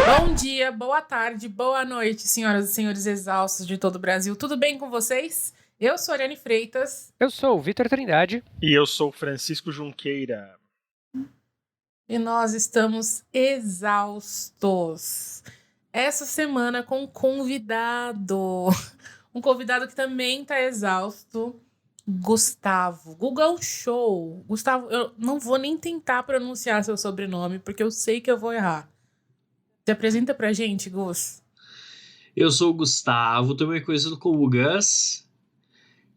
Bom dia, boa tarde, boa noite, senhoras e senhores exaustos de todo o Brasil. Tudo bem com vocês? Eu sou a Ariane Freitas. Eu sou o Vitor Trindade. E eu sou o Francisco Junqueira. E nós estamos exaustos. Essa semana com um convidado. Um convidado que também está exausto. Gustavo. Google Show. Gustavo, eu não vou nem tentar pronunciar seu sobrenome, porque eu sei que eu vou errar. Se apresenta pra gente, Gus. Eu sou o Gustavo, também conhecido como Gus.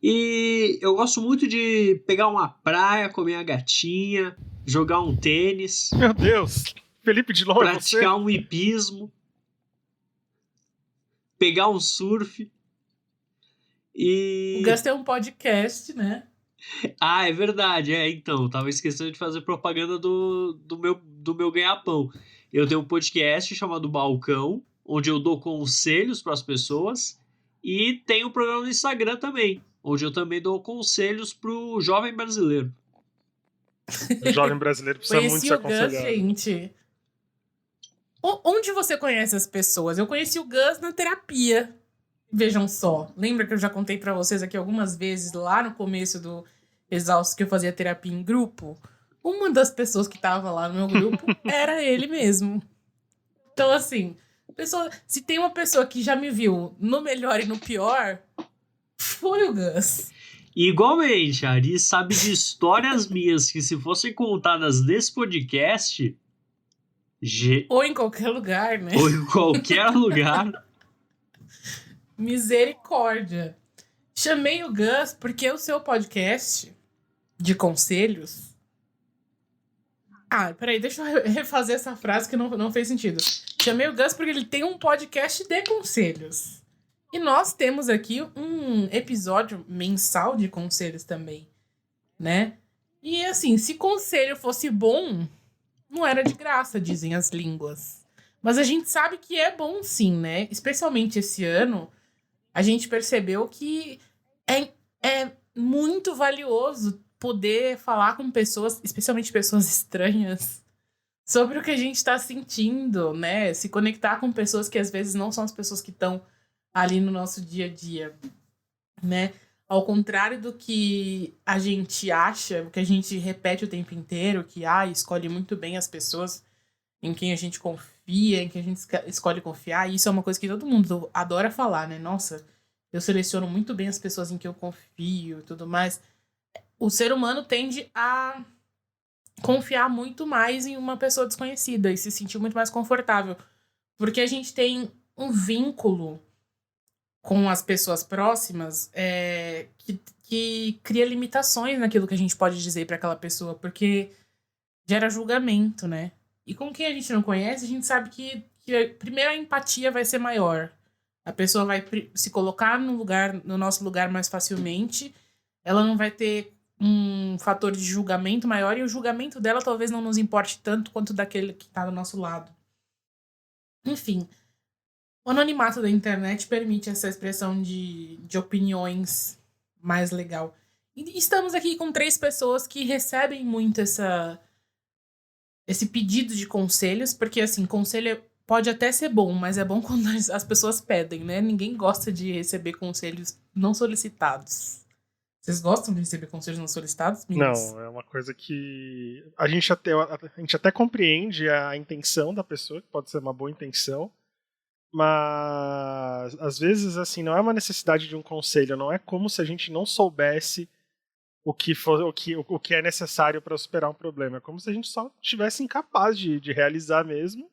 E eu gosto muito de pegar uma praia, comer a gatinha, jogar um tênis, Meu Deus! Felipe Dilon é você? praticar um hipismo, pegar um surf. O Gus tem um podcast, né? Ah, é verdade, então, tava esquecendo de fazer propaganda do meu ganha-pão. Eu tenho um podcast chamado Balcão, onde eu dou conselhos para as pessoas, e tenho um programa no Instagram também, onde eu também dou conselhos pro jovem brasileiro. O jovem brasileiro precisa muito Conheci ser o Gus, aconselhado. gente. Onde você conhece as pessoas? Eu conheci o Gus na terapia. Vejam só. Lembra que eu já contei pra vocês aqui algumas vezes, lá no começo do Exausto, que eu fazia terapia em grupo? Uma das pessoas que tava lá no meu grupo era ele mesmo. Então, assim, se tem uma pessoa que já me viu no melhor e no pior, foi o Gus. Igualmente, a Ari sabe de histórias minhas que, se fossem contadas nesse podcast, Ou em qualquer lugar, né? ou em qualquer lugar. Misericórdia. Chamei o Gus porque o seu podcast de conselhos... Ah, peraí, deixa eu refazer essa frase que não fez sentido. Chamei o Gus porque ele tem um podcast de conselhos. E nós temos aqui um episódio mensal de conselhos também, né? E assim, se conselho fosse bom, não era de graça, dizem as línguas. Mas a gente sabe que é bom sim, né? Especialmente esse ano, a gente percebeu que é muito valioso poder falar com pessoas, especialmente pessoas estranhas, sobre o que a gente tá sentindo, né? Se conectar com pessoas que às vezes não são as pessoas que estão ali no nosso dia a dia, né? Ao contrário do que a gente acha, o que a gente repete o tempo inteiro, que escolhe muito bem as pessoas em quem a gente confia, em quem a gente escolhe confiar. E isso é uma coisa que todo mundo adora falar, né? Nossa, eu seleciono muito bem as pessoas em que eu confio e tudo mais. O ser humano tende a confiar muito mais em uma pessoa desconhecida e se sentir muito mais confortável. Porque a gente tem um vínculo com as pessoas próximas que cria limitações naquilo que a gente pode dizer para aquela pessoa, porque gera julgamento, né? E com quem a gente não conhece, a gente sabe que primeiro a empatia vai ser maior. A pessoa vai se colocar no nosso lugar mais facilmente. Ela não vai ter um fator de julgamento maior, e o julgamento dela talvez não nos importe tanto quanto daquele que está do nosso lado. Enfim, o anonimato da internet permite essa expressão de opiniões mais legal. E estamos aqui com 3 pessoas que recebem muito esse pedido de conselhos, porque assim, conselho pode até ser bom, mas é bom quando as pessoas pedem, né? Ninguém gosta de receber conselhos não solicitados. Vocês gostam de receber conselhos não solicitados, meninas? Não, é uma coisa que a gente até compreende a intenção da pessoa, que pode ser uma boa intenção, mas às vezes assim não é uma necessidade de um conselho, não é como se a gente não soubesse o que é necessário para superar um problema, é como se a gente só tivesse incapaz de realizar mesmo.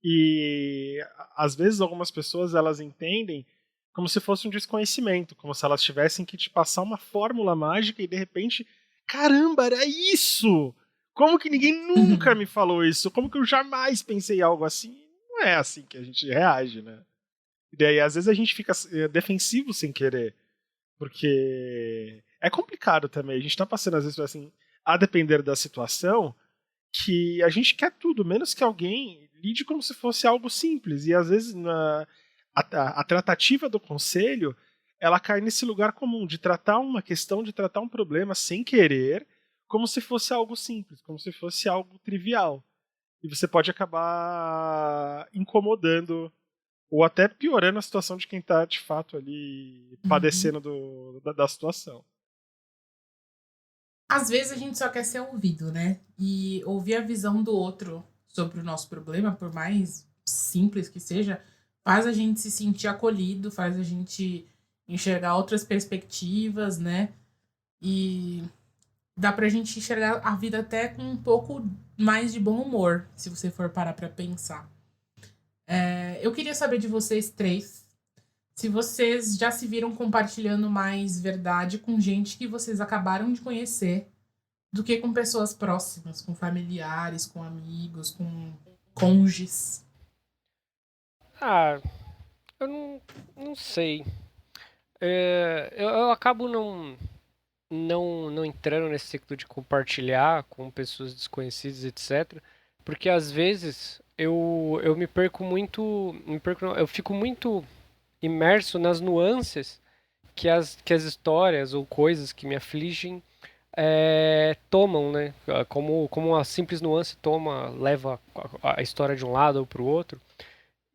E às vezes algumas pessoas elas entendem como se fosse um desconhecimento, como se elas tivessem que te passar uma fórmula mágica e de repente, caramba, era isso! Como que ninguém nunca me falou isso? Como que eu jamais pensei algo assim? Não é assim que a gente reage, né? E daí às vezes a gente fica defensivo sem querer, porque é complicado também. A gente tá passando às vezes assim, a depender da situação, que a gente quer tudo, menos que alguém lide como se fosse algo simples. E às vezes a tratativa do conselho, ela cai nesse lugar comum de tratar uma questão, de tratar um problema sem querer, como se fosse algo simples, como se fosse algo trivial. e você pode acabar incomodando ou até piorando a situação de quem tá, de fato, ali padecendo da situação. Às vezes a gente só quer ser ouvido, né? E ouvir a visão do outro sobre o nosso problema, por mais simples que seja, faz a gente se sentir acolhido, faz a gente enxergar outras perspectivas, né? E dá pra gente enxergar a vida até com um pouco mais de bom humor, se você for parar pra pensar. Eu queria saber de vocês três se vocês já se viram compartilhando mais verdade com gente que vocês acabaram de conhecer do que com pessoas próximas, com familiares, com amigos, com cônjuges. Ah, eu não sei. Eu acabo não entrando nesse ciclo de compartilhar com pessoas desconhecidas, etc. Porque às vezes eu me perco muito. Não, eu fico muito imerso nas nuances que as histórias ou coisas que me afligem tomam, né? Como uma simples nuance leva a história de um lado ou para o outro.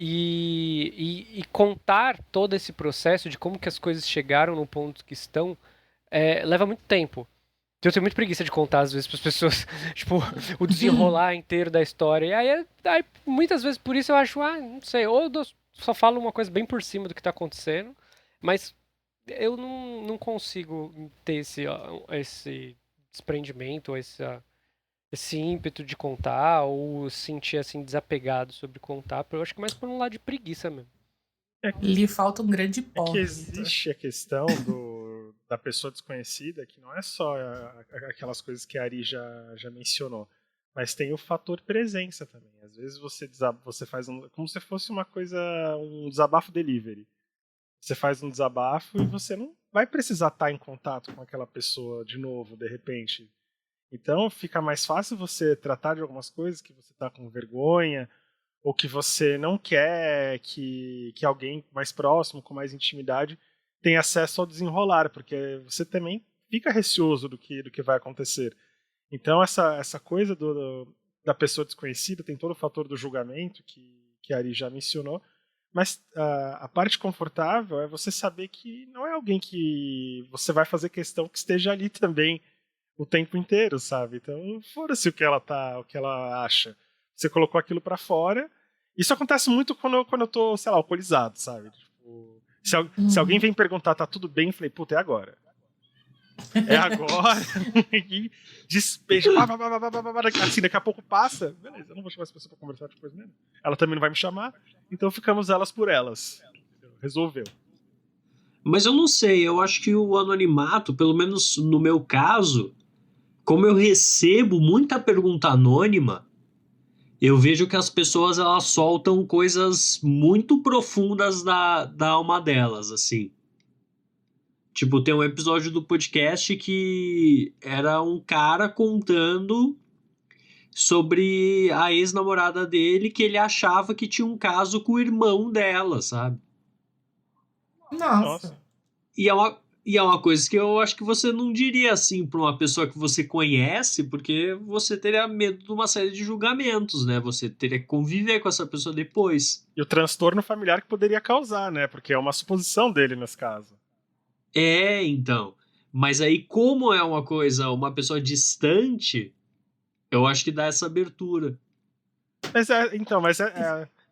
E contar todo esse processo de como que as coisas chegaram no ponto que estão leva muito tempo. Então, eu tenho muita preguiça de contar, às vezes, para as pessoas, tipo, o desenrolar inteiro da história. E aí, muitas vezes, por isso eu acho, não sei, ou eu só falo uma coisa bem por cima do que está acontecendo, mas eu não consigo ter esse desprendimento, esse ímpeto de contar, ou sentir, assim, desapegado sobre contar. Eu acho que mais por um lado de preguiça mesmo. Lhe falta um grande É que Vitor. existe a questão da pessoa desconhecida, que não é só aquelas coisas que a Ari já mencionou, mas tem o fator presença também. Às vezes você faz como se fosse uma coisa, um desabafo delivery. Você faz um desabafo e você não vai precisar estar em contato com aquela pessoa de novo, de repente. Então fica mais fácil você tratar de algumas coisas que você está com vergonha, ou que você não quer que alguém mais próximo, com mais intimidade, tenha acesso ao desenrolar, porque você também fica receoso do que vai acontecer. Então essa coisa da pessoa desconhecida tem todo o fator do julgamento, que a Ari já mencionou, mas a parte confortável é você saber que não é alguém que você vai fazer questão que esteja ali também o tempo inteiro, sabe? Então, foda-se o que ela acha. Você colocou aquilo pra fora. Isso acontece muito quando eu tô, sei lá, alcoolizado, sabe? Tipo, se alguém vem perguntar, tá tudo bem? Eu falei, puta, é agora. É agora. E despeja. Assim, daqui a pouco passa. Beleza, eu não vou chamar essa pessoa pra conversar depois mesmo. Ela também não vai me chamar. Então ficamos elas por elas. Resolveu. Mas eu não sei, eu acho que o anonimato, pelo menos no meu caso, como eu recebo muita pergunta anônima, eu vejo que as pessoas elas soltam coisas muito profundas da alma delas, assim. Tipo, tem um episódio do podcast que era um cara contando sobre a ex-namorada dele, que ele achava que tinha um caso com o irmão dela, sabe? Nossa. E é uma coisa que eu acho que você não diria assim para uma pessoa que você conhece, porque você teria medo de uma série de julgamentos, né? Você teria que conviver com essa pessoa depois. E o transtorno familiar que poderia causar, né? Porque é uma suposição dele nesse caso. Então. Mas aí, como é uma coisa, uma pessoa distante, eu acho que dá essa abertura.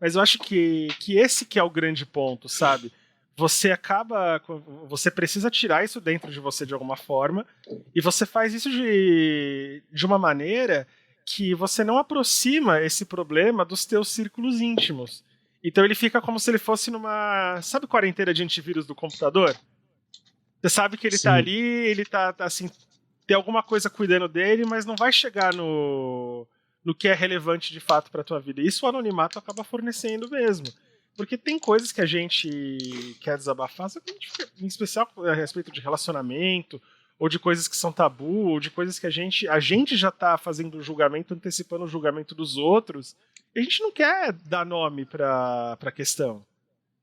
Mas eu acho que esse que é o grande ponto, sabe? Você precisa tirar isso dentro de você de alguma forma, e você faz isso de uma maneira que você não aproxima esse problema dos teus círculos íntimos. Então ele fica como se ele fosse sabe, quarentena de antivírus do computador? Você sabe que ele Sim. tá ali, ele tá assim, tem alguma coisa cuidando dele, mas não vai chegar no que é relevante de fato pra tua vida. Isso o anonimato acaba fornecendo mesmo. Porque tem coisas que a gente quer desabafar, em especial a respeito de relacionamento, ou de coisas que são tabu, ou de coisas que a gente já tá fazendo o julgamento, antecipando o julgamento dos outros, e a gente não quer dar nome pra questão.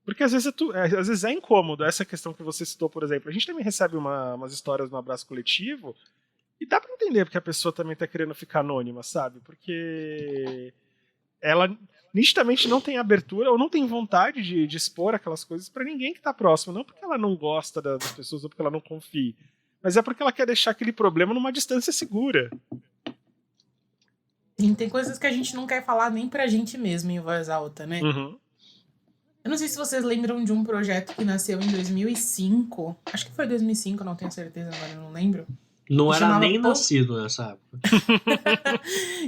Porque às vezes é incômodo essa questão que você citou, por exemplo. A gente também recebe umas histórias no abraço coletivo, e dá pra entender porque a pessoa também tá querendo ficar anônima, sabe? Porque ela nitidamente não tem abertura ou não tem vontade de expor aquelas coisas pra ninguém que tá próximo. Não porque ela não gosta das pessoas ou porque ela não confia, mas é porque ela quer deixar aquele problema numa distância segura. Sim, tem coisas que a gente não quer falar nem pra gente mesmo em voz alta, né? Uhum. Eu não sei se vocês lembram de um projeto que nasceu em 2005. Acho que foi 2005, não tenho certeza, agora eu não lembro. Não Que era chamava nem Post- nascido nessa época.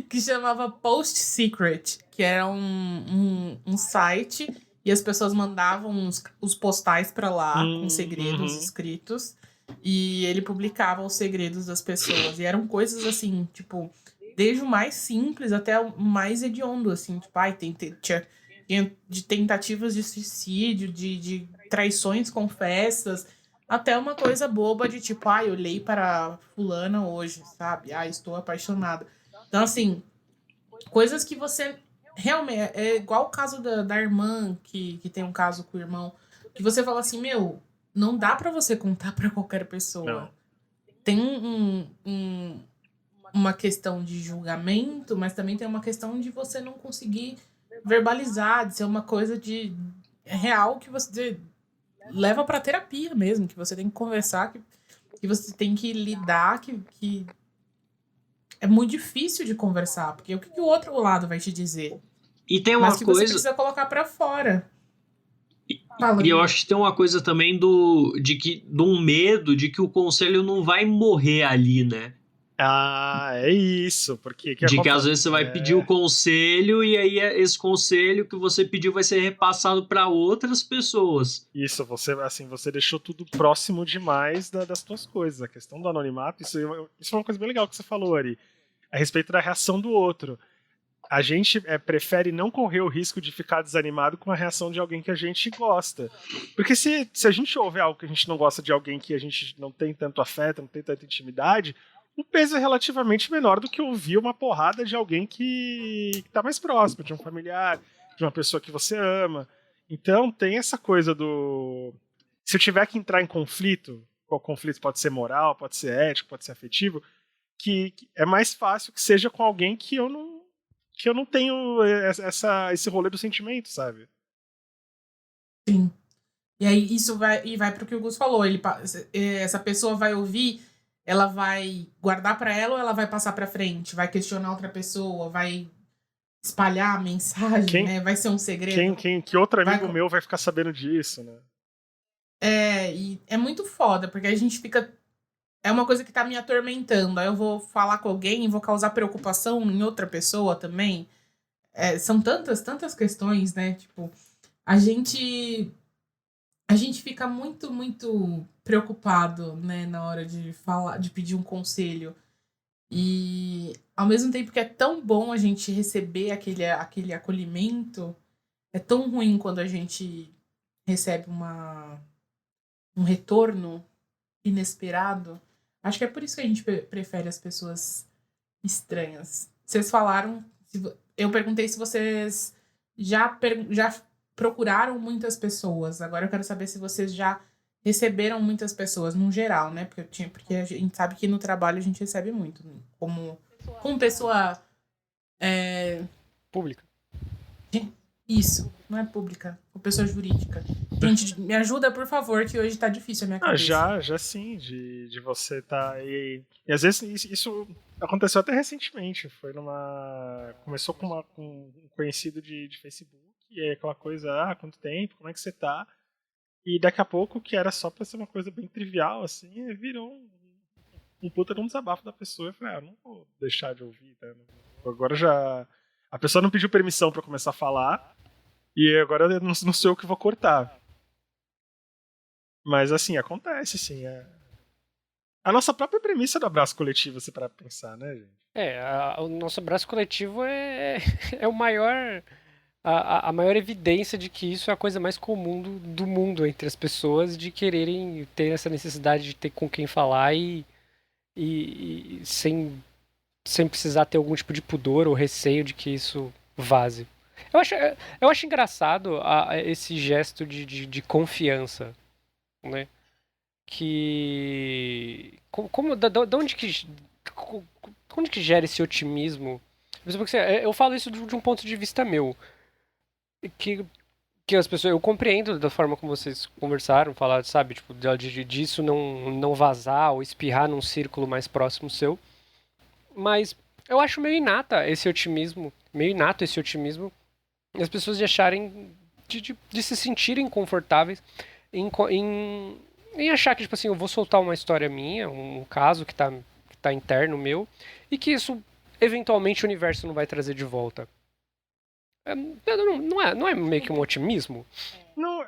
que chamava Post Secret, que era um site e as pessoas mandavam os postais pra lá com segredos Uhum. escritos e ele publicava os segredos das pessoas. E eram coisas assim, tipo, desde o mais simples até o mais hediondo, assim, tipo, ai, tinha de tentativas de suicídio, de traições confessas, até uma coisa boba de tipo, ai, olhei para fulana hoje, sabe? Ai, estou apaixonada. Então, assim, coisas que você realmente. É igual o caso da irmã, que tem um caso com o irmão, que você fala assim, meu, não dá pra você contar pra qualquer pessoa. Não. Tem uma questão de julgamento, mas também tem uma questão de você não conseguir verbalizar, de ser uma coisa de real que você leva pra terapia mesmo, que você tem que conversar, que você tem que lidar, que é muito difícil de conversar, porque o que o outro lado vai te dizer? E tem Mas uma que você coisa. precisa colocar pra fora. Fala, E eu Gui. acho que tem uma coisa também de um medo de que o conselho não vai morrer ali, né? Ah, é isso, porque que De que às acontece? vezes você vai pedir o conselho e aí esse conselho que você pediu vai ser repassado para outras pessoas. Isso, você deixou tudo próximo demais das tuas coisas. A questão do anonimato, isso é uma coisa bem legal que você falou, Ari, a respeito da reação do outro. A gente prefere não correr o risco de ficar desanimado com a reação de alguém que a gente gosta. Porque se a gente ouve algo que a gente não gosta de alguém que a gente não tem tanto afeto, não tem tanta intimidade, o peso é relativamente menor do que ouvir uma porrada de alguém que tá mais próximo, de um familiar, de uma pessoa que você ama. Então tem essa coisa do... Se eu tiver que entrar em conflito, qual conflito pode ser moral, pode ser ético, pode ser afetivo, que é mais fácil que seja com alguém que eu não tenho esse rolê do sentimento, sabe? Sim. E aí isso vai pro que o Gus falou. Essa pessoa vai ouvir, ela vai guardar pra ela ou ela vai passar pra frente? Vai questionar outra pessoa, vai espalhar a mensagem, né? Vai ser um segredo. Que outro amigo Vai- meu vai ficar sabendo disso, né? E é muito foda, porque a gente fica. É uma coisa que tá me atormentando. Aí eu vou falar com alguém e vou causar preocupação em outra pessoa também. São tantas questões, né? Tipo, a gente. A gente fica muito, muito preocupado, né, na hora de falar, de pedir um conselho. E ao mesmo tempo que é tão bom a gente receber aquele acolhimento, é tão ruim quando a gente recebe um retorno inesperado. Acho que é por isso que a gente prefere as pessoas estranhas. Vocês falaram. Eu perguntei se vocês já procuraram muitas pessoas. Agora eu quero saber se vocês já receberam muitas pessoas, no geral, né? Porque a gente sabe que no trabalho a gente recebe muito. Como pessoa. Pública. Isso, não é pública, como pessoa jurídica. Gente, me ajuda, por favor, que hoje tá difícil a minha cabeça. Já sim, de você tá aí. E às vezes isso aconteceu até recentemente. Começou com um conhecido de Facebook, e aí aquela coisa, quanto tempo, como é que você tá? E daqui a pouco, que era só pra ser uma coisa bem trivial, assim, virou um puta de um desabafo da pessoa. Eu falei, não vou deixar de ouvir, né? Agora já. A pessoa não pediu permissão pra começar a falar, e agora eu não sou eu que vou cortar. Mas assim, acontece, sim. A nossa própria premissa do abraço coletivo, se parar pra pensar, né, gente? O nosso abraço coletivo é o maior. A maior evidência de que isso é a coisa mais comum do mundo entre as pessoas, de quererem ter essa necessidade de ter com quem falar e sem precisar ter algum tipo de pudor ou receio de que isso vaze. Eu acho engraçado esse gesto de confiança, né? Da onde que gera esse otimismo? Mesmo porque, eu falo isso de um ponto de vista meu. Que as pessoas. Eu compreendo da forma como vocês conversaram, falaram, sabe? Tipo, disso não vazar ou espirrar num círculo mais próximo seu. Mas eu acho meio inato esse otimismo, e as pessoas de acharem. De se sentirem confortáveis em achar que, tipo assim, eu vou soltar uma história minha, um caso que tá interno meu, e que isso, eventualmente, o universo não vai trazer de volta. Não é meio que um otimismo? Não,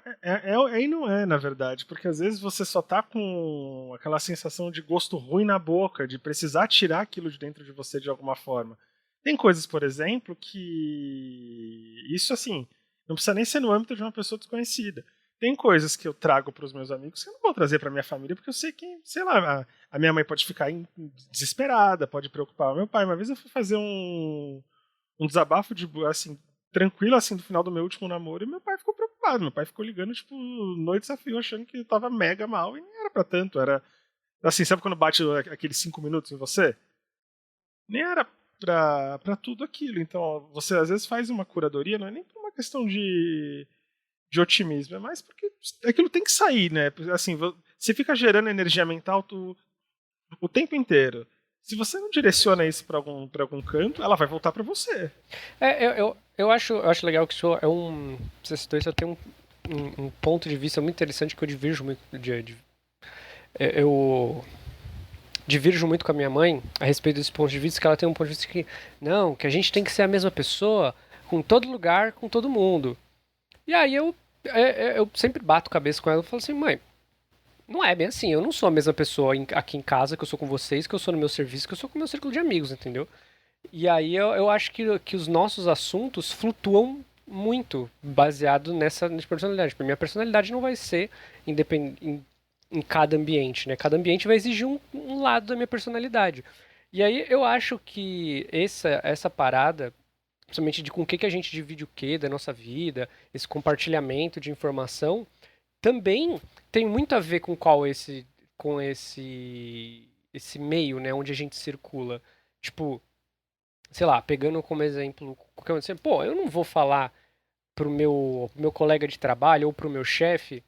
aí não é, na verdade, porque às vezes você só tá com aquela sensação de gosto ruim na boca, de precisar tirar aquilo de dentro de você de alguma forma. Tem coisas, por exemplo, que. Isso, assim, não precisa nem ser no âmbito de uma pessoa desconhecida. Tem coisas que eu trago para os meus amigos que eu não vou trazer para minha família, porque eu sei que, sei lá, a minha mãe pode ficar desesperada, pode preocupar o meu pai. Uma vez eu fui fazer um desabafo de, assim, tranquilo, assim, do final do meu último namoro, e meu pai ficou preocupado. Meu pai ficou ligando, tipo, noite a fio, achando que eu tava mega mal, e nem era pra tanto. Era, assim, sabe quando bate aqueles 5 minutos em você? Nem era pra tudo aquilo. Então, ó, você às vezes faz uma curadoria, não é nem por uma questão de otimismo, é mais porque aquilo tem que sair, né? Assim, você fica gerando energia mental o tempo inteiro. Se você não direciona isso pra algum canto, ela vai voltar pra você. Eu acho legal que isso é um. Você citou isso, eu tenho um ponto de vista muito interessante que eu divirjo muito eu divirjo muito com a minha mãe a respeito desse ponto de vista, que ela tem um ponto de vista que, não, que a gente tem que ser a mesma pessoa com todo lugar, com todo mundo. E aí eu sempre bato cabeça com ela e falo assim, mãe, não é bem assim, eu não sou a mesma pessoa aqui em casa que eu sou com vocês, que eu sou no meu serviço, que eu sou com o meu círculo de amigos, entendeu? E aí eu acho que os nossos assuntos flutuam muito baseado nessa personalidade. Porque minha personalidade não vai ser independente em cada ambiente, né? Cada ambiente vai exigir um lado da minha personalidade. E aí eu acho que essa parada, principalmente de com o que a gente divide o que da nossa vida, esse compartilhamento de informação, também tem muito a ver com esse meio, né, onde a gente circula. Tipo, sei lá, pegando como exemplo, qualquer um, assim, pô, eu não vou falar pro meu colega de trabalho ou pro meu chefe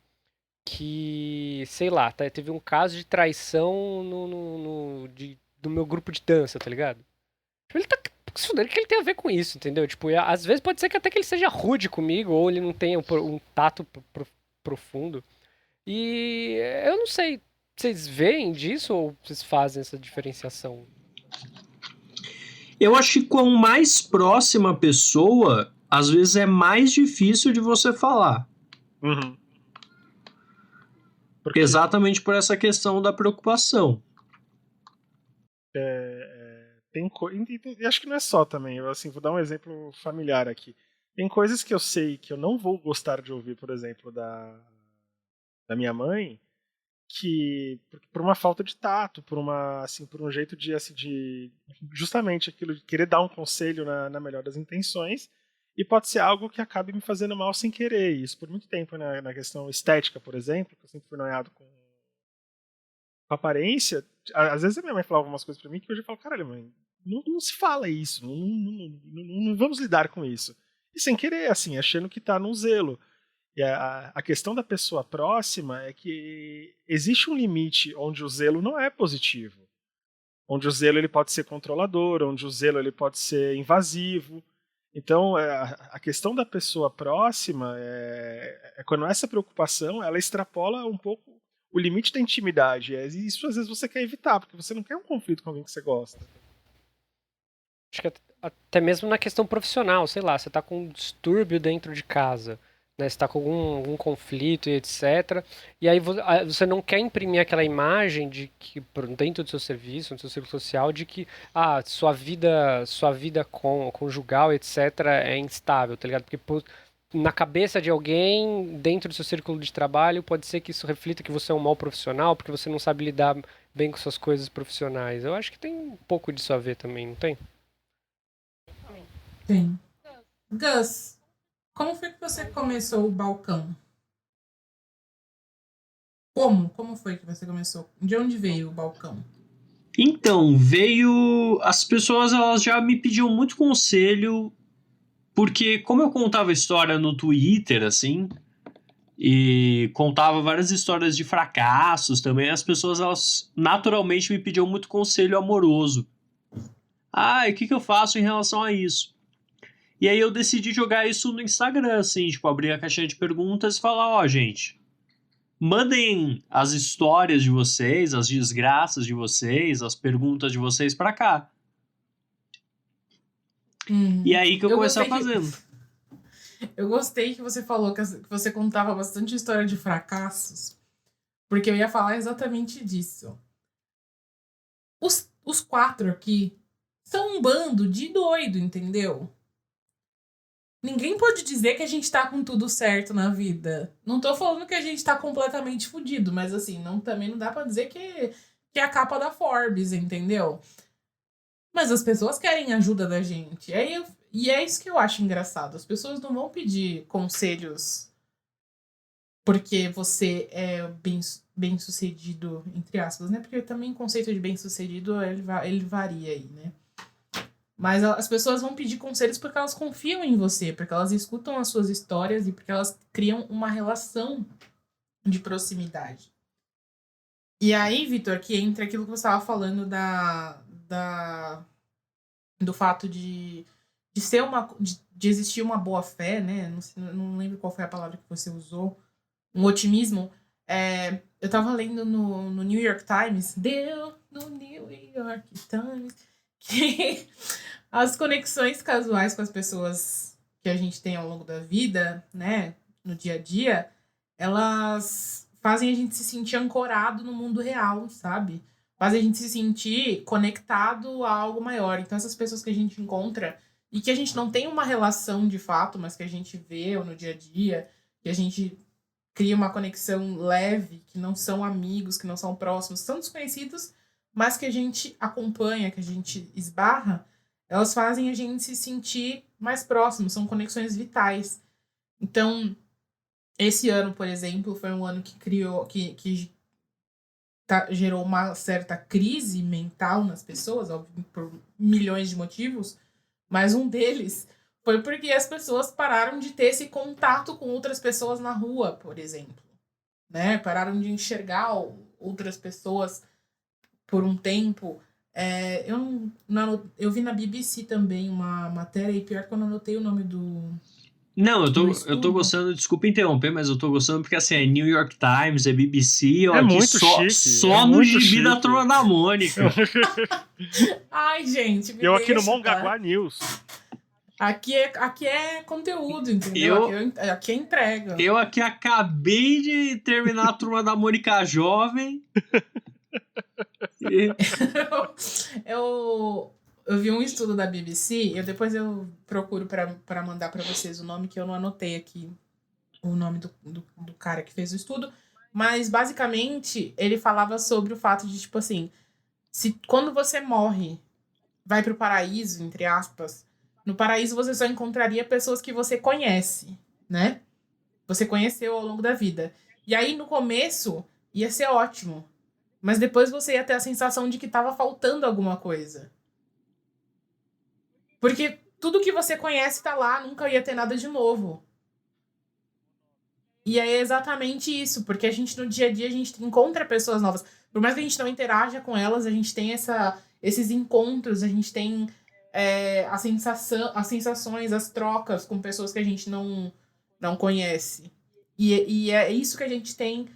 que, sei lá, teve um caso de traição do meu grupo de dança, tá ligado? Tipo, ele tá se fudendo, o que ele tem a ver com isso, entendeu? Tipo, às vezes pode ser que até que ele seja rude comigo ou ele não tenha um tato profundo. E eu não sei, vocês veem disso ou vocês fazem essa diferenciação? Eu acho que quanto mais próxima a pessoa, às vezes é mais difícil de você falar. Uhum. Porque Exatamente por essa questão da preocupação. tem e acho que não é só também. Eu, assim, vou dar um exemplo familiar aqui. Tem coisas que eu sei que eu não vou gostar de ouvir, por exemplo, da minha mãe, que por uma falta de tato, por um jeito de, assim, de justamente aquilo de querer dar um conselho na melhor das intenções, e pode ser algo que acabe me fazendo mal sem querer. Isso por muito tempo, né, na questão estética, por exemplo, que eu sempre fui noiado com aparência. Às vezes a minha mãe falava algumas coisas pra mim que hoje eu falo, caralho, mãe, não se fala isso, não vamos lidar com isso. E sem querer, assim, achando que tá num zelo. E a questão da pessoa próxima é que existe um limite onde o zelo não é positivo. Onde o zelo ele pode ser controlador, onde o zelo ele pode ser invasivo. Então, a questão da pessoa próxima é quando essa preocupação ela extrapola um pouco o limite da intimidade. E isso às vezes você quer evitar, porque você não quer um conflito com alguém que você gosta. Acho que até mesmo na questão profissional, sei lá, você tá com um distúrbio dentro de casa, né? Você tá com algum conflito e etc. E aí você não quer imprimir aquela imagem de que dentro do seu serviço, no seu círculo social, de que sua vida conjugal, etc. é instável, tá ligado? Porque na cabeça de alguém, dentro do seu círculo de trabalho, pode ser que isso reflita que você é um mau profissional, porque você não sabe lidar bem com suas coisas profissionais. Eu acho que tem um pouco disso a ver também, não tem? Tem. Gus, como foi que você começou o balcão? Como? Como foi que você começou? De onde veio o balcão? Então, as pessoas elas já me pediam muito conselho, porque como eu contava história no Twitter, assim, e contava várias histórias de fracassos também, as pessoas elas naturalmente me pediam muito conselho amoroso. Ah, e o que eu faço em relação a isso? E aí eu decidi jogar isso no Instagram, assim, tipo, abrir a caixinha de perguntas e falar, ó, gente, mandem as histórias de vocês, as desgraças de vocês, as perguntas de vocês pra cá. E aí que eu comecei a fazendo. Eu gostei que você falou que você contava bastante história de fracassos, porque eu ia falar exatamente disso. Os 4 aqui são um bando de doido, entendeu? Ninguém pode dizer que a gente tá com tudo certo na vida. Não tô falando que a gente tá completamente fudido, mas assim, também não dá pra dizer que é a capa da Forbes, entendeu? Mas as pessoas querem ajuda da gente. E é isso que eu acho engraçado. As pessoas não vão pedir conselhos porque você é bem sucedido, entre aspas, né? Porque também o conceito de bem sucedido, ele varia aí, né? Mas as pessoas vão pedir conselhos porque elas confiam em você, porque elas escutam as suas histórias e porque elas criam uma relação de proximidade. E aí, Vitor, que entra aquilo que você estava falando do fato de existir uma boa fé, né? Não lembro qual foi a palavra que você usou. Um otimismo. Eu estava lendo no New York Times, no New York Times, que as conexões casuais com as pessoas que a gente tem ao longo da vida, né, no dia a dia, elas fazem a gente se sentir ancorado no mundo real, sabe? Fazem a gente se sentir conectado a algo maior. Então, essas pessoas que a gente encontra e que a gente não tem uma relação de fato, mas que a gente vê no dia a dia, que a gente cria uma conexão leve, que não são amigos, que não são próximos, são desconhecidos, mas que a gente acompanha, que a gente esbarra, elas fazem a gente se sentir mais próximo, são conexões vitais. Então, esse ano, por exemplo, foi um ano que gerou uma certa crise mental nas pessoas, óbvio, por milhões de motivos, mas um deles foi porque as pessoas pararam de ter esse contato com outras pessoas na rua, por exemplo, né? Pararam de enxergar outras pessoas por um tempo. Eu vi na BBC também uma matéria, e pior que eu não anotei o nome do... Não, eu tô gostando, desculpa interromper, mas eu tô gostando porque assim, é New York Times, é BBC, ó, É aqui muito chique, só no gibi da Turma da Mônica. Ai, gente, eu aqui no Mongaguá News. Aqui é conteúdo, entendeu? Aqui é entrega. Eu aqui acabei de terminar a Turma da Mônica Jovem. Eu vi um estudo da BBC, depois eu procuro para mandar para vocês o nome, que eu não anotei aqui o nome do cara que fez o estudo, mas basicamente ele falava sobre o fato de, tipo assim, quando você morre, vai pro paraíso, entre aspas, no paraíso você só encontraria pessoas que você conhece, né? Você conheceu ao longo da vida. E aí, no começo, ia ser ótimo, mas depois você ia ter a sensação de que tava faltando alguma coisa. Porque tudo que você conhece tá lá, nunca ia ter nada de novo. E é exatamente isso, porque a gente no dia a dia a gente encontra pessoas novas. Por mais que a gente não interaja com elas, a gente tem esses encontros, a gente tem as sensações, as trocas com pessoas que a gente não conhece. E é isso que a gente tem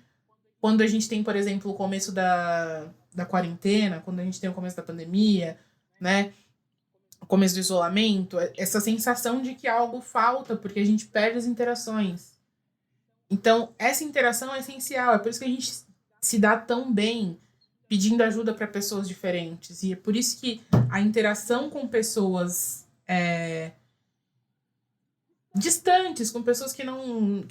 quando a gente tem, por exemplo, o começo da quarentena, quando a gente tem o começo da pandemia, né? O começo do isolamento, essa sensação de que algo falta, porque a gente perde as interações. Então, essa interação é essencial, é por isso que a gente se dá tão bem pedindo ajuda para pessoas diferentes. E é por isso que a interação com pessoas distantes, com pessoas que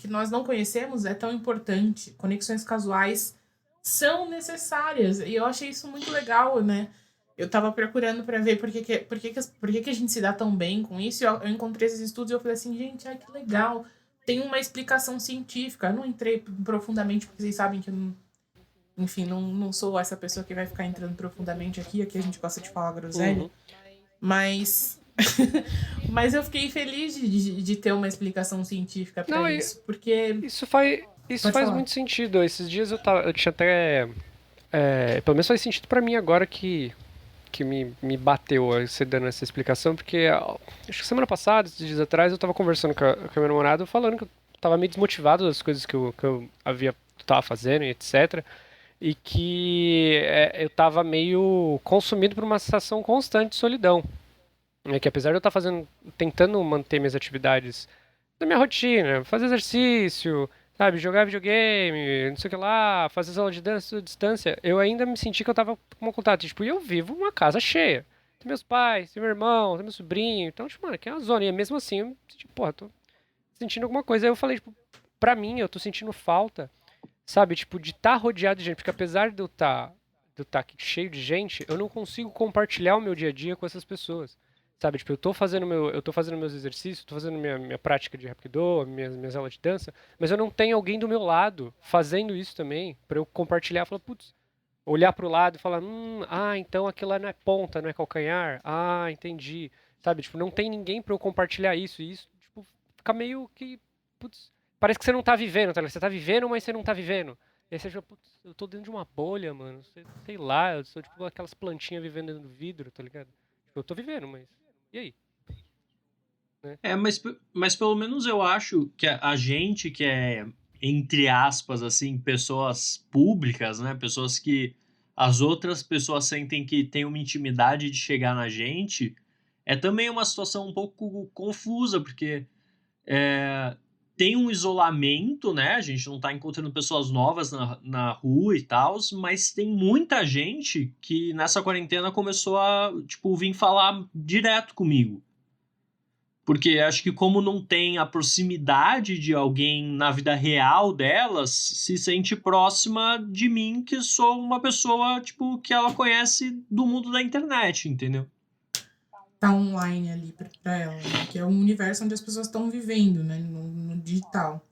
nós não conhecemos, é tão importante. Conexões casuais são necessárias. E eu achei isso muito legal, né? Eu tava procurando para ver por que a gente se dá tão bem com isso. E eu encontrei esses estudos e eu falei assim, gente, ai, que legal. Tem uma explicação científica. Eu não entrei profundamente, porque vocês sabem que eu Enfim, não sou essa pessoa que vai ficar entrando profundamente aqui a gente gosta de falar groselha. Uhum. Mas mas eu fiquei feliz de ter uma explicação científica Não, pra isso, porque Isso faz Pode falar. muito sentido. Esses dias eu tinha até. Pelo menos faz sentido pra mim agora que me bateu você dando essa explicação, porque acho que semana passada, esses dias atrás, eu tava conversando com a minha namorada, falando que eu tava meio desmotivado das coisas que eu tava fazendo e etc. E que eu tava meio consumido por uma sensação constante de solidão. Que apesar de eu estar tentando manter minhas atividades da minha rotina, fazer exercício, sabe, jogar videogame, não sei o que lá, fazer as aulas de dança à distância, eu ainda me senti que eu tava com uma contato, tipo, e eu vivo uma casa cheia. Tem meus pais, tem meu irmão, tem meu sobrinho, então, tipo, mano, aqui é uma zona, e mesmo assim, eu me senti, porra, tô sentindo alguma coisa. Aí eu falei, tipo, pra mim, eu tô sentindo falta, sabe, tipo, de estar rodeado de gente, porque apesar de eu estar aqui cheio de gente, eu não consigo compartilhar o meu dia a dia com essas pessoas. Sabe, tipo, eu tô fazendo meus exercícios, tô fazendo minha prática de Hapkido, minhas aulas de dança, mas eu não tenho alguém do meu lado fazendo isso também, pra eu compartilhar, falar, putz, olhar pro lado e falar, então aquilo lá não é ponta, não é calcanhar, entendi, sabe, tipo, não tem ninguém pra eu compartilhar isso, e isso, tipo, fica meio que, putz, parece que você não tá vivendo, tá ligado? Você tá vivendo, mas você não tá vivendo. E aí você fica, putz, eu tô dentro de uma bolha, mano, sei lá, eu sou tipo aquelas plantinhas vivendo dentro do vidro, tá ligado? Tipo, eu tô vivendo, mas e aí? Mas pelo menos eu acho que a gente que é, entre aspas, assim, pessoas públicas, né? Pessoas que as outras pessoas sentem que tem uma intimidade de chegar na gente, é também uma situação um pouco confusa, porque tem um isolamento, né? A gente não tá encontrando pessoas novas na rua e tal, mas tem muita gente que nessa quarentena começou a, tipo, vir falar direto comigo. Porque acho que como não tem a proximidade de alguém na vida real delas, se sente próxima de mim, que sou uma pessoa, tipo, que ela conhece do mundo da internet, entendeu? tá online ali pra ela, né? Que é um universo onde as pessoas estão vivendo, né? No digital.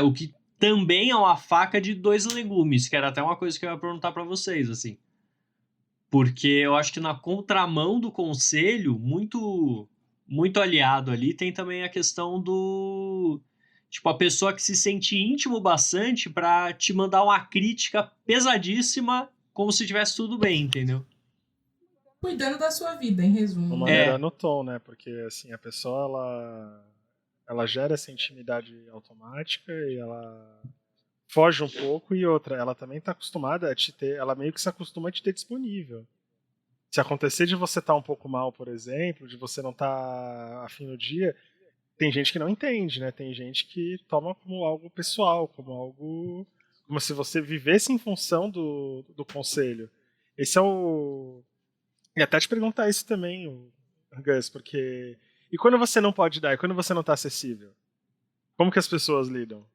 O que também é uma faca de dois legumes, que era até uma coisa que eu ia perguntar pra vocês, assim. Porque eu acho que na contramão do conselho, muito aliado ali, tem também a questão do... Tipo, a pessoa que se sente íntimo bastante pra te mandar uma crítica pesadíssima, como se tivesse tudo bem, entendeu? Cuidando da sua vida, em resumo. Uma maneira no tom, né? Porque assim, a pessoa ela gera essa intimidade automática e ela foge um pouco, e outra, ela também tá acostumada a te ter, ela meio que se acostuma a te ter disponível. Se acontecer de você estar um pouco mal, por exemplo, de você não estar afim no dia, tem gente que não entende, né? Tem gente que toma como algo pessoal, como algo, como se você vivesse em função do conselho. Esse é o... E até te perguntar isso também, Gus, porque... E quando você não pode dar? E quando você não está acessível? Como que as pessoas lidam?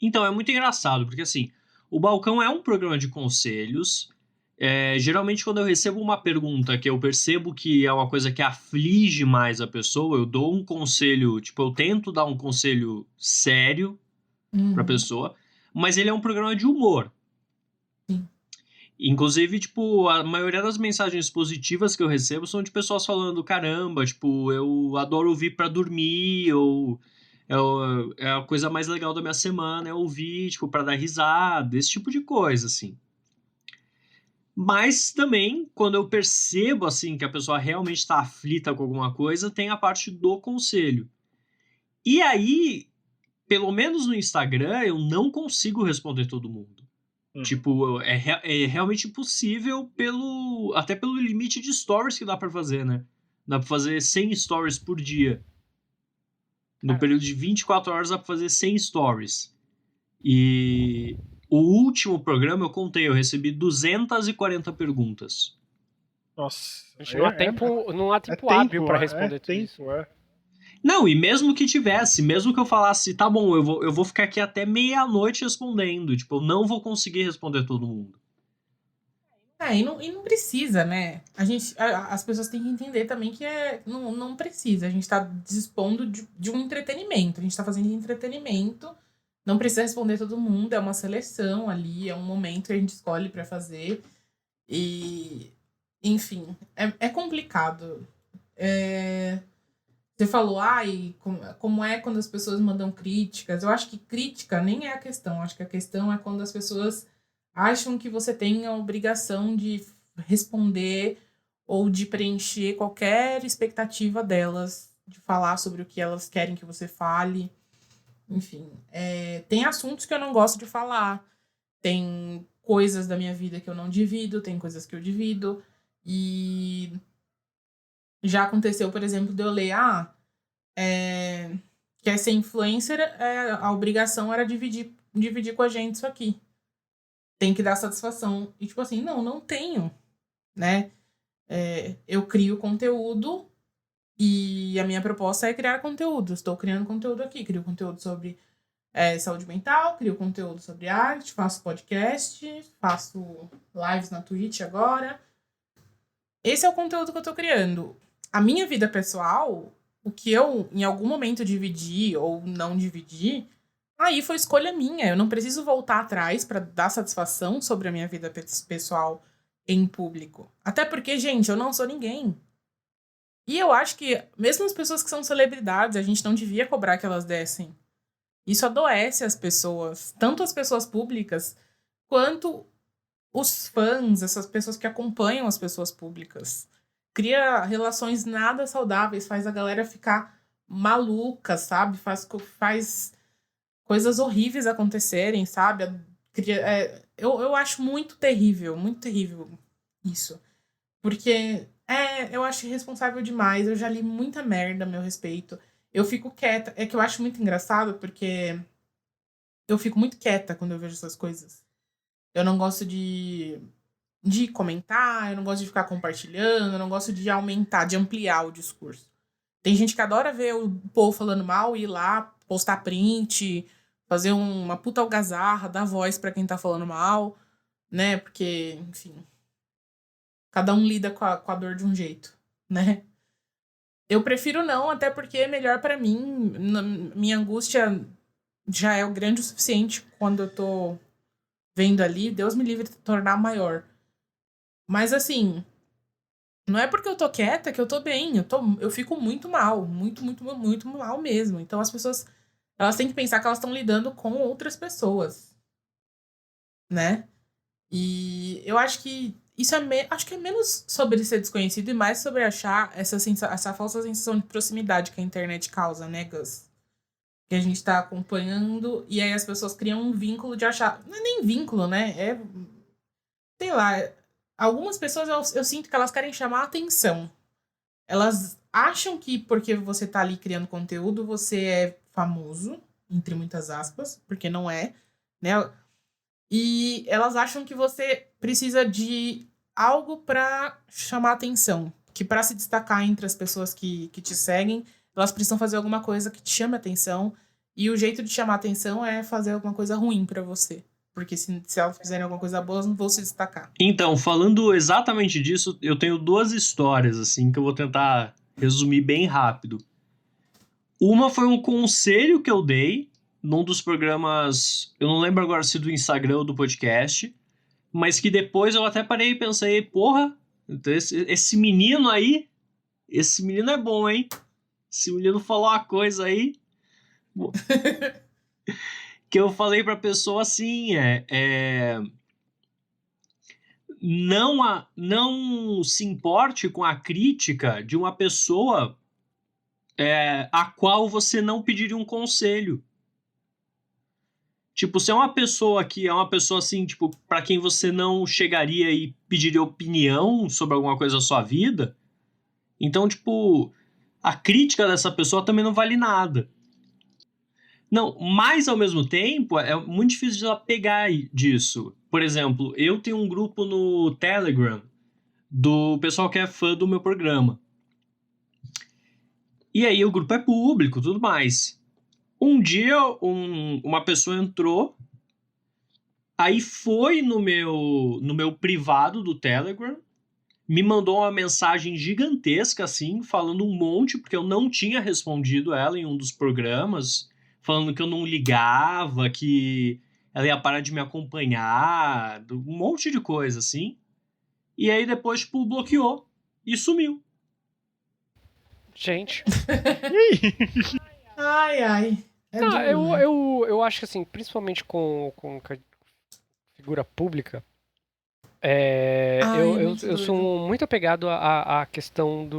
Então, é muito engraçado, porque assim, o Balcão é um programa de conselhos. Geralmente, quando eu recebo uma pergunta que eu percebo que é uma coisa que aflige mais a pessoa, eu dou um conselho, tipo, eu tento dar um conselho sério pra pessoa, mas ele é um programa de humor. Sim. Inclusive, tipo, a maioria das mensagens positivas que eu recebo são de pessoas falando, caramba, tipo, eu adoro ouvir pra dormir, ou é a coisa mais legal da minha semana, é ouvir, tipo, pra dar risada, esse tipo de coisa, assim. Mas também, quando eu percebo, assim, que a pessoa realmente está aflita com alguma coisa, tem a parte do conselho. E aí, pelo menos no Instagram, eu não consigo responder todo mundo. Tipo, é realmente impossível até pelo limite de stories que dá pra fazer, né? Dá pra fazer 100 stories por dia. No período de 24 horas dá pra fazer 100 stories. E o último programa eu contei, eu recebi 240 perguntas. Nossa. Não há tempo hábil pra responder tudo isso. Não, e mesmo que tivesse, mesmo que eu falasse, tá bom, eu vou ficar aqui até meia-noite respondendo, tipo, eu não vou conseguir responder todo mundo. E não precisa, né? As pessoas têm que entender também que não precisa. A gente tá dispondo de um entretenimento. A gente tá fazendo entretenimento Não precisa responder todo mundo, é uma seleção ali, é um momento que a gente escolhe pra fazer. E, enfim, é complicado. Você falou, como é quando as pessoas mandam críticas? Eu acho que crítica nem é a questão. Acho que a questão é quando as pessoas acham que você tem a obrigação de responder ou de preencher qualquer expectativa delas, de falar sobre o que elas querem que você fale. Enfim, tem assuntos que eu não gosto de falar. Tem coisas da minha vida que eu não divido, tem coisas que eu divido. E já aconteceu, por exemplo, de eu ler, quer ser influencer, a obrigação era dividir com a gente isso aqui. Tem que dar satisfação. E tipo assim, não tenho, né? Eu crio conteúdo e a minha proposta é criar conteúdo. Estou criando conteúdo aqui. Crio conteúdo sobre saúde mental, crio conteúdo sobre arte, faço podcast, faço lives na Twitch agora. Esse é o conteúdo que eu tô criando. A minha vida pessoal, o que eu, em algum momento, dividi ou não dividi, aí foi escolha minha. Eu não preciso voltar atrás pra dar satisfação sobre a minha vida pessoal em público. Até porque, gente, eu não sou ninguém. E eu acho que, mesmo as pessoas que são celebridades, a gente não devia cobrar que elas dessem. Isso adoece as pessoas, tanto as pessoas públicas, quanto os fãs, essas pessoas que acompanham as pessoas públicas. Cria relações nada saudáveis, faz a galera ficar maluca, sabe? Faz coisas horríveis acontecerem, sabe? Eu acho muito terrível isso. Porque, eu acho irresponsável demais, eu já li muita merda a meu respeito. Eu fico quieta. É que eu acho muito engraçado, porque eu fico muito quieta quando eu vejo essas coisas. Eu não gosto de comentar, eu não gosto de ficar compartilhando, eu não gosto de aumentar, de ampliar o discurso. Tem gente que adora ver o povo falando mal e ir lá, postar print, fazer uma puta algazarra, dar voz pra quem tá falando mal, né? Porque, enfim, cada um lida com a dor de um jeito, né? Eu prefiro não, até porque é melhor pra mim. Minha angústia já é grande o suficiente quando eu tô vendo ali. Deus me livre de tornar maior. Mas assim, não é porque eu tô quieta que eu tô bem. Eu fico muito mal. Muito, muito, muito mal mesmo. Então as pessoas, elas têm que pensar que elas estão lidando com outras pessoas, né? E eu acho que isso acho que é menos sobre ser desconhecido e mais sobre achar essa falsa sensação de proximidade que a internet causa, né, Gus? Que a gente tá acompanhando e aí as pessoas criam um vínculo de achar... Não é nem vínculo, né? Sei lá. Algumas pessoas, eu sinto que elas querem chamar a atenção. Elas acham que porque você tá ali criando conteúdo, você é famoso, entre muitas aspas, porque não é, né? E elas acham que você precisa de algo pra chamar atenção. Que pra se destacar entre as pessoas que te seguem, elas precisam fazer alguma coisa que te chame atenção. E o jeito de chamar atenção é fazer alguma coisa ruim pra você. Porque se elas fizerem alguma coisa boa, elas não vão se destacar. Então, falando exatamente disso, eu tenho 2 histórias, assim, que eu vou tentar resumir bem rápido. Uma foi um conselho que eu dei num dos programas, eu não lembro agora se do Instagram ou do podcast, mas que depois eu até parei e pensei, porra, esse menino aí, esse menino é bom, hein? Esse menino falou uma coisa aí que eu falei pra pessoa assim, não se importe com a crítica de uma pessoa a qual você não pediria um conselho. Tipo, se é uma pessoa que é uma pessoa assim, tipo, pra quem você não chegaria e pediria opinião sobre alguma coisa da sua vida, então, tipo, a crítica dessa pessoa também não vale nada. Não, mas ao mesmo tempo, é muito difícil de ela pegar disso. Por exemplo, eu tenho um grupo no Telegram do pessoal que é fã do meu programa. E aí o grupo é público, tudo mais. Um dia uma pessoa entrou, aí foi no meu privado do Telegram, me mandou uma mensagem gigantesca, assim, falando um monte, porque eu não tinha respondido ela em um dos programas, falando que eu não ligava, que ela ia parar de me acompanhar, um monte de coisa, assim. E aí depois, tipo, bloqueou e sumiu. Gente. Ai, ai. É Não, duro, né? eu acho que assim, principalmente com figura pública, Ai, é muito eu doido. sou muito apegado à questão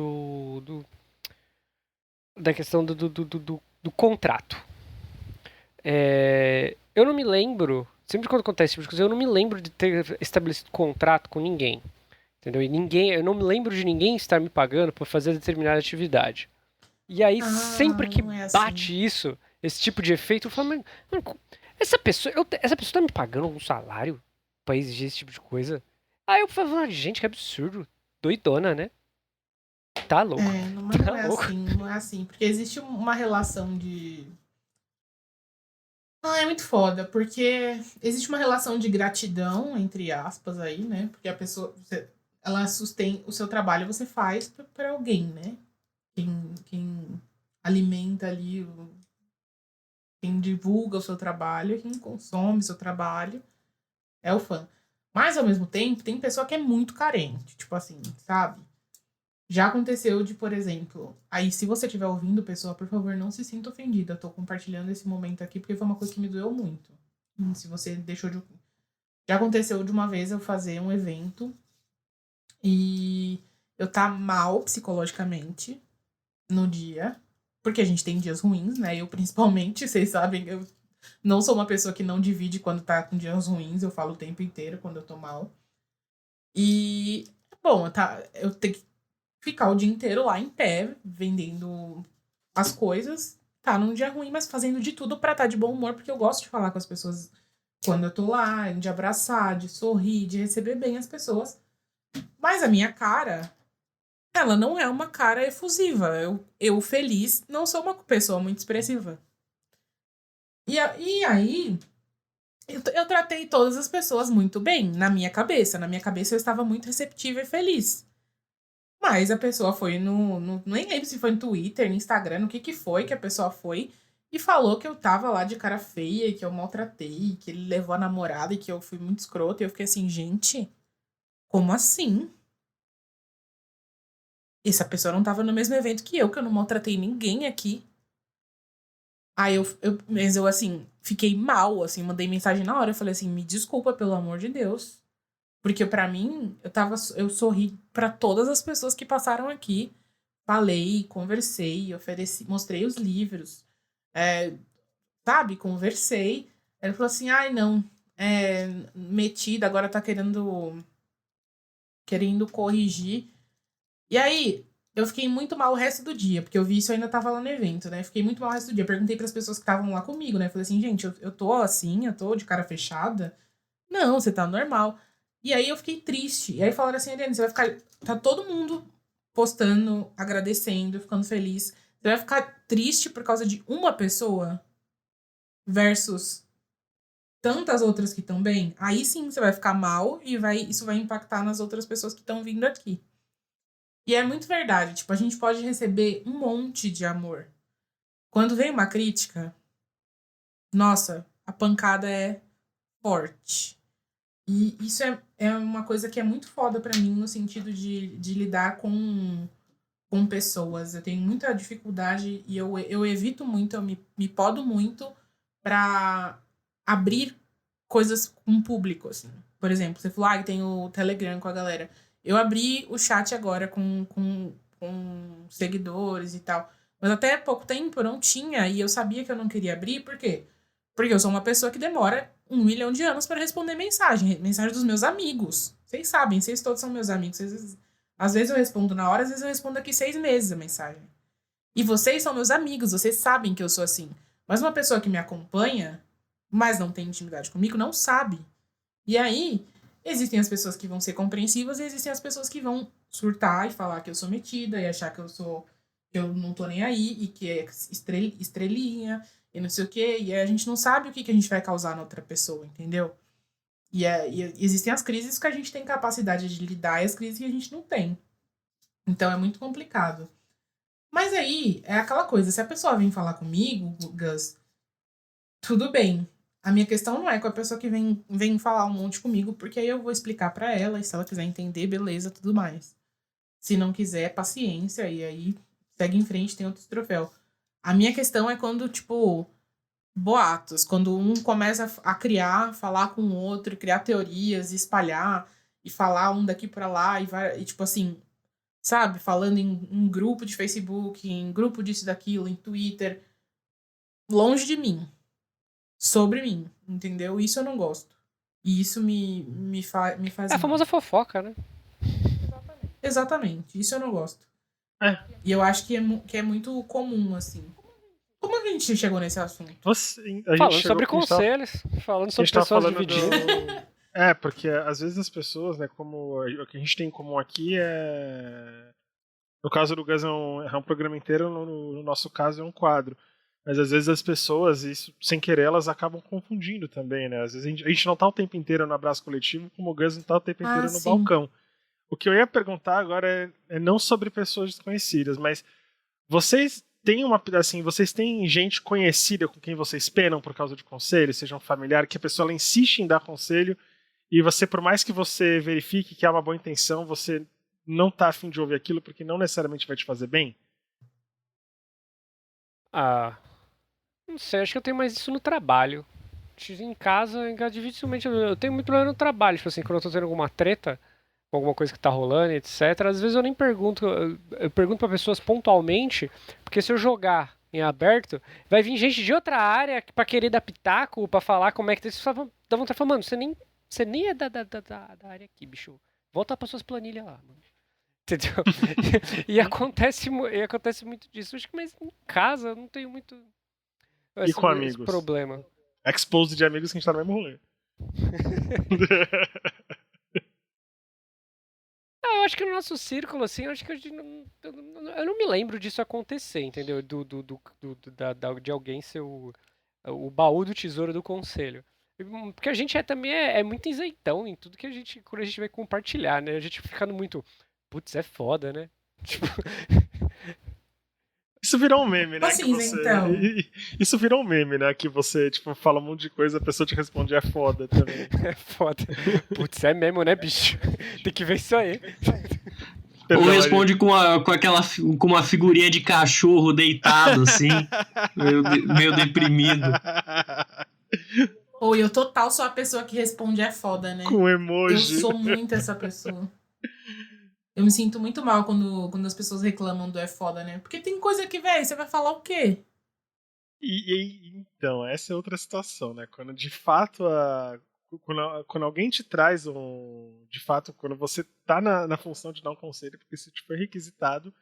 da questão do contrato. Eu não me lembro, sempre quando acontece esse tipo de coisa, eu não me lembro de ter estabelecido contrato com ninguém. Entendeu? Eu não me lembro de ninguém estar me pagando por fazer determinada atividade. E aí, sempre que Não é assim. bate isso, esse tipo de efeito, eu falo, mano, essa pessoa tá me pagando algum salário pra exigir esse tipo de coisa? Aí eu falo, gente, que absurdo. Doidona, né? Tá louco. Mas Tá não é louco. assim, não é assim. Porque existe uma relação de. É muito foda, porque existe uma relação de gratidão, entre aspas, aí, né? Porque a pessoa, ela sustém o seu trabalho, você faz pra alguém, né? Quem alimenta ali, quem divulga o seu trabalho, quem consome o seu trabalho é o fã. Mas, ao mesmo tempo, tem pessoa que é muito carente, tipo assim, sabe? Já aconteceu de, por exemplo, aí se você estiver ouvindo, pessoa, por favor, não se sinta ofendida. Eu tô compartilhando esse momento aqui porque foi uma coisa que me doeu muito. Se você deixou de. Já aconteceu de uma vez eu fazer um evento e eu tá mal psicologicamente no dia, porque a gente tem dias ruins, né? Eu principalmente, vocês sabem, eu não sou uma pessoa que não divide quando tá com dias ruins, eu falo o tempo inteiro quando eu tô mal. E, bom, eu tenho que ficar o dia inteiro lá em pé, vendendo as coisas. Tá num dia ruim, mas fazendo de tudo pra estar de bom humor, porque eu gosto de falar com as pessoas quando eu tô lá, de abraçar, de sorrir, de receber bem as pessoas. Mas a minha cara, ela não é uma cara efusiva. Eu feliz, não sou uma pessoa muito expressiva. E aí, eu tratei todas as pessoas muito bem, na minha cabeça. Na minha cabeça eu estava muito receptiva e feliz. Mas a pessoa foi nem lembro se foi no Twitter, no Instagram, no que foi que a pessoa foi e falou que eu tava lá de cara feia, que eu maltratei, que ele levou a namorada e que eu fui muito escrota. E eu fiquei assim, gente, como assim? Essa pessoa não tava no mesmo evento que eu não maltratei ninguém aqui. Aí mas eu assim, fiquei mal, assim, mandei mensagem na hora. Eu falei assim, me desculpa, pelo amor de Deus. Porque pra mim, eu sorri pra todas as pessoas que passaram aqui. Falei, conversei, ofereci, mostrei os livros, sabe? Conversei. Ele falou assim, ai não, metida, agora tá querendo corrigir. E aí, eu fiquei muito mal o resto do dia, porque eu vi isso, eu ainda tava lá no evento, né? Fiquei muito mal o resto do dia. Perguntei pras pessoas que estavam lá comigo, né? Falei assim, gente, eu tô assim, eu tô de cara fechada. Não, você tá normal. E aí eu fiquei triste. E aí falaram assim, Ariane, você vai ficar. Tá todo mundo postando, agradecendo, ficando feliz. Você vai ficar triste por causa de uma pessoa versus tantas outras que estão bem? Aí sim você vai ficar mal e isso vai impactar nas outras pessoas que estão vindo aqui. E é muito verdade. Tipo, a gente pode receber um monte de amor. Quando vem uma crítica, nossa, a pancada é forte. E isso é uma coisa que é muito foda pra mim no sentido de lidar com pessoas. Eu tenho muita dificuldade e eu evito muito, eu me podo muito pra abrir coisas com o público, assim. Por exemplo, você falou, tem o Telegram com a galera. Eu abri o chat agora com seguidores e tal. Mas até pouco tempo eu não tinha e eu sabia que eu não queria abrir, por quê? Porque eu sou uma pessoa que demora 1 milhão de anos para responder mensagem dos meus amigos. Vocês sabem, vocês todos são meus amigos. Às vezes eu respondo na hora, às vezes eu respondo daqui 6 meses a mensagem. E vocês são meus amigos, vocês sabem que eu sou assim. Mas uma pessoa que me acompanha, mas não tem intimidade comigo, não sabe. E aí, existem as pessoas que vão ser compreensivas e existem as pessoas que vão surtar e falar que eu sou metida e achar que eu não tô nem aí e que é estrelinha e não sei o quê. E a gente não sabe o que a gente vai causar na outra pessoa, entendeu? E existem as crises que a gente tem capacidade de lidar e as crises que a gente não tem. Então é muito complicado. Mas aí é aquela coisa, se a pessoa vem falar comigo, Gus, tudo bem. A minha questão não é com a pessoa que vem falar um monte comigo, porque aí eu vou explicar pra ela, e se ela quiser entender, beleza, tudo mais. Se não quiser, paciência, e aí segue em frente, tem outro troféu. A minha questão é quando, tipo, boatos, quando um começa a criar, falar com o outro, criar teorias, espalhar, e falar um daqui pra lá, e tipo assim, sabe? Falando em grupo de Facebook, em grupo disso e daquilo, em Twitter, longe de mim, sobre mim, entendeu? Isso eu não gosto. E isso me faz É a mal. famosa fofoca, né? Exatamente, isso eu não gosto. É. E eu acho que é muito comum, assim. Como a gente chegou nesse assunto? Falando sobre conselhos, falando sobre pessoas dividindo. Porque às vezes as pessoas, né, como o que a gente tem em comum aqui é... No caso do Gus é um programa inteiro, no nosso caso é um quadro. Mas às vezes as pessoas, isso sem querer, elas acabam confundindo também, né? Às vezes a gente não tá o tempo inteiro no abraço coletivo, como o Gus não tá o tempo inteiro no balcão. O que eu ia perguntar agora é não sobre pessoas desconhecidas, mas vocês têm vocês têm gente conhecida com quem vocês penam por causa de conselho, seja um familiar, que a pessoa ela insiste em dar conselho e você, por mais que você verifique que há uma boa intenção, você não tá afim de ouvir aquilo porque não necessariamente vai te fazer bem? Não sei, acho que eu tenho mais isso no trabalho. Em casa, dificilmente eu tenho muito problema no trabalho, tipo assim, quando eu tô tendo alguma treta, alguma coisa que tá rolando, etc. Às vezes eu nem pergunto, eu pergunto pra pessoas pontualmente, porque se eu jogar em aberto, vai vir gente de outra área pra querer dar pitaco, pra falar como é que tá. Você dá vontade de falar, mano, você nem é da área aqui, bicho. Volta pra suas planilhas lá, mano. Entendeu? E acontece muito disso. Acho que, mas em casa eu não tenho muito E com esse amigos? problema. Expose de amigos que a gente tá no mesmo rolê. Eu acho que no nosso círculo, assim, eu acho que eu não me lembro disso acontecer, entendeu? De alguém ser o baú do tesouro do conselho. Porque a gente também é muito isentão em tudo que quando a gente vai compartilhar, né? A gente fica muito, putz, é foda, né? Tipo, Isso virou um meme, né? Assim, então. Isso virou um meme, né? Que você, tipo, fala um monte de coisa, a pessoa te responde é foda também. é foda. Putz, é mesmo, né, bicho? Tem que ver isso aí. Perdão, Ou responde com uma figurinha de cachorro deitado, assim, meio deprimido. Ou eu total sou a pessoa que responde é foda, né? Com emoji. Eu sou muito essa pessoa. Eu me sinto muito mal quando as pessoas reclamam do é foda, né? Porque tem coisa que, velho, você vai falar o quê? Então, essa é outra situação, né? Quando de fato quando alguém te traz de fato, quando você tá na função de dar um conselho, porque isso te foi requisitado,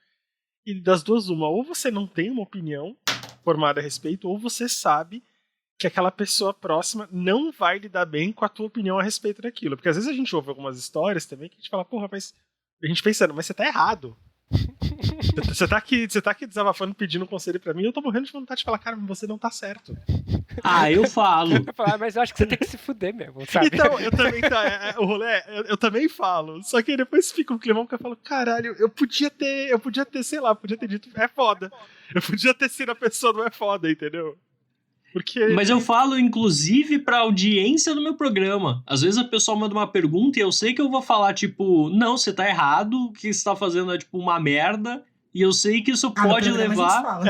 e das duas uma, ou você não tem uma opinião formada a respeito, ou você sabe que aquela pessoa próxima não vai lidar bem com a tua opinião a respeito daquilo. Porque às vezes a gente ouve algumas histórias também que a gente fala, porra, mas a gente pensando, mas você tá errado. Você tá aqui desabafando, pedindo um conselho pra mim, e eu tô morrendo de vontade de falar, cara, você não tá certo. Eu falo. Mas eu acho que você tem que se fuder mesmo, sabe? Então, eu também o rolê, eu também falo. Só que depois fica um climão que eu falo, caralho, eu podia ter, sei lá, podia ter dito, é foda. Eu podia ter sido a pessoa do é foda, entendeu? Porque... Mas eu falo, inclusive, pra audiência do meu programa. Às vezes a pessoa manda uma pergunta e eu sei que eu vou falar, tipo, não, você tá errado, o que você tá fazendo é, tipo, uma merda. E eu sei que isso pode levar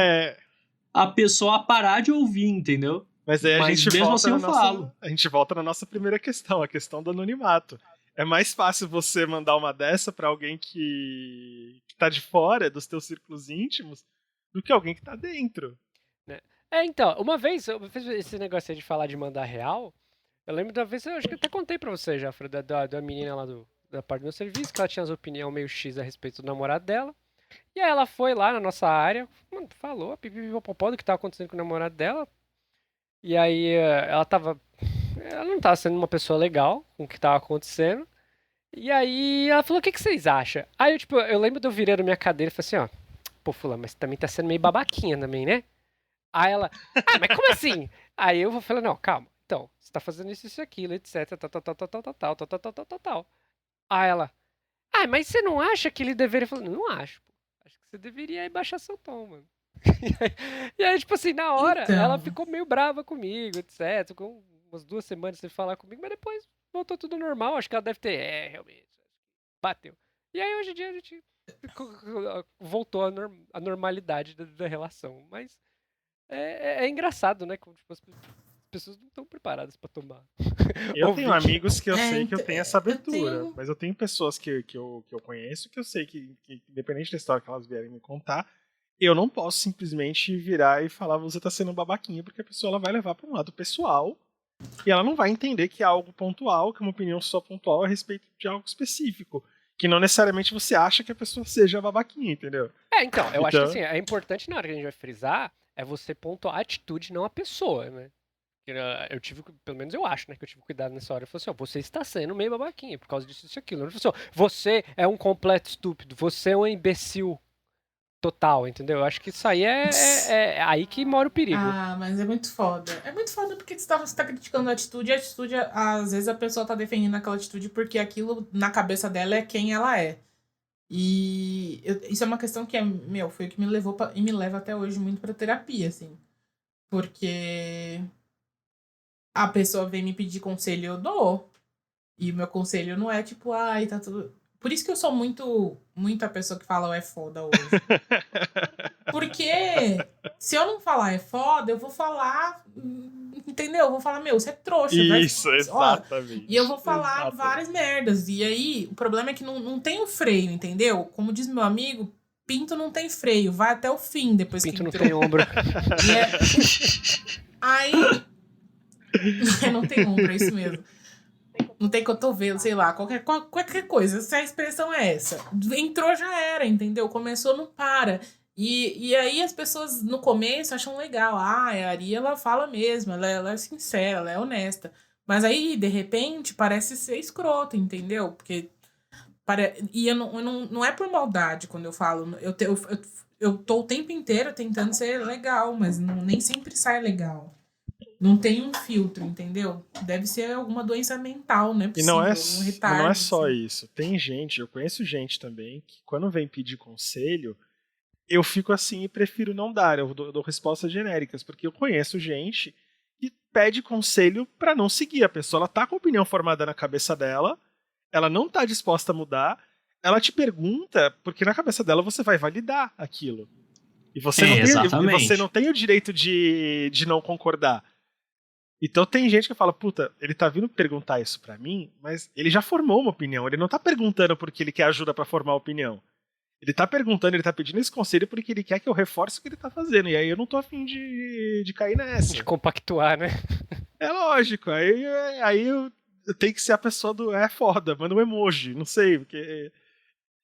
a pessoa a parar de ouvir, entendeu? Mas aí a gente volta na nossa primeira questão, a questão do anonimato. É mais fácil você mandar uma dessa pra alguém que tá de fora dos teus círculos íntimos do que alguém que tá dentro. Então, uma vez esse negócio aí de falar de mandar real, eu lembro da vez, eu acho que eu até contei pra você já, da menina lá da parte do meu serviço, que ela tinha as opiniões meio X a respeito do namorado dela. E aí ela foi lá na nossa área, falou, pipipipopopó do que tava acontecendo com o namorado dela. E aí ela não tava sendo uma pessoa legal com o que tava acontecendo. E aí ela falou, o que vocês acham? Aí eu lembro de eu virando minha cadeira e falei assim, ó, pô, fulano, mas também tá sendo meio babaquinha também, né? Aí ela, mas como assim? Aí eu falei, não, calma, então, você tá fazendo isso, aquilo, etc, tal. Aí ela, mas você não acha que ele deveria... Eu falei, não acho, pô. Acho que você deveria aí baixar seu tom, mano. E aí, tipo assim, na hora, Então. ela ficou meio brava comigo, etc. Ficou umas 2 semanas sem falar comigo, mas depois voltou tudo normal. Acho que ela deve ter, realmente, bateu. E aí, hoje em dia, a gente voltou à normalidade da relação. Mas é engraçado, né? Como, tipo, as pessoas não estão preparadas pra tomar. Eu tenho Ouvinte. amigos que eu sei que eu tenho essa eu abertura, tenho- mas eu tenho pessoas que eu conheço que eu sei que, independente da história que elas vierem me contar, eu não posso simplesmente virar e falar você tá sendo um babaquinha, porque a pessoa ela vai levar para um lado pessoal e ela não vai entender que é algo pontual, que é uma opinião só pontual a respeito de algo específico. Que não necessariamente você acha que a pessoa seja babaquinha, entendeu? Então, eu acho que Então- assim, é importante na hora que a gente vai frisar, é você pontuar a atitude, não a pessoa, né? Eu tive, pelo menos eu acho, né, que eu tive cuidado nessa hora. Eu falei assim, ó, você está sendo meio babaquinha por causa disso e aquilo. Eu falei assim, ó, você é um completo estúpido, você é um imbecil total, entendeu? Eu acho que isso aí é aí que mora o perigo. Ah, mas é muito foda. É muito foda porque você tá criticando a atitude, e a atitude, às vezes a pessoa tá defendendo aquela atitude porque aquilo na cabeça dela é quem ela é. E isso é uma questão que foi o que me levou e me leva até hoje muito pra terapia, assim. Porque a pessoa vem me pedir conselho, eu dou. E o meu conselho não é tipo, ai, tá tudo. Por isso que eu sou muito a pessoa que fala é foda hoje. Porque se eu não falar é foda, eu vou falar. Entendeu? Eu vou falar, meu, você é trouxa. Isso, Ó, exatamente. e eu vou falar Exatamente. várias merdas. E aí, o problema é que não tem um freio, entendeu? Como diz meu amigo, pinto não tem freio. Vai até o fim depois Pinto que não entrou. tem ombro. Aí. Não tem ombro, é isso mesmo. Não tem cotovelo, sei lá, qualquer coisa. Se a expressão é essa. Entrou, já era, entendeu? Começou, não para. E aí as pessoas no começo acham legal. Ah, a Ari, ela fala mesmo, ela é sincera, ela é honesta. Mas aí, de repente, parece ser escroto, entendeu? Porque. E não é por maldade quando eu falo. Eu tô o tempo inteiro tentando ser legal, mas nem sempre sai legal. Não tem um filtro, entendeu? Deve ser alguma doença mental, né? E não é, Um retardo. não é só assim. isso. Tem gente, eu conheço gente também, que quando vem pedir conselho, eu fico assim e prefiro não dar. Eu dou respostas genéricas, porque eu conheço gente que pede conselho pra não seguir. A pessoa ela tá com a opinião formada na cabeça dela, ela não tá disposta a mudar, ela te pergunta, porque na cabeça dela você vai validar aquilo. E você, exatamente. não tem o direito de não concordar. Então tem gente que fala, puta, ele tá vindo perguntar isso pra mim, mas ele já formou uma opinião. Ele não tá perguntando porque ele quer ajuda pra formar a opinião. Ele tá perguntando, ele tá pedindo esse conselho porque ele quer que eu reforce o que ele tá fazendo. E aí eu não tô afim de cair nessa. De compactuar, né? É lógico. Aí eu tenho que ser a pessoa do é foda, manda um emoji, não sei, porque...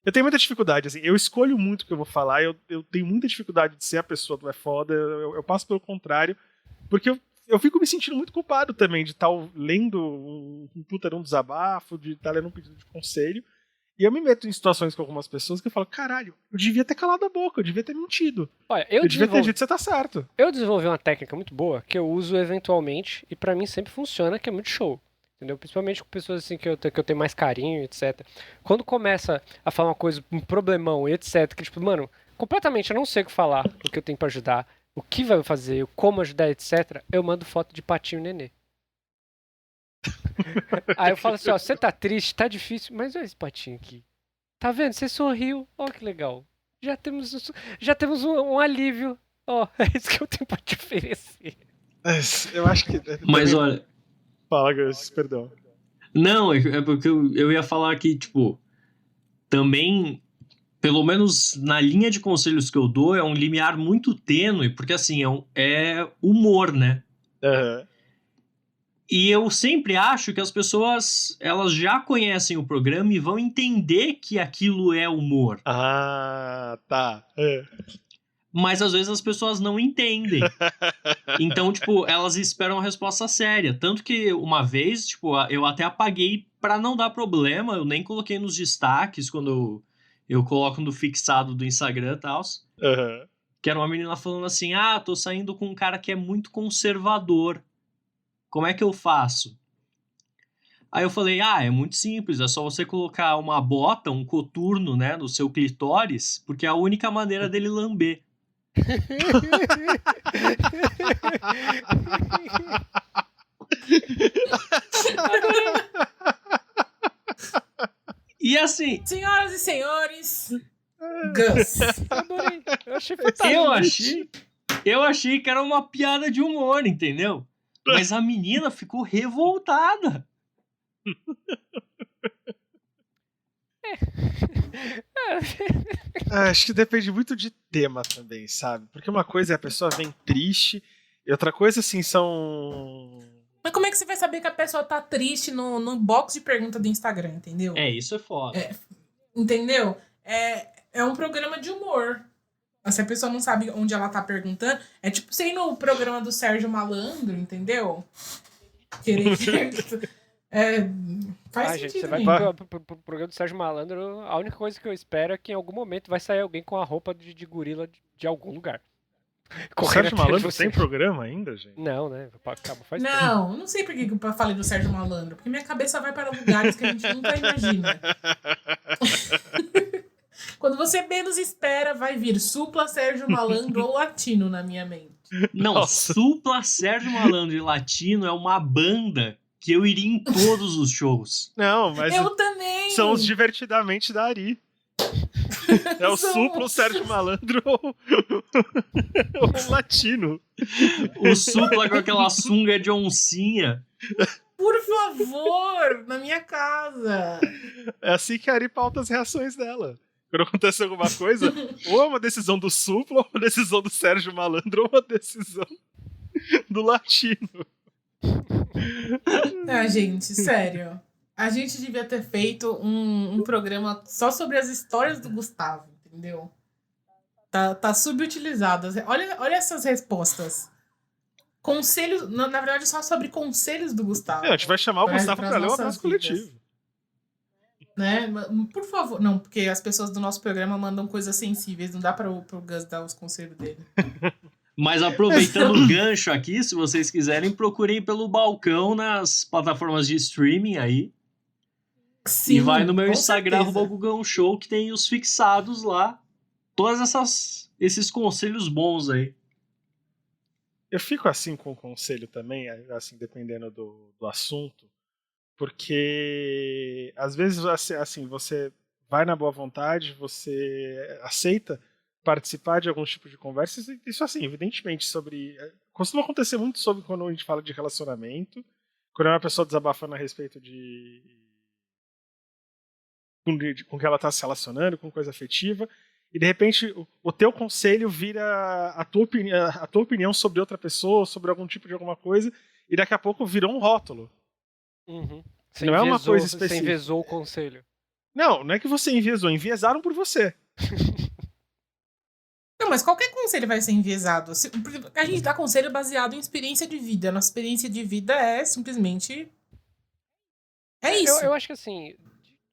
Eu tenho muita dificuldade, assim, eu escolho muito o que eu vou falar, eu tenho muita dificuldade de ser a pessoa do é foda, eu passo pelo contrário, porque eu fico me sentindo muito culpado também de estar lendo um puta de um desabafo, de estar lendo um pedido de conselho, e eu me meto em situações com algumas pessoas que eu falo, caralho, eu devia ter calado a boca, eu devia ter mentido. Olha, Eu devia ter dito, você tá certo. Eu desenvolvi uma técnica muito boa que eu uso eventualmente e pra mim sempre funciona, que é muito show. Entendeu? Principalmente com pessoas assim que eu tenho mais carinho, etc. Quando começa a falar uma coisa, um problemão e etc, que tipo, mano, completamente eu não sei o que falar, o que eu tenho pra ajudar, o que vai fazer, como ajudar, etc, eu mando foto de patinho e nenê. Aí eu falo assim, ó, você tá triste, tá difícil, mas olha esse patinho aqui. Tá vendo? Você sorriu, ó que legal. Já temos um alívio. Ó, é isso que eu tenho pra te oferecer. Eu acho que... Mas também... olha, Fala, Gus, perdão. não, é porque eu ia falar que, tipo, também, pelo menos na linha de conselhos que eu dou, é um limiar muito tênue, porque assim, é humor, né? Uhum. E eu sempre acho que as pessoas, elas já conhecem o programa e vão entender que aquilo é humor. Ah, tá. É. Mas às vezes as pessoas não entendem. Então, tipo, elas esperam a resposta séria. Tanto que uma vez, tipo, eu até apaguei pra não dar problema. Eu nem coloquei nos destaques quando eu coloco no fixado do Instagram e tal. Uhum. Que era uma menina falando assim, tô saindo com um cara que é muito conservador. Como é que eu faço? Aí eu falei, é muito simples. É só você colocar uma bota, um coturno, né, no seu clitóris, porque é a única maneira dele lamber. E assim, Senhoras e senhores, Gus. Adorei. Eu achei fantástico. eu achei que era uma piada de humor, entendeu? Mas a menina ficou revoltada. Acho que depende muito de tema também, sabe? Porque uma coisa é a pessoa vem triste, e outra coisa, assim, são. Mas como é que você vai saber que a pessoa tá triste no box de pergunta do Instagram, entendeu? Isso é foda. Entendeu? É um programa de humor. Se a pessoa não sabe onde ela tá perguntando, é tipo você ir no programa do Sérgio Malandro, entendeu? Querer. Faz Gente, sentido. você vai Né? pro programa do Sérgio Malandro, a única coisa que eu espero é que em algum momento vai sair alguém com a roupa de gorila de algum lugar. O Sérgio Malandro tem programa ainda, gente? Não, né? Acabou faz tempo. Não sei por que eu falei do Sérgio Malandro, porque minha cabeça vai para lugares que a gente nunca imagina. Quando você menos espera, vai vir Supla, Sérgio Malandro ou Latino na minha mente. Não, Nossa. Supla, Sérgio Malandro e Latino é uma banda que eu iria em todos os shows. Não, mas Eu também! são os divertidamente da Ari. É o Supla, o Sérgio Malandro ou o Latino. O Supla com aquela sunga de oncinha. Por favor, na minha casa. É assim que a Ari pauta as reações dela. Quando acontece alguma coisa, ou é uma decisão do Supla, ou uma decisão do Sérgio Malandro, ou uma decisão do Latino. Gente, sério. A gente devia ter feito um programa só sobre as histórias do Gustavo, entendeu? Tá subutilizado. Olha essas respostas. Conselhos, na verdade, só sobre conselhos do Gustavo. A gente vai chamar o Gustavo pra ler um abraço coletivo. Né? Por favor. Não, porque as pessoas do nosso programa mandam coisas sensíveis. Não dá pro Gus dar os conselhos dele. Mas aproveitando o gancho aqui, se vocês quiserem, procurem pelo balcão nas plataformas de streaming aí. Sim, e vai no meu com Instagram, certeza. Gugão Show, que tem os fixados lá. Todos esses conselhos bons aí. Eu fico assim com o conselho também, assim, dependendo do assunto, porque às vezes assim, você vai na boa vontade, você aceita participar de algum tipo de conversa, isso assim, evidentemente, costuma acontecer muito sobre quando a gente fala de relacionamento, quando é uma pessoa desabafando a respeito com que ela está se relacionando, com coisa afetiva, e de repente o teu conselho vira a tua opinião sobre outra pessoa, sobre algum tipo de alguma coisa, e daqui a pouco virou um rótulo. Uhum. Não é uma coisa específica. Você enviesou o conselho. Não é que você enviesou, enviesaram por você. Não, mas qualquer conselho vai ser enviesado. A gente dá conselho baseado em experiência de vida. Nossa experiência de vida é simplesmente... É isso. Eu acho que assim,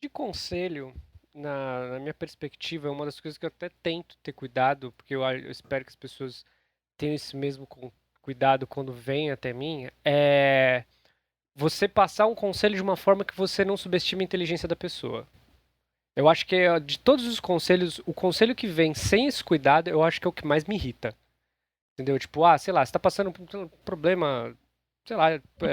de conselho, na minha perspectiva, é uma das coisas que eu até tento ter cuidado, porque eu espero que as pessoas tenham esse mesmo cuidado quando vêm até mim, é você passar um conselho de uma forma que você não subestime a inteligência da pessoa. Eu acho que de todos os conselhos, o conselho que vem sem esse cuidado, eu acho que é o que mais me irrita. Entendeu? Tipo, sei lá, você tá passando por um problema, sei lá,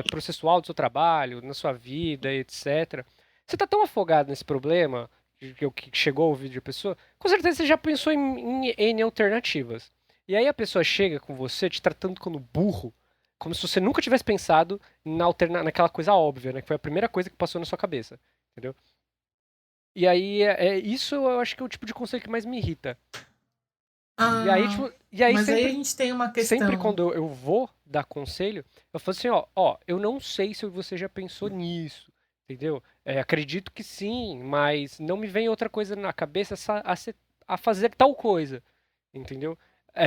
processual do seu trabalho, na sua vida, etc. Você tá tão afogado nesse problema, que chegou ao ouvido de pessoa, com certeza você já pensou em N alternativas. E aí a pessoa chega com você te tratando como burro, como se você nunca tivesse pensado naquela coisa óbvia, né? Que foi a primeira coisa que passou na sua cabeça. Entendeu? E aí, isso eu acho que é o tipo de conselho que mais me irrita. E aí mas sempre, aí a gente tem uma questão... Sempre quando eu vou dar conselho, eu falo assim, eu não sei se você já pensou nisso, entendeu? Acredito que sim, mas não me vem outra coisa na cabeça a fazer tal coisa, entendeu?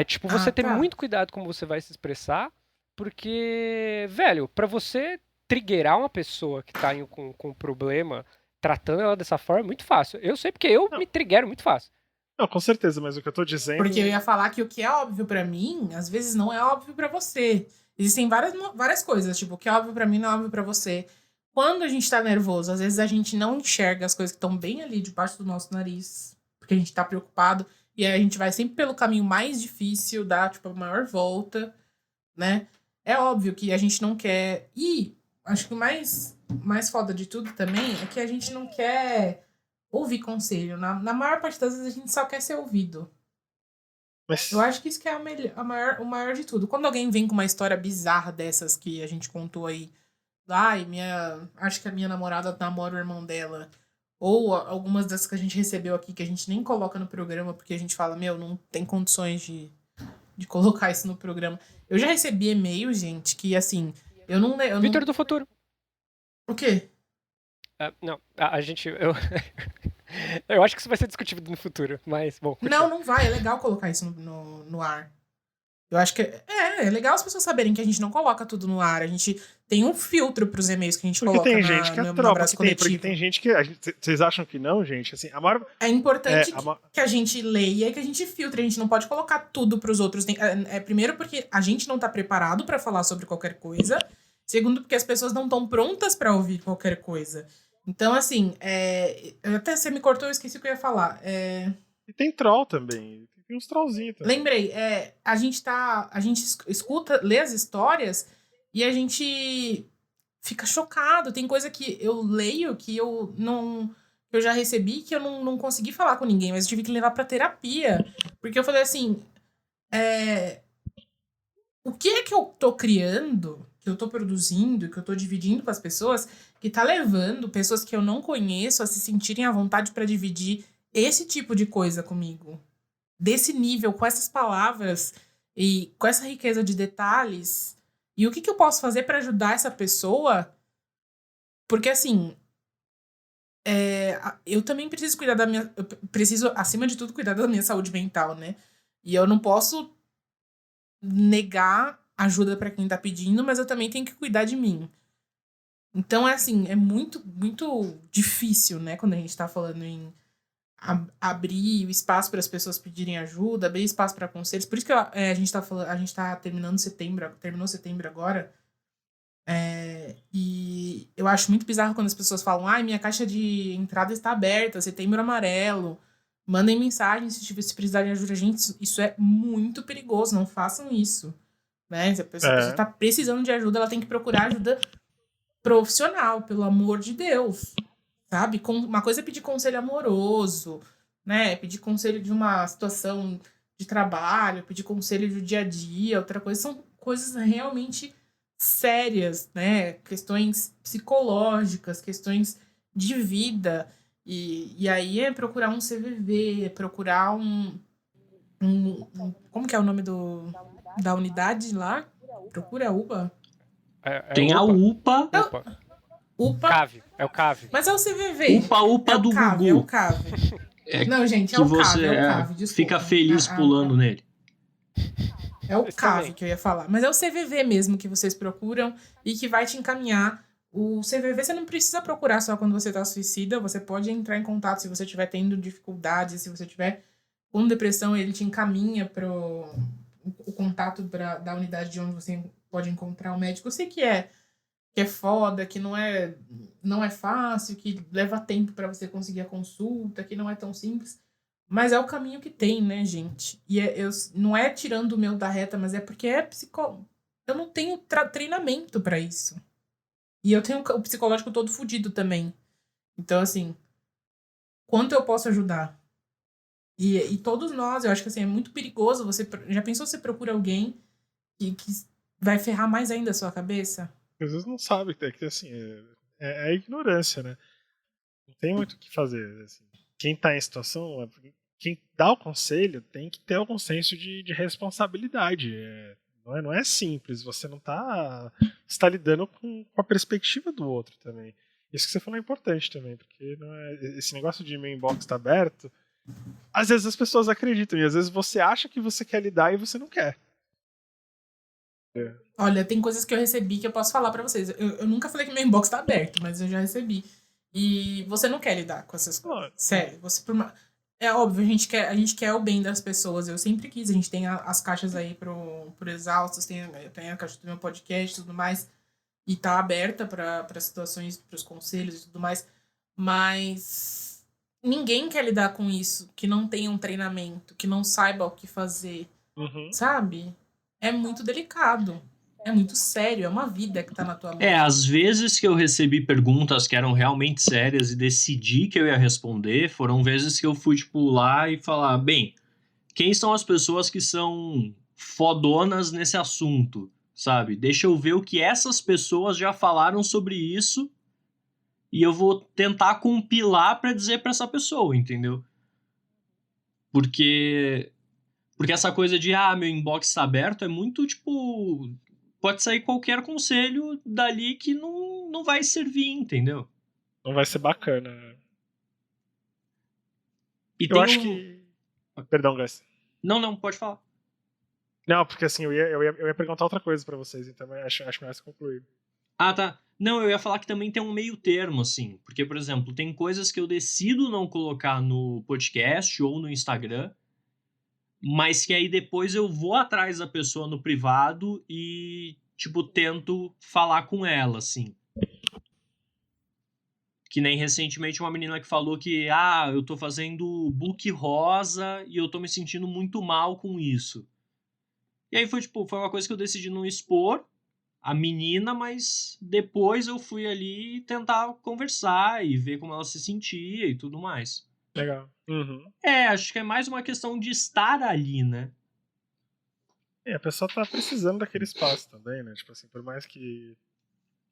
Tipo, você ter muito cuidado como você vai se expressar, porque, velho, pra você triggerar uma pessoa que tá com problema, tratando ela dessa forma, é muito fácil. Eu sei porque eu me triggero muito fácil. Não, com certeza, mas o que eu tô dizendo... Porque eu ia falar que o que é óbvio pra mim, às vezes não é óbvio pra você. Existem várias coisas, tipo, o que é óbvio pra mim não é óbvio pra você. Quando a gente tá nervoso, às vezes a gente não enxerga as coisas que estão bem ali debaixo do nosso nariz. porque a gente tá preocupado. E aí a gente vai sempre pelo caminho mais difícil, dar, tipo, a maior volta, né? É óbvio que a gente não quer... E acho que o mais foda de tudo também é que a gente não quer ouvir conselho. Na maior parte das vezes a gente só quer ser ouvido. Mas Eu acho que isso que é o maior de tudo. Quando alguém vem com uma história bizarra dessas que a gente contou aí, ai, acho que a minha namorada namora o irmão dela, ou algumas dessas que a gente recebeu aqui que a gente nem coloca no programa porque a gente fala, não tem condições de colocar isso no programa. Eu já recebi e-mail, gente, que assim, eu não... Vitor do futuro. O quê? Não, a gente... Eu acho que isso vai ser discutido no futuro, mas, bom... continua. Não vai. É legal colocar isso no ar. Eu acho que é legal as pessoas saberem que a gente não coloca tudo no ar. A gente tem um filtro pros e-mails que a gente porque coloca tem gente que é no tropa, abraço coletivo. porque tem gente que... Vocês acham que não, gente? Assim, a maior... É importante que a gente leia e que a gente filtre. A gente não pode colocar tudo pros outros. Primeiro porque a gente não tá preparado pra falar sobre qualquer coisa. Segundo porque as pessoas não estão prontas pra ouvir qualquer coisa. Então, assim, até você me cortou, eu esqueci o que eu ia falar. E tem troll também. Tem uns trollzinhos também. Lembrei, a gente escuta, lê as histórias e a gente fica chocado. Tem coisa que eu leio que eu já recebi que eu não consegui falar com ninguém, mas eu tive que levar pra terapia. Porque eu falei assim, o que é que eu tô criando, que eu tô produzindo, que eu tô dividindo com as pessoas, que tá levando pessoas que eu não conheço a se sentirem à vontade pra dividir esse tipo de coisa comigo? Desse nível, com essas palavras e com essa riqueza de detalhes. E o que eu posso fazer pra ajudar essa pessoa? Porque, assim, eu também preciso cuidar da minha... Eu preciso, acima de tudo, cuidar da minha saúde mental, né? E eu não posso negar ajuda pra quem tá pedindo, mas eu também tenho que cuidar de mim. Então, é muito, muito difícil, né? Quando a gente tá falando em abrir o espaço para as pessoas pedirem ajuda, abrir espaço para conselhos. Por isso que a gente tá terminou setembro agora. E eu acho muito bizarro quando as pessoas falam, minha caixa de entrada está aberta, setembro amarelo. Mandem mensagem se precisarem de ajuda. Gente, isso é muito perigoso, não façam isso. Né? Se a pessoa está precisando de ajuda, ela tem que procurar ajuda profissional, pelo amor de Deus. Sabe? Uma coisa é pedir conselho amoroso, né? Pedir conselho de uma situação de trabalho, pedir conselho do dia a dia. Outra coisa são coisas realmente sérias, né? Questões psicológicas, questões de vida. E aí é procurar um CVV, é procurar como que é o nome da unidade lá? Procura a UPA? Tem a UPA. UPA. CAV, é o CAV. Mas é o CVV. UPA do CAV, Gugu. É o CAV. Não, gente, é o CAV, é o CAV, desculpa. Fica feliz pulando nele. É o CAV que eu ia falar. Mas é o CVV mesmo que vocês procuram e que vai te encaminhar. O CVV você não precisa procurar só quando você tá suicida, você pode entrar em contato se você estiver tendo dificuldades, se você estiver com depressão, ele te encaminha para o contato da unidade de onde você pode encontrar o médico. Eu sei que é foda, que não é fácil, que leva tempo para você conseguir a consulta, que não é tão simples, mas é o caminho que tem, né, gente? E não é tirando o meu da reta, mas é porque eu não tenho treinamento para isso. E eu tenho o psicológico todo fodido também. Então, assim, quanto eu posso ajudar? E todos nós, eu acho que assim, é muito perigoso. Você já pensou se você procura alguém que vai ferrar mais ainda a sua cabeça? Às vezes não sabe, que assim, é a ignorância, né? Não tem muito o que fazer. Assim. Quem tá em situação, quem dá o conselho tem que ter algum senso de responsabilidade. Não é simples, você não tá. Você tá lidando com a perspectiva do outro também. Isso que você falou é importante também, porque esse negócio de meu inbox tá aberto, às vezes as pessoas acreditam, e às vezes você acha que você quer lidar e você não quer. Olha, tem coisas que eu recebi que eu posso falar pra vocês. Eu nunca falei que meu inbox tá aberto, mas eu já recebi. E você não quer lidar com essas coisas. Sério, é óbvio, a gente quer o bem das pessoas. Eu sempre quis. A gente tem as caixas aí pro Exaustos, tem a caixa do meu podcast e tudo mais. E tá aberta pra situações, pros conselhos e tudo mais. Mas ninguém quer lidar com isso, que não tenha um treinamento, que não saiba o que fazer, Uhum. sabe? É muito delicado. É muito sério, é uma vida que tá na tua mão. Às vezes que eu recebi perguntas que eram realmente sérias e decidi que eu ia responder, foram vezes que eu fui, tipo, lá e falar, bem, quem são as pessoas que são fodonas nesse assunto, sabe? Deixa eu ver o que essas pessoas já falaram sobre isso e eu vou tentar compilar pra dizer pra essa pessoa, entendeu? Porque essa coisa de, meu inbox tá aberto é muito, tipo, pode sair qualquer conselho dali que não vai servir, entendeu? Não vai ser bacana. E Eu tem acho que... Perdão, Gás. Não, pode falar. Não, porque assim, eu ia perguntar outra coisa pra vocês, então acho melhor concluir. Tá. Não, eu ia falar que também tem um meio termo, assim. Porque, por exemplo, tem coisas que eu decido não colocar no podcast ou no Instagram, mas que aí depois eu vou atrás da pessoa no privado e, tipo, tento falar com ela, assim. Que nem recentemente uma menina que falou que, eu tô fazendo book rosa e eu tô me sentindo muito mal com isso. E aí foi uma coisa que eu decidi não expor a menina, mas depois eu fui ali tentar conversar e ver como ela se sentia e tudo mais. Legal. Uhum. Acho que é mais uma questão de estar ali, né? A pessoa tá precisando daquele espaço também, né? Tipo assim, por mais que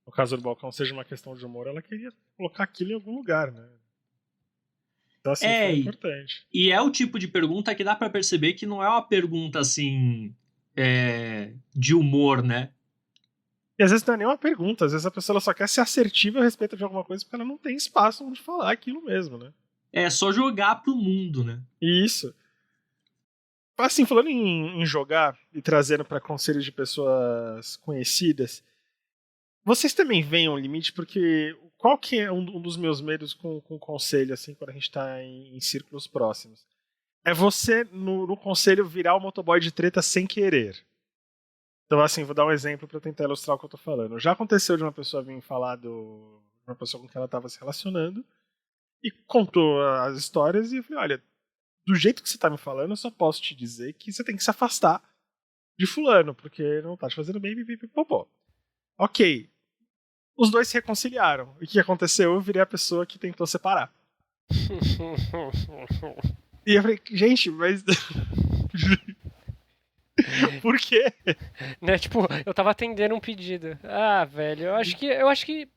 no caso do balcão seja uma questão de humor, ela queria colocar aquilo em algum lugar, né? Então assim, foi importante. E é o tipo de pergunta que dá pra perceber que não é uma pergunta assim de humor, né? E às vezes não é nem uma pergunta, às vezes a pessoa ela só quer ser assertiva a respeito de alguma coisa porque ela não tem espaço onde falar aquilo mesmo, né? É só jogar pro mundo, né? Isso. Assim, falando em jogar e trazendo para conselhos de pessoas conhecidas, vocês também veem um limite, porque qual que é um dos meus medos com conselho, assim, quando a gente tá em círculos próximos? É você, no conselho, virar o motoboy de treta sem querer. Então, assim, vou dar um exemplo para tentar ilustrar o que eu tô falando. Já aconteceu de uma pessoa vir falar de uma pessoa com quem ela estava se relacionando e contou as histórias e eu falei, olha, do jeito que você tá me falando, eu só posso te dizer que você tem que se afastar de fulano, porque não tá te fazendo bem, pipipipopó. Ok. Os dois se reconciliaram. E o que aconteceu? Eu virei a pessoa que tentou separar. E eu falei, gente, mas... Por quê? Né, tipo, eu tava atendendo um pedido. Velho, eu acho que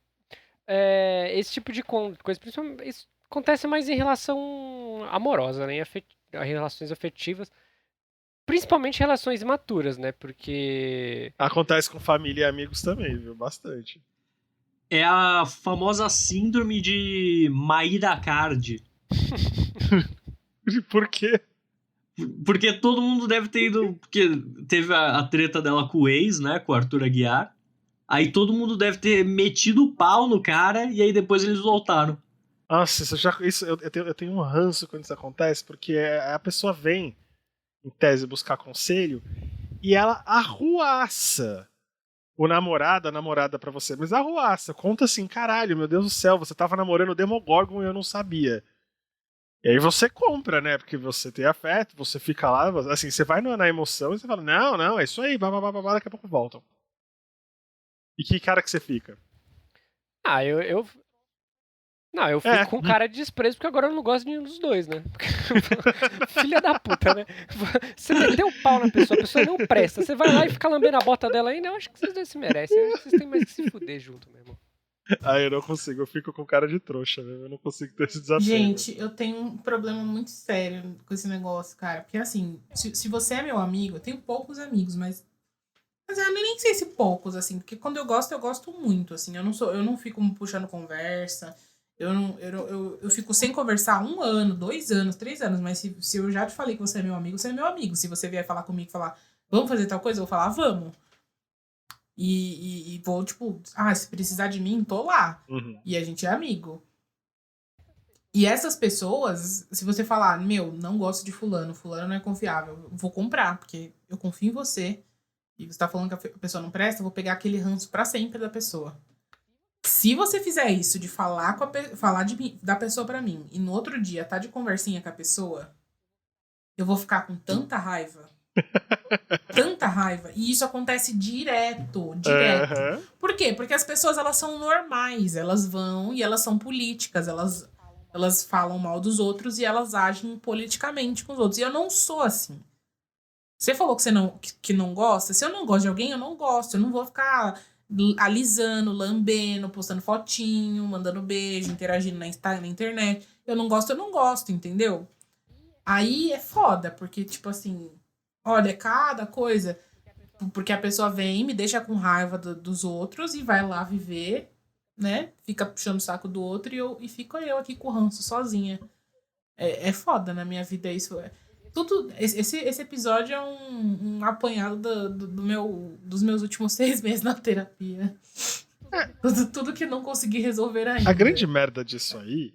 esse tipo de coisa, principalmente, isso acontece mais em relação amorosa, né? Em relações afetivas. Principalmente relações imaturas, né? Porque. Acontece com família e amigos também, viu? Bastante. É a famosa síndrome de Maíra Card. Por quê? Porque todo mundo deve ter ido. Porque teve a treta dela com o ex, né? Com o Arthur Aguiar. Aí todo mundo deve ter metido o pau no cara e aí depois eles voltaram. Nossa, eu tenho um ranço quando isso acontece, porque a pessoa vem, em tese, buscar conselho e ela arruaça o namorado, a namorada pra você. Mas arruaça, conta assim, caralho, meu Deus do céu, você tava namorando o Demogorgon e eu não sabia. E aí você compra, né? Porque você tem afeto, você fica lá, assim, você vai na emoção e você fala, não, é isso aí, babá, daqui a pouco voltam. E que cara que você fica? Eu fico com cara de desprezo, porque agora eu não gosto de nenhum dos dois, né? Filha da puta, né? Você meteu o pau na pessoa, a pessoa não presta. Você vai lá e fica lambendo a bota dela ainda, eu acho que vocês dois se merecem. Eu acho que vocês têm mais que se fuder junto, meu irmão. Eu não consigo, eu fico com cara de trouxa, mesmo. Eu não consigo ter esse desafio. Gente, eu tenho um problema muito sério com esse negócio, cara. Porque assim, se você é meu amigo, eu tenho poucos amigos, mas eu nem sei se poucos, assim, porque quando eu gosto muito, assim. Eu não fico puxando conversa. Eu fico sem conversar 1 ano, 2 anos, 3 anos, mas se eu já te falei que você é meu amigo, você é meu amigo. Se você vier falar comigo e falar, vamos fazer tal coisa, eu vou falar, vamos. E vou, tipo, se precisar de mim, tô lá. Uhum. E a gente é amigo. E essas pessoas, se você falar, não gosto de fulano não é confiável, eu vou comprar, porque eu confio em você. E você tá falando que a pessoa não presta, eu vou pegar aquele ranço pra sempre da pessoa. Se você fizer isso de falar falar da pessoa pra mim e no outro dia tá de conversinha com a pessoa, eu vou ficar com tanta raiva. Tanta raiva. E isso acontece direto. Aham. Por quê? Porque as pessoas, elas são normais. Elas vão e elas são políticas. Elas falam mal dos outros e elas agem politicamente com os outros. E eu não sou assim. Você falou que você não gosta. Se eu não gosto de alguém, eu não gosto. Eu não vou ficar alisando, lambendo, postando fotinho, mandando beijo, interagindo na internet. Eu não gosto, entendeu? Aí é foda, porque, tipo assim, olha, cada coisa. Porque a pessoa vem, me deixa com raiva dos outros e vai lá viver, né? Fica puxando o saco do outro e fico eu aqui com o ranço sozinha. É foda na minha vida isso. Tudo, esse episódio é um apanhado dos meus últimos 6 meses na terapia. Tudo que não consegui resolver ainda. A grande merda disso aí,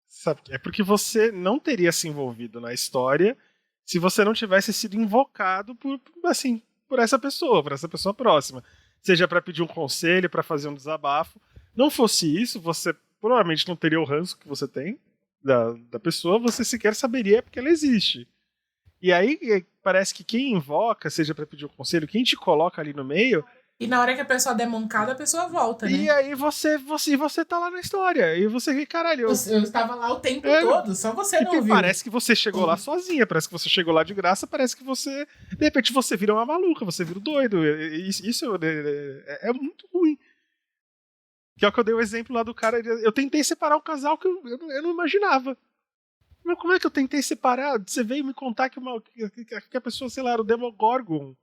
sabe, é porque você não teria se envolvido na história se você não tivesse sido invocado por essa pessoa próxima. Seja pra pedir um conselho, pra fazer um desabafo. Não fosse isso, você provavelmente não teria o ranço que você tem da pessoa, você sequer saberia porque ela existe. E aí parece que quem invoca, seja pra pedir um conselho, quem te coloca ali no meio. E na hora que a pessoa der mancada, a pessoa volta, né? E aí você tá lá na história. E você, caralho. Eu estava lá o tempo todo, só você não viu. Parece que você chegou lá sozinha, parece que você chegou lá de graça, parece que você. De repente você vira uma maluca, você vira doido. Isso é muito ruim. Que é o que eu dei o exemplo lá do cara. Eu tentei separar um casal que eu não imaginava. Mas como é que eu tentei separar? Você veio me contar que a pessoa, sei lá, era o Demogorgon.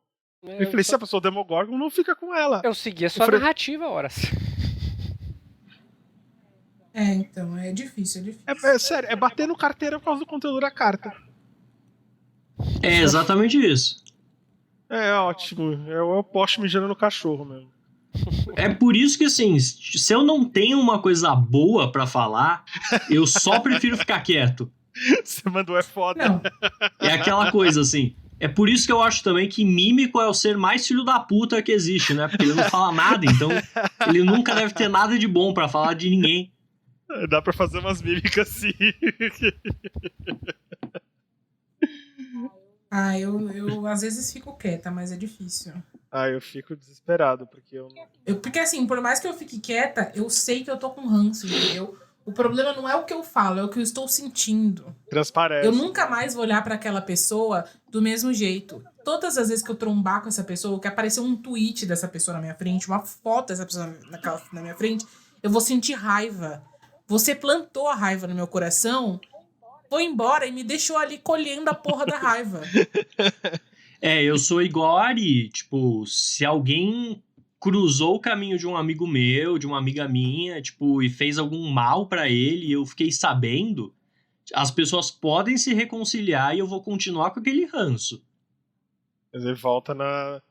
Eu falei, se a pessoa é o Demogorgon, não fica com ela. Eu segui a sua narrativa, horas. Então, é difícil. É sério, é bater no carteiro por causa do conteúdo da carta. É exatamente isso. É ótimo. Eu posto mijando no cachorro mesmo. É por isso que, assim, se eu não tenho uma coisa boa pra falar, eu só prefiro ficar quieto. Você mandou é foda. Não. É aquela coisa, assim. É por isso que eu acho também que mímico é o ser mais filho da puta que existe, né? Porque ele não fala nada, então ele nunca deve ter nada de bom pra falar de ninguém. Dá pra fazer umas mímicas assim. Eu às vezes fico quieta, mas é difícil. Eu fico desesperado, porque Porque assim, por mais que eu fique quieta, eu sei que eu tô com ranço, entendeu? O problema não é o que eu falo, é o que eu estou sentindo. Transparece. Eu nunca mais vou olhar pra aquela pessoa do mesmo jeito. Todas as vezes que eu trombar com essa pessoa, que aparecer um tweet dessa pessoa na minha frente, uma foto dessa pessoa na minha frente, eu vou sentir raiva. Você plantou a raiva no meu coração, foi embora e me deixou ali colhendo a porra da raiva. Eu sou igual a Ari. Tipo, se alguém cruzou o caminho de um amigo meu, de uma amiga minha, tipo, e fez algum mal pra ele, e eu fiquei sabendo, as pessoas podem se reconciliar e eu vou continuar com aquele ranço. Mas ele volta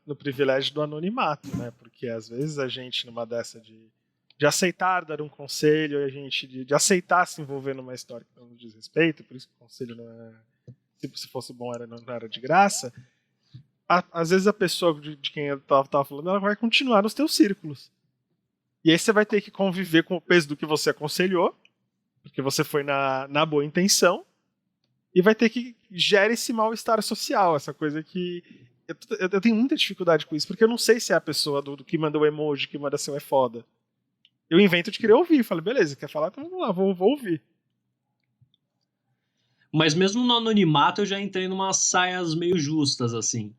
no privilégio do anonimato, né? Porque às vezes a gente, numa dessa de aceitar dar um conselho, a gente de aceitar se envolver numa história que não nos diz respeito, por isso que o conselho não é. Se fosse bom, não era de graça. Às vezes a pessoa de quem eu tava falando, ela vai continuar nos teus círculos. E aí você vai ter que conviver com o peso do que você aconselhou, porque você foi na boa intenção, e vai ter que gerar esse mal-estar social, essa coisa que... Eu tenho muita dificuldade com isso, porque eu não sei se é a pessoa do que manda o emoji, que manda assim, é foda. Eu invento de querer ouvir, falei, beleza, quer falar? Então vamos lá, vou ouvir. Mas mesmo no anonimato eu já entrei numas saias meio justas, assim.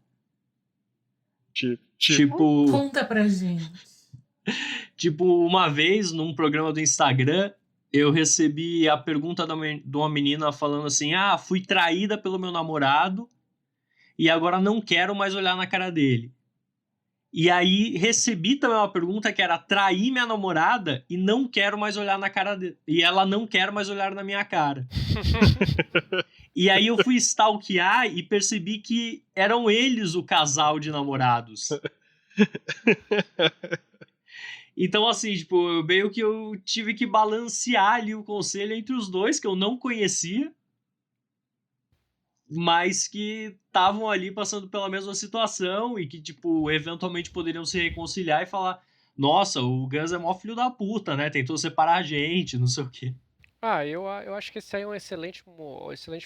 Tipo... Conta pra gente. Tipo, uma vez, num programa do Instagram, eu recebi a pergunta de uma menina falando assim, fui traída pelo meu namorado e agora não quero mais olhar na cara dele. E aí recebi também uma pergunta que era trair minha namorada e não quero mais olhar na cara dele. E ela não quer mais olhar na minha cara. E aí eu fui stalkear e percebi que eram eles o casal de namorados. Então, assim, tipo, meio que eu tive que balancear ali o conselho entre os dois, que eu não conhecia, mas que estavam ali passando pela mesma situação e que, tipo, eventualmente poderiam se reconciliar e falar, nossa, o Gus é mó filho da puta, né? Tentou separar a gente, não sei o quê. Eu acho que esse aí é um excelente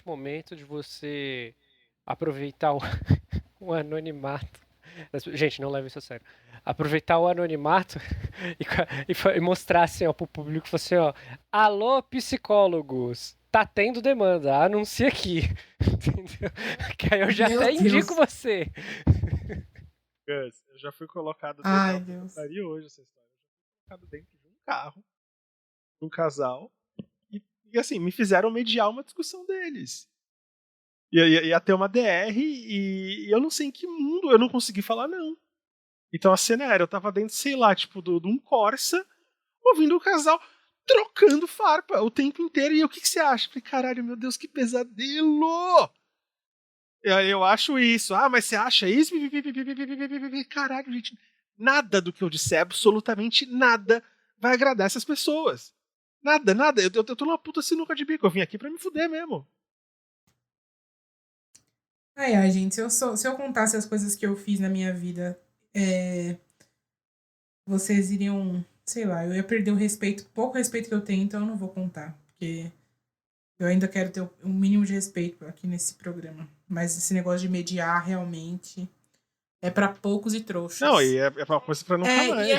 momento de você aproveitar o anonimato. Gente, não leve isso a sério. Aproveitar o anonimato e mostrar assim, ó, pro público, assim, ó, alô, psicólogos, tá tendo demanda, anuncie aqui. Entendeu? Que aí eu já Meu até Deus. indico você. Gus, eu já fui colocado Ai, dentro, eu Deus. contaria hoje essa história. Eu já fui colocado dentro de um carro, de um casal, e assim, me fizeram mediar uma discussão deles. Ia ter uma DR e eu não sei em que mundo eu não consegui falar não. Então a cena era, eu tava dentro, sei lá, tipo, de um Corsa, ouvindo o casal trocando farpa o tempo inteiro. E eu, o que você acha? Eu falei, caralho, meu Deus, que pesadelo! Eu acho isso. Ah, mas você acha isso? Caralho, gente, nada do que eu disser, absolutamente nada, vai agradar essas pessoas. Nada, nada. Eu tô numa puta sinuca de bico. Eu vim aqui pra me fuder mesmo. Ai, gente, se eu contasse as coisas que eu fiz na minha vida, vocês iriam, sei lá, eu ia perder o respeito, pouco respeito que eu tenho, então eu não vou contar, porque eu ainda quero ter um mínimo de respeito aqui nesse programa. Mas esse negócio de mediar realmente é pra poucos e trouxas. Não, e é uma coisa pra nunca mais.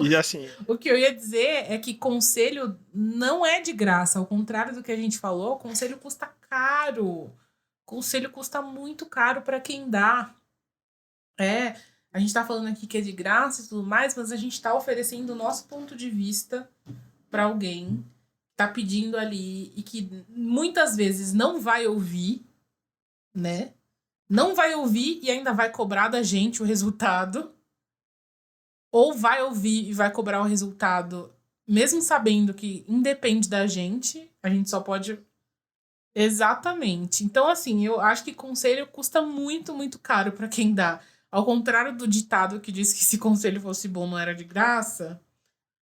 E assim, O que eu ia dizer é que conselho não é de graça. Ao contrário do que a gente falou, conselho custa caro. Conselho custa muito caro para quem dá. A gente tá falando aqui que é de graça e tudo mais, mas a gente tá oferecendo o nosso ponto de vista para alguém que tá pedindo ali e que muitas vezes não vai ouvir, né? Não vai ouvir e ainda vai cobrar da gente o resultado. Ou vai ouvir e vai cobrar o resultado, mesmo sabendo que independe da gente, a gente só pode... Exatamente. Então, assim, eu acho que conselho custa muito, muito caro para quem dá. Ao contrário do ditado que diz que se conselho fosse bom não era de graça,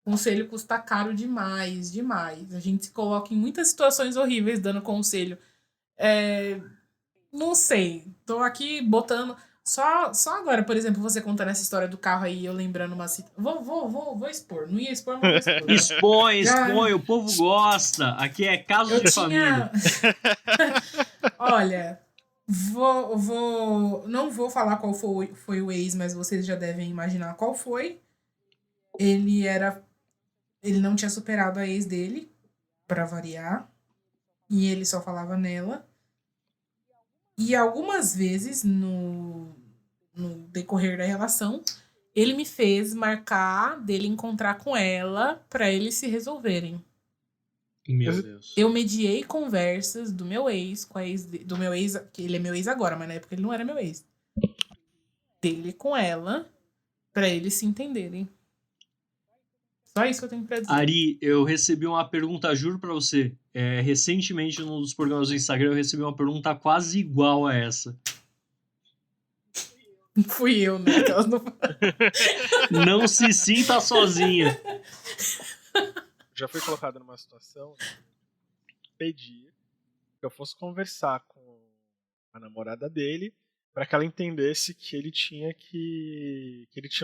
conselho custa caro demais, demais. A gente se coloca em muitas situações horríveis dando conselho. Não sei, tô aqui botando... Só agora, por exemplo, você contando essa história do carro aí, eu lembrando uma situação... Vou expor. Não ia expor, mas vou expor. Expõe, o povo gosta. Aqui é caso de família. Olha, não vou falar qual foi o ex, mas vocês já devem imaginar qual foi. Ele não tinha superado a ex dele, pra variar. E ele só falava nela. E algumas vezes, no decorrer da relação, ele me fez marcar dele encontrar com ela pra eles se resolverem. Meu Deus. Eu mediei conversas do meu ex com a ex do meu ex, que ele é meu ex agora, mas na época ele não era meu ex. Dele com ela, pra eles se entenderem. Só isso que eu tenho pra dizer. Ari, eu recebi uma pergunta, juro pra você. Recentemente, num dos programas do Instagram, eu recebi uma pergunta quase igual a essa. Fui eu, né? Não se sinta sozinha. já fui colocado numa situação que pedia que eu fosse conversar com a namorada dele para que ela entendesse que ele tinha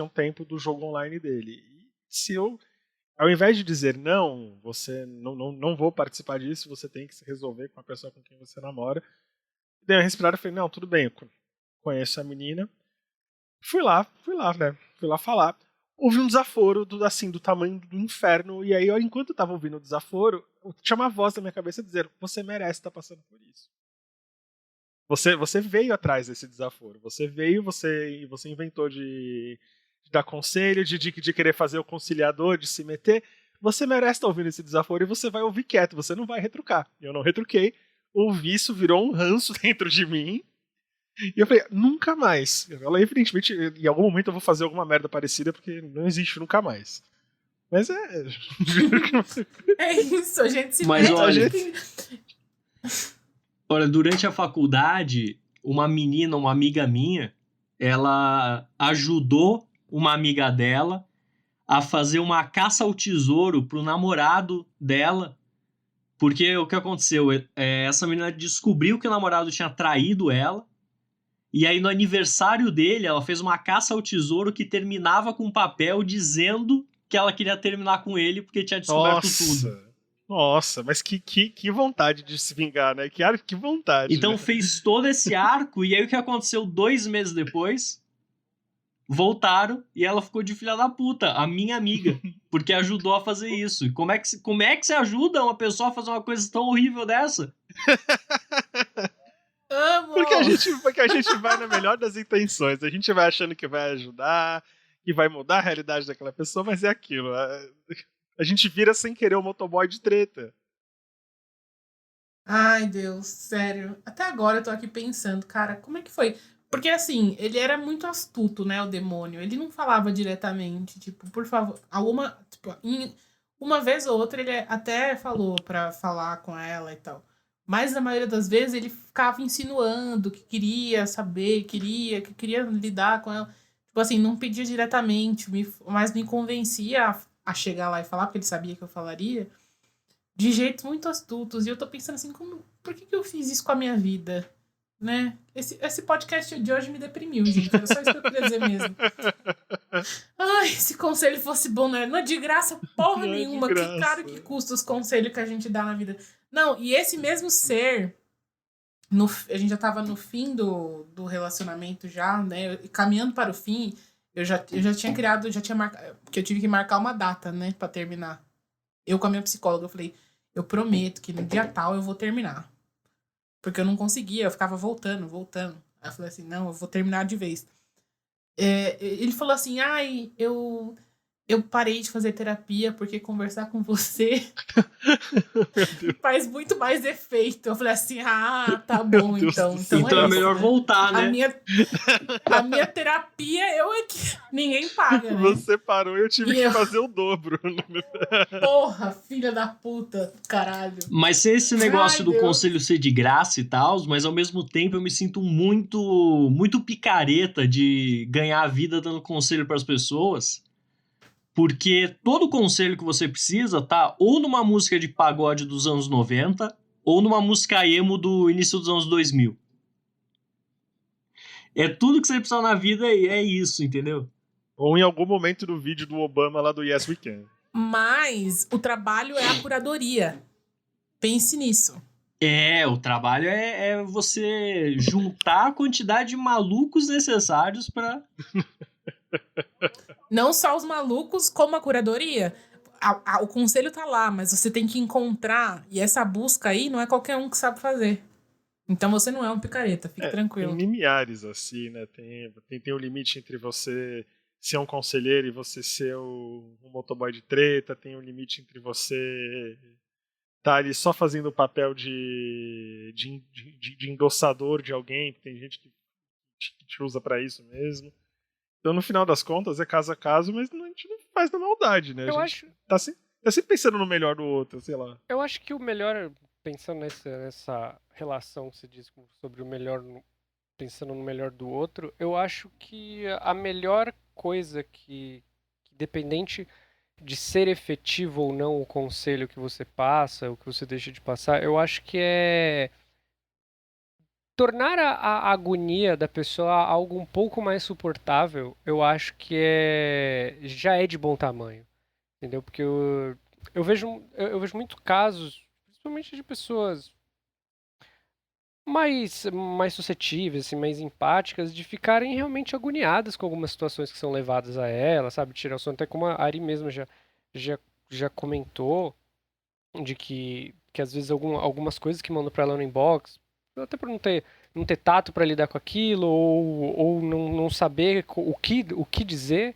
um tempo do jogo online dele. E se eu, ao invés de dizer não, você não vou participar disso, você tem que se resolver com a pessoa com quem você namora, dei uma respirada e falei, não, tudo bem, eu conheço a menina. Fui lá falar. Houve um desaforo do tamanho do inferno, e aí, enquanto eu tava ouvindo o desaforo, tinha uma voz na minha cabeça dizendo, você merece estar passando por isso. Você veio atrás desse desaforo. Você veio, você inventou de dar conselho, de querer fazer o conciliador, de se meter. Você merece estar ouvindo esse desaforo e você vai ouvir quieto, você não vai retrucar. Eu não retruquei, ouvi isso, virou um ranço dentro de mim. E eu falei, nunca mais. Ela, evidentemente, em algum momento eu vou fazer alguma merda parecida, porque não existe nunca mais. Mas é. É isso, a gente se Mas mete. olha, durante a faculdade, uma menina, uma amiga minha, ela ajudou uma amiga dela a fazer uma caça ao tesouro pro namorado dela. Porque o que aconteceu? Essa menina descobriu que o namorado tinha traído ela. E aí, no aniversário dele, ela fez uma caça ao tesouro que terminava com um papel dizendo que ela queria terminar com ele porque tinha descoberto tudo. Nossa, mas que vontade de se vingar, né? Que vontade. Então né? fez todo esse arco, e aí o que aconteceu 2 meses depois? Voltaram e ela ficou de filha da puta, a minha amiga, porque ajudou a fazer isso. E como é que você ajuda uma pessoa a fazer uma coisa tão horrível dessa? Amo! Porque a gente vai na melhor das intenções. A gente vai achando que vai ajudar, que vai mudar a realidade daquela pessoa, mas é aquilo. A gente vira sem querer o motoboy de treta. Ai, Deus, sério. Até agora eu tô aqui pensando, cara, como é que foi? Porque assim, ele era muito astuto, né, o demônio. Ele não falava diretamente, tipo, por favor, uma vez ou outra ele até falou pra falar com ela e tal. Mas na maioria das vezes ele ficava insinuando que queria saber, que queria lidar com ela. Tipo assim, não pedia diretamente, mas me convencia a chegar lá e falar, porque ele sabia que eu falaria de jeitos muito astutos. E eu tô pensando assim, por que eu fiz isso com a minha vida? Né? Esse podcast de hoje me deprimiu, gente. Era só isso que eu queria dizer mesmo. Ai, se conselho fosse bom, né? Não é de graça porra Não é de nenhuma. graça. Que caro que custa os conselhos que a gente dá na vida. Não, e esse mesmo ser, a gente já tava no fim do relacionamento já, né? Caminhando para o fim, eu já tinha criado, já tinha marcado, porque eu tive que marcar uma data, né, pra terminar. Eu com a minha psicóloga, eu falei, eu prometo que no dia tal eu vou terminar. Porque eu não conseguia, eu ficava voltando. Aí eu falei assim, não, eu vou terminar de vez. Ele falou assim, ai, eu parei de fazer terapia porque conversar com você faz muito mais efeito. Eu falei assim, tá bom, Deus então. do céu. Então Então é isso, melhor né? voltar, né? A minha terapia, eu é que ninguém paga, né? Você parou e eu tive que fazer o dobro. Porra, filha da puta, caralho. Mas se esse negócio Ai, do Deus. conselho ser de graça e tal, mas ao mesmo tempo eu me sinto muito picareta de ganhar a vida dando conselho para as pessoas, porque todo conselho que você precisa tá ou numa música de pagode dos anos 90 ou numa música emo do início dos anos 2000. É tudo que você precisa na vida é isso, entendeu? Ou em algum momento do vídeo do Obama lá do Yes We Can. Mas o trabalho é a curadoria. Pense nisso. O trabalho é você juntar a quantidade de malucos necessários para... Não só os malucos, como a curadoria. O conselho tá lá, mas você tem que encontrar. E essa busca aí não é qualquer um que sabe fazer. Então você não é um picareta, fique tranquilo. Tem limiares, assim, né? Tem um limite entre você ser um conselheiro e você ser um motoboy de treta, tem um limite entre você tá ali só fazendo o papel de endossador de alguém, tem gente que te usa pra isso mesmo. Então, no final das contas, é caso a caso, mas a gente não faz na maldade, né? A gente tá sempre pensando no melhor do outro, sei lá. Eu acho que o melhor, pensando nessa relação que você diz sobre o melhor, pensando no melhor do outro, eu acho que a melhor coisa que dependente de ser efetivo ou não o conselho que você passa, o que você deixa de passar, eu acho que é tornar a agonia da pessoa algo um pouco mais suportável. Eu acho que já é de bom tamanho, entendeu? Porque eu vejo muitos casos, principalmente de pessoas mais suscetíveis, assim, mais empáticas, de ficarem realmente agoniadas com algumas situações que são levadas a ela, sabe? Tirar o sono, até como a Ari mesmo já, já comentou, de que às vezes algumas coisas que mandam pra ela no inbox, até por não ter tato pra lidar com aquilo, ou não saber o que dizer,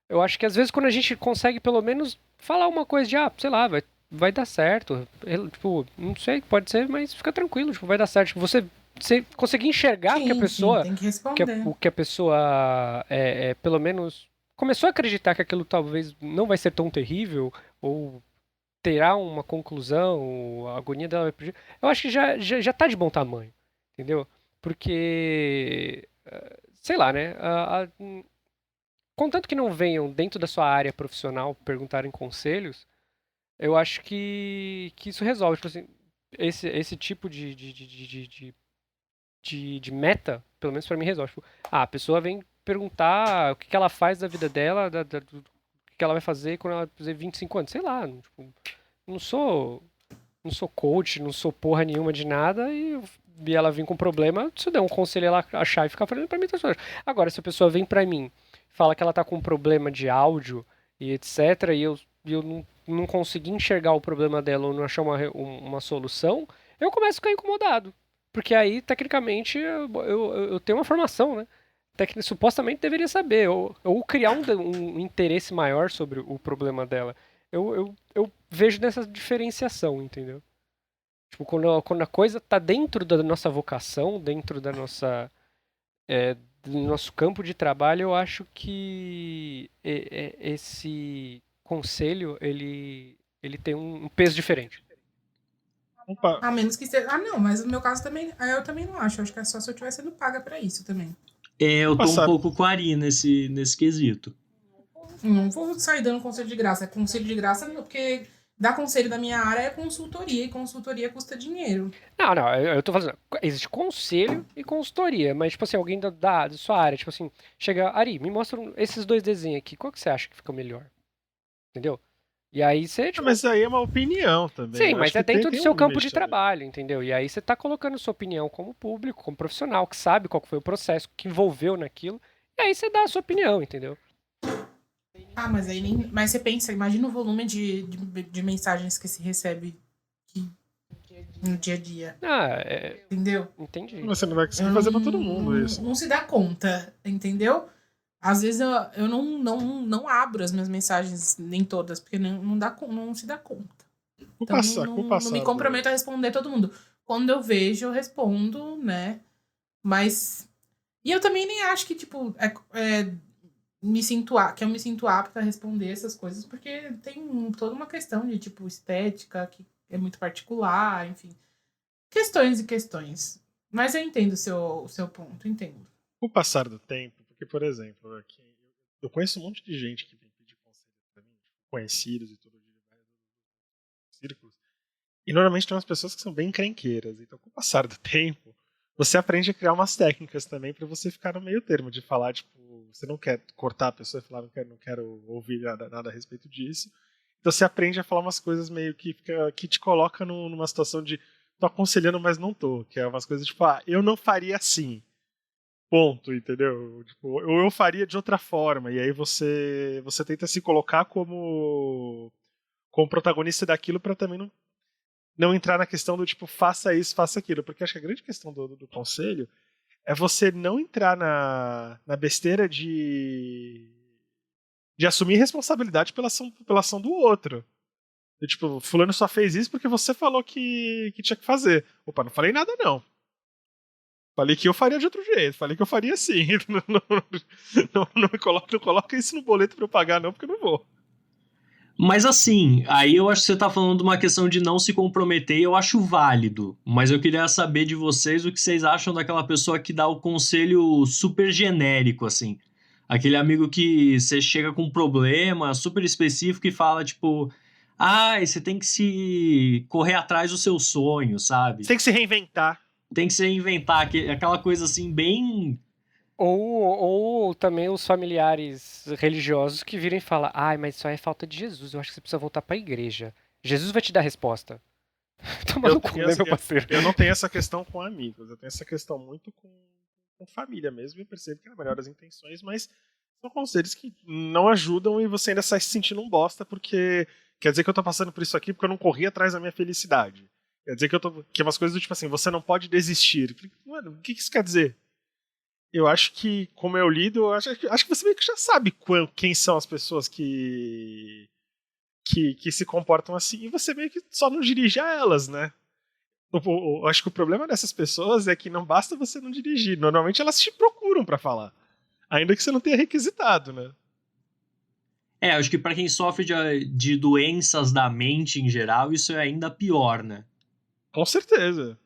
eu acho que às vezes quando a gente consegue pelo menos falar uma coisa de, sei lá, vai dar certo. Tipo, não sei, pode ser, mas fica tranquilo, tipo, vai dar certo. Tipo, você conseguir enxergar que a pessoa. Tem que responder. O que a pessoa pelo menos começou a acreditar que aquilo talvez não vai ser tão terrível, ou terá uma conclusão, a agonia dela vai pedir. Eu acho que já tá de bom tamanho, entendeu? Porque, sei lá, né? Contanto que não venham dentro da sua área profissional perguntarem conselhos, eu acho que isso resolve. Tipo assim, esse tipo de de meta, pelo menos pra mim resolve. Tipo, a pessoa vem perguntar o que que ela faz da vida dela, do que ela vai fazer quando ela fizer 25 anos. Sei lá, tipo, não sou, não sou coach, não sou porra nenhuma de nada e ela vem com problema, se eu der um conselho ela achar e ficar falando pra mim, tá suave. Agora, se a pessoa vem pra mim, fala que ela tá com um problema de áudio e etc, e eu não consegui enxergar o problema dela ou não achar uma solução, eu começo a ficar incomodado. Porque aí, tecnicamente, eu tenho uma formação, né? Supostamente deveria saber, ou criar um interesse maior sobre o problema dela. Eu vejo nessa diferenciação, entendeu? Tipo, quando a coisa tá dentro da nossa vocação, dentro da nossa, do nosso campo de trabalho, eu acho que esse conselho, ele tem um peso diferente. Opa, A menos que seja. Ah, não, mas no meu caso também. Eu também não acho. Eu acho que é só se eu estiver sendo paga pra isso também. Eu tô um Passado. pouco com a Ari nesse quesito. Não vou sair dando conselho de graça. É conselho de graça porque dar conselho da minha área é consultoria. E consultoria custa dinheiro. Não, eu tô falando, existe conselho e consultoria, mas, tipo assim, alguém da sua área, tipo assim, chega, Ari, me mostra esses dois desenhos aqui, qual que você acha que fica melhor? Entendeu? E aí você, tipo, mas aí é uma opinião também. sim, Eu mas acho é que dentro do tem seu um campo limite de também. trabalho, entendeu? E aí você tá colocando sua opinião como público, como profissional, que sabe qual que foi o processo que envolveu naquilo, e aí você dá a sua opinião, entendeu? Ah, mas aí nem. Mas você pensa, imagina o volume de mensagens que se recebe no dia a dia. Ah, Entendeu? entendi. Mas você não vai conseguir fazer pra todo mundo isso. Não se dá conta, entendeu? Às vezes eu não abro as minhas mensagens, nem todas, porque não se dá conta. Então não me comprometo a responder todo mundo. Quando eu vejo, eu respondo, né? Mas. E eu também nem acho que, tipo, que eu me sinto apta a responder essas coisas, porque tem toda uma questão de, tipo, estética, que é muito particular, enfim. Questões e questões. Mas eu entendo o seu ponto, entendo. Com o passar do tempo, porque, por exemplo, aqui, eu conheço um monte de gente que vem pedir conselho pra mim, conhecidos e tudo, de vários círculos, e normalmente tem umas pessoas que são bem encrenqueiras. Então, com o passar do tempo, você aprende a criar umas técnicas também pra você ficar no meio termo, de falar, tipo, você não quer cortar a pessoa e falar, não quero ouvir nada a respeito disso. Então você aprende a falar umas coisas meio que te coloca numa situação de tô aconselhando, mas não tô. Que é umas coisas tipo, eu não faria assim. Ponto, entendeu? Tipo, eu faria de outra forma. E aí você tenta se colocar como protagonista daquilo pra também não entrar na questão do tipo, faça isso, faça aquilo. Porque acho que a grande questão do conselho é você não entrar na besteira de assumir responsabilidade pela ação do outro. E, tipo, fulano só fez isso porque você falou que tinha que fazer. Opa, não falei nada não. Falei que eu faria de outro jeito. Falei que eu faria assim. Não coloca isso no boleto pra eu pagar não, porque eu não vou. Mas assim, aí eu acho que você tá falando de uma questão de não se comprometer, eu acho válido. Mas eu queria saber de vocês o que vocês acham daquela pessoa que dá o conselho super genérico, assim. Aquele amigo que você chega com um problema super específico e fala, tipo, você tem que se correr atrás do seu sonho, sabe? Você tem que se reinventar. Tem que se reinventar, aquela coisa assim, bem. Ou também os familiares religiosos que viram e falam, mas isso aí é falta de Jesus, eu acho que você precisa voltar pra igreja. Jesus vai te dar a resposta. Toma no cu, né, meu parceiro? Eu não tenho essa questão com amigos, eu tenho essa questão muito com família mesmo, e eu percebo que é a melhor das intenções, mas são conselhos que não ajudam e você ainda sai se sentindo um bosta porque quer dizer que eu tô passando por isso aqui porque eu não corri atrás da minha felicidade. Quer dizer que é umas coisas do tipo assim, você não pode desistir. Mano, o que isso quer dizer? Eu acho que, como eu lido, eu acho que você meio que já sabe quem são as pessoas que se comportam assim, e você meio que só não dirige a elas, né? Eu acho que o problema dessas pessoas é que não basta você não dirigir. Normalmente elas te procuram pra falar. Ainda que você não tenha requisitado, né? Acho que pra quem sofre de doenças da mente em geral, isso é ainda pior, né? Com certeza.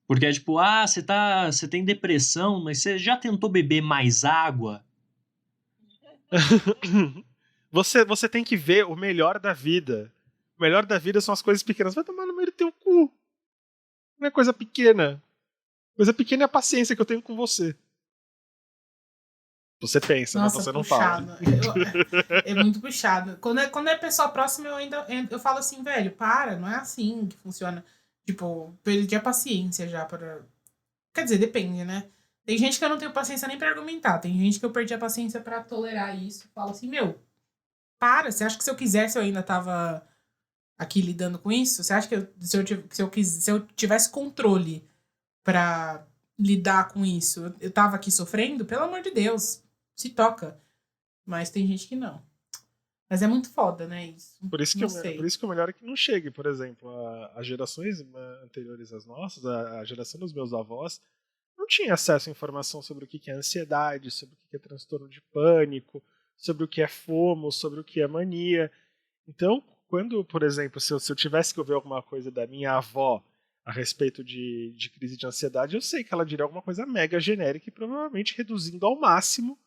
Porque é tipo, você tem depressão, mas você já tentou beber mais água? Você tem que ver o melhor da vida. O melhor da vida são as coisas pequenas. Vai tomar no meio do teu cu. Não é coisa pequena. Coisa pequena é a paciência que eu tenho com você. Você pensa, Nossa, mas você não puxado. fala. É muito puxado. Quando é pessoa próxima, eu falo assim, velho, não é assim que funciona. Tipo, perdi a paciência já para. Quer dizer, depende, né? Tem gente que eu não tenho paciência nem pra argumentar. Tem gente que eu perdi a paciência pra tolerar isso. Falo assim, você acha que se eu quisesse eu ainda tava aqui lidando com isso? Você acha que se eu tivesse controle pra lidar com isso, eu tava aqui sofrendo? Pelo amor de Deus, se toca. Mas tem gente que não. Mas é muito foda, né, isso. Por isso Não sei. que o melhor é que não chegue, por exemplo, as gerações anteriores às nossas, a geração dos meus avós, não tinha acesso à informação sobre o que é ansiedade, sobre o que é transtorno de pânico, sobre o que é FOMO, sobre o que é mania. Então, quando, por exemplo, se eu tivesse que ouvir alguma coisa da minha avó a respeito de crise de ansiedade, eu sei que ela diria alguma coisa mega genérica e provavelmente reduzindo ao máximo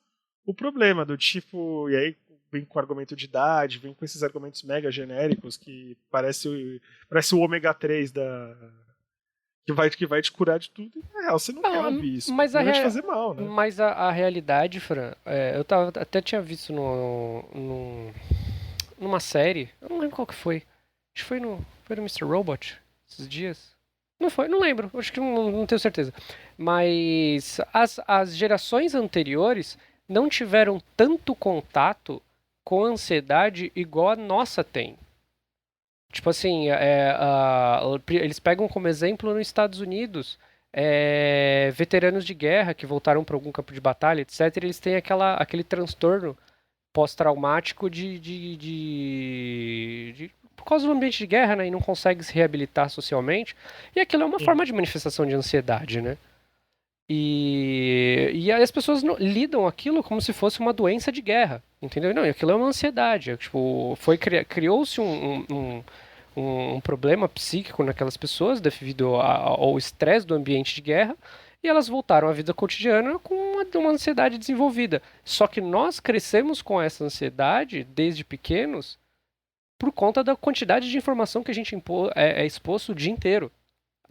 o problema, do tipo, e aí vem com argumento de idade, vem com esses argumentos mega genéricos que parece o ômega 3 que vai te curar de tudo. E, na real, você não quer ouvir isso. Mas não vai te fazer mal, né? Mas a realidade, Fran, até tinha visto numa série, eu não lembro qual que foi. Acho que foi no Mr. Robot, esses dias. Não foi, não lembro, acho que não tenho certeza. Mas as gerações anteriores não tiveram tanto contato com a ansiedade igual a nossa tem. Tipo assim, eles pegam como exemplo nos Estados Unidos veteranos de guerra que voltaram para algum campo de batalha, etc. Eles têm aquele transtorno pós-traumático por causa do ambiente de guerra, né? E não consegue se reabilitar socialmente. E aquilo é uma forma de manifestação de ansiedade, né? E aí as pessoas lidam aquilo como se fosse uma doença de guerra, entendeu? Não, aquilo é uma ansiedade. Tipo, criou-se um problema psíquico naquelas pessoas devido ao estresse do ambiente de guerra, e elas voltaram à vida cotidiana com uma ansiedade desenvolvida. Só que nós crescemos com essa ansiedade desde pequenos por conta da quantidade de informação que a gente é exposto o dia inteiro.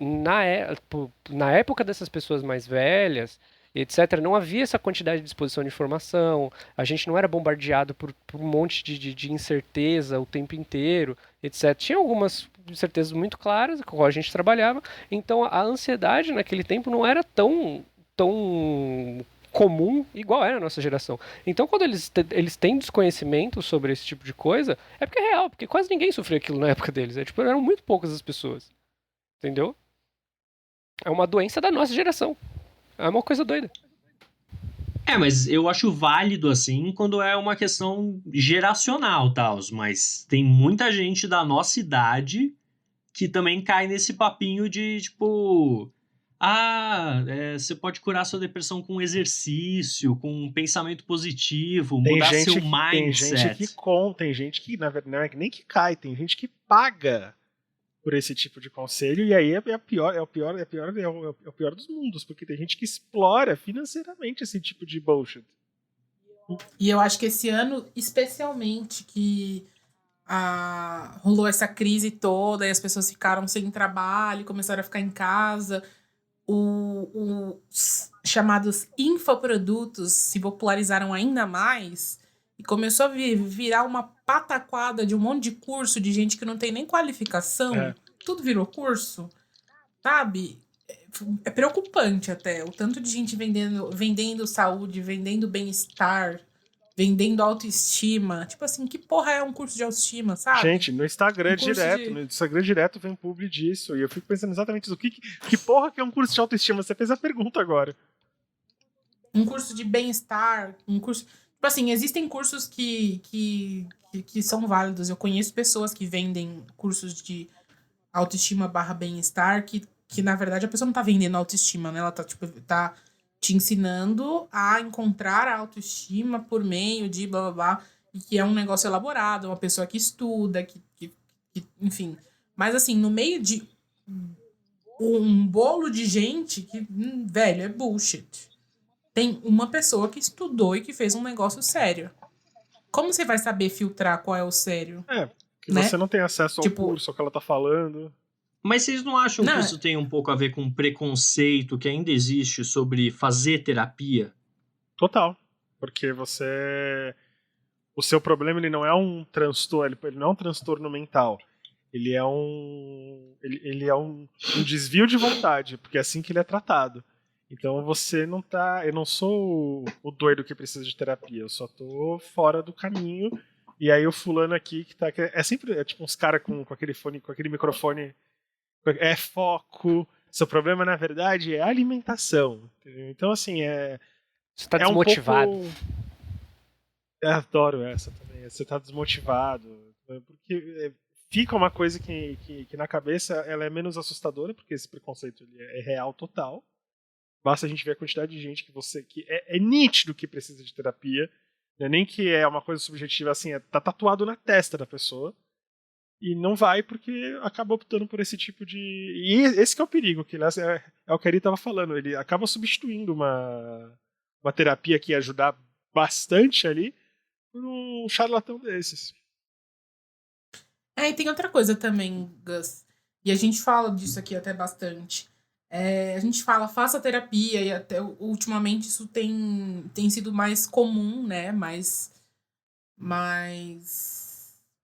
Na época dessas pessoas mais velhas, etc., não havia essa quantidade de exposição de informação, a gente não era bombardeado por um monte de incerteza o tempo inteiro, etc. Tinha algumas incertezas muito claras com a qual a gente trabalhava, então a ansiedade naquele tempo não era tão comum igual era a nossa geração. Então, quando eles têm desconhecimento sobre esse tipo de coisa, é porque é real, porque quase ninguém sofreu aquilo na época deles. Eram muito poucas as pessoas. Entendeu? É uma doença da nossa geração. É uma coisa doida. Mas eu acho válido, assim, quando é uma questão geracional, tal. Mas tem muita gente da nossa idade que também cai nesse papinho de, tipo... você pode curar sua depressão com exercício, com um pensamento positivo, mudar seu mindset. Tem gente que, na verdade, não é nem que cai, tem gente que paga por esse tipo de conselho, e aí é o pior dos mundos, porque tem gente que explora financeiramente esse tipo de bullshit. E eu acho que esse ano, especialmente, que rolou essa crise toda e as pessoas ficaram sem trabalho, começaram a ficar em casa, os chamados infoprodutos se popularizaram ainda mais e começou a virar uma pataquada de um monte de curso de gente que não tem nem qualificação. Tudo virou curso, sabe? É preocupante até. O tanto de gente vendendo saúde, vendendo bem-estar, vendendo autoestima. Tipo assim, que porra é um curso de autoestima, sabe? Gente, no Instagram no Instagram direto vem publi disso. E eu fico pensando exatamente isso. Que porra que é um curso de autoestima? Você fez a pergunta agora. Um curso de bem-estar, um curso... Tipo assim, existem cursos que são válidos. Eu conheço pessoas que vendem cursos de autoestima / bem-estar que, na verdade, a pessoa não tá vendendo autoestima, né? Ela tá te ensinando a encontrar a autoestima por meio de blá, blá, blá. E que é um negócio elaborado, uma pessoa que estuda, enfim. Mas, assim, no meio de um bolo de gente que, velho, é bullshit. Tem uma pessoa que estudou e que fez um negócio sério. Como você vai saber filtrar qual é o sério? Que né? Você não tem acesso ao curso, ao que ela tá falando. Mas vocês não acham que Não. isso tem um pouco a ver com o preconceito que ainda existe sobre fazer terapia? Total. Porque você... O seu problema, ele não é um transtorno, ele não é um transtorno mental. Ele é um desvio de vontade, porque é assim que ele é tratado. Então você não tá... Eu não sou o doido que precisa de terapia, eu só tô fora do caminho. E aí o fulano aqui que tá... É sempre tipo uns caras com aquele fone, com aquele microfone... É foco. Seu problema, na verdade, é alimentação. Então, assim, Você tá é um desmotivado. pouco... Eu adoro essa também. Você tá desmotivado. Porque fica uma coisa que na cabeça ela é menos assustadora, porque esse preconceito ele é real total. Basta a gente ver a quantidade de gente que é nítido que precisa de terapia. Não é nem que é uma coisa subjetiva, assim, tá tatuado na testa da pessoa. E não vai porque acaba optando por esse tipo de... E esse que é o perigo, que é o que a Ari estava falando. Ele acaba substituindo uma terapia que ia ajudar bastante ali por um charlatão desses. E tem outra coisa também, Gus. E a gente fala disso aqui até bastante. A gente fala, faça terapia, e até ultimamente isso tem sido mais comum, né? Mais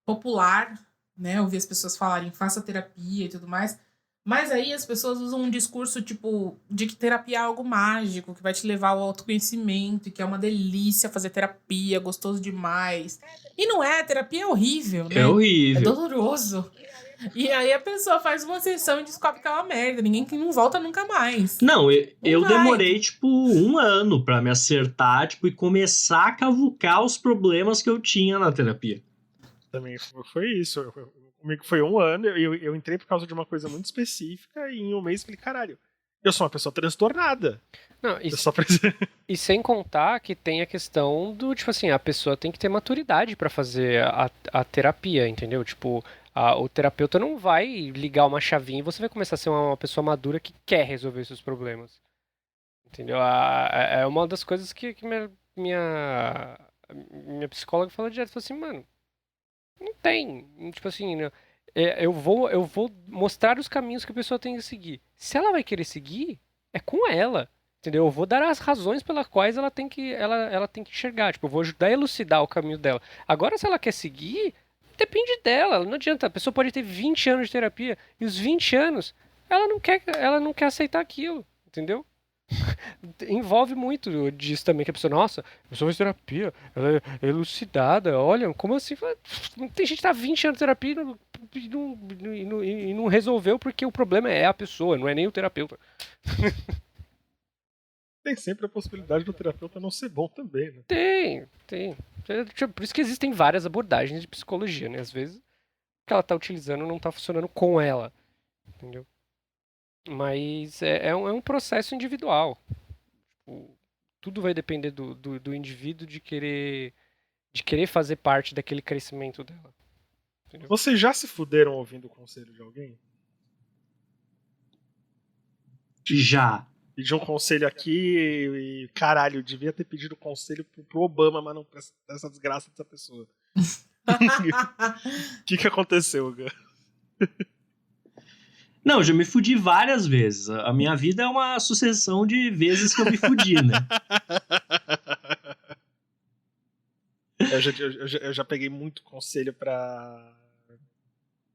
popular, né? Ouvir as pessoas falarem, faça terapia e tudo mais. Mas aí as pessoas usam um discurso, tipo, de que terapia é algo mágico, que vai te levar ao autoconhecimento, e que é uma delícia fazer terapia, gostoso demais. E não é, terapia é horrível, né? É horrível. É doloroso. E aí a pessoa faz uma sessão e descobre que é uma merda. Ninguém que não volta nunca mais. Não, eu vai. demorei, tipo, 1 ano pra me acertar, tipo, e começar a cavucar os problemas que eu tinha na terapia. Também foi isso. Comigo foi 1 ano, eu entrei por causa de uma coisa muito específica e em 1 mês falei, caralho, eu sou uma pessoa transtornada. Não, Eu só preciso... e sem contar que tem a questão do, tipo assim, a pessoa tem que ter maturidade pra fazer a terapia, entendeu? Tipo, o terapeuta não vai ligar uma chavinha e você vai começar a ser uma pessoa madura que quer resolver seus problemas. Entendeu? É uma das coisas que minha psicóloga falou direto, falou assim, mano, não tem, tipo assim, né, eu vou mostrar os caminhos que a pessoa tem que seguir. Se ela vai querer seguir, é com ela, entendeu? Eu vou dar as razões pelas quais ela tem que enxergar, tipo, eu vou ajudar a elucidar o caminho dela. Agora, se ela quer seguir, depende dela, não adianta, a pessoa pode ter 20 anos de terapia, e os 20 anos, ela não quer aceitar aquilo, entendeu? Envolve muito disso também, que a pessoa, nossa, a pessoa faz terapia, ela é elucidada, olha, como assim? Tem gente que tá 20 anos de terapia e não resolveu porque o problema é a pessoa, não é nem o terapeuta. Tem sempre a possibilidade do terapeuta não ser bom também, né? Tem. Por isso que existem várias abordagens de psicologia, né? Às vezes o que ela tá utilizando não tá funcionando com ela, entendeu? Mas é um processo individual. Tipo, tudo vai depender do indivíduo de querer fazer parte daquele crescimento dela. Entendeu? Vocês já se fuderam ouvindo o conselho de alguém? Já. Pedi um conselho aqui e caralho, eu devia ter pedido conselho pro Obama, mas não pra essa desgraça dessa pessoa. O que aconteceu, Gã? Não, já me fudi várias vezes. A minha vida é uma sucessão de vezes que eu me fudi, né? Eu já peguei muito conselho pra...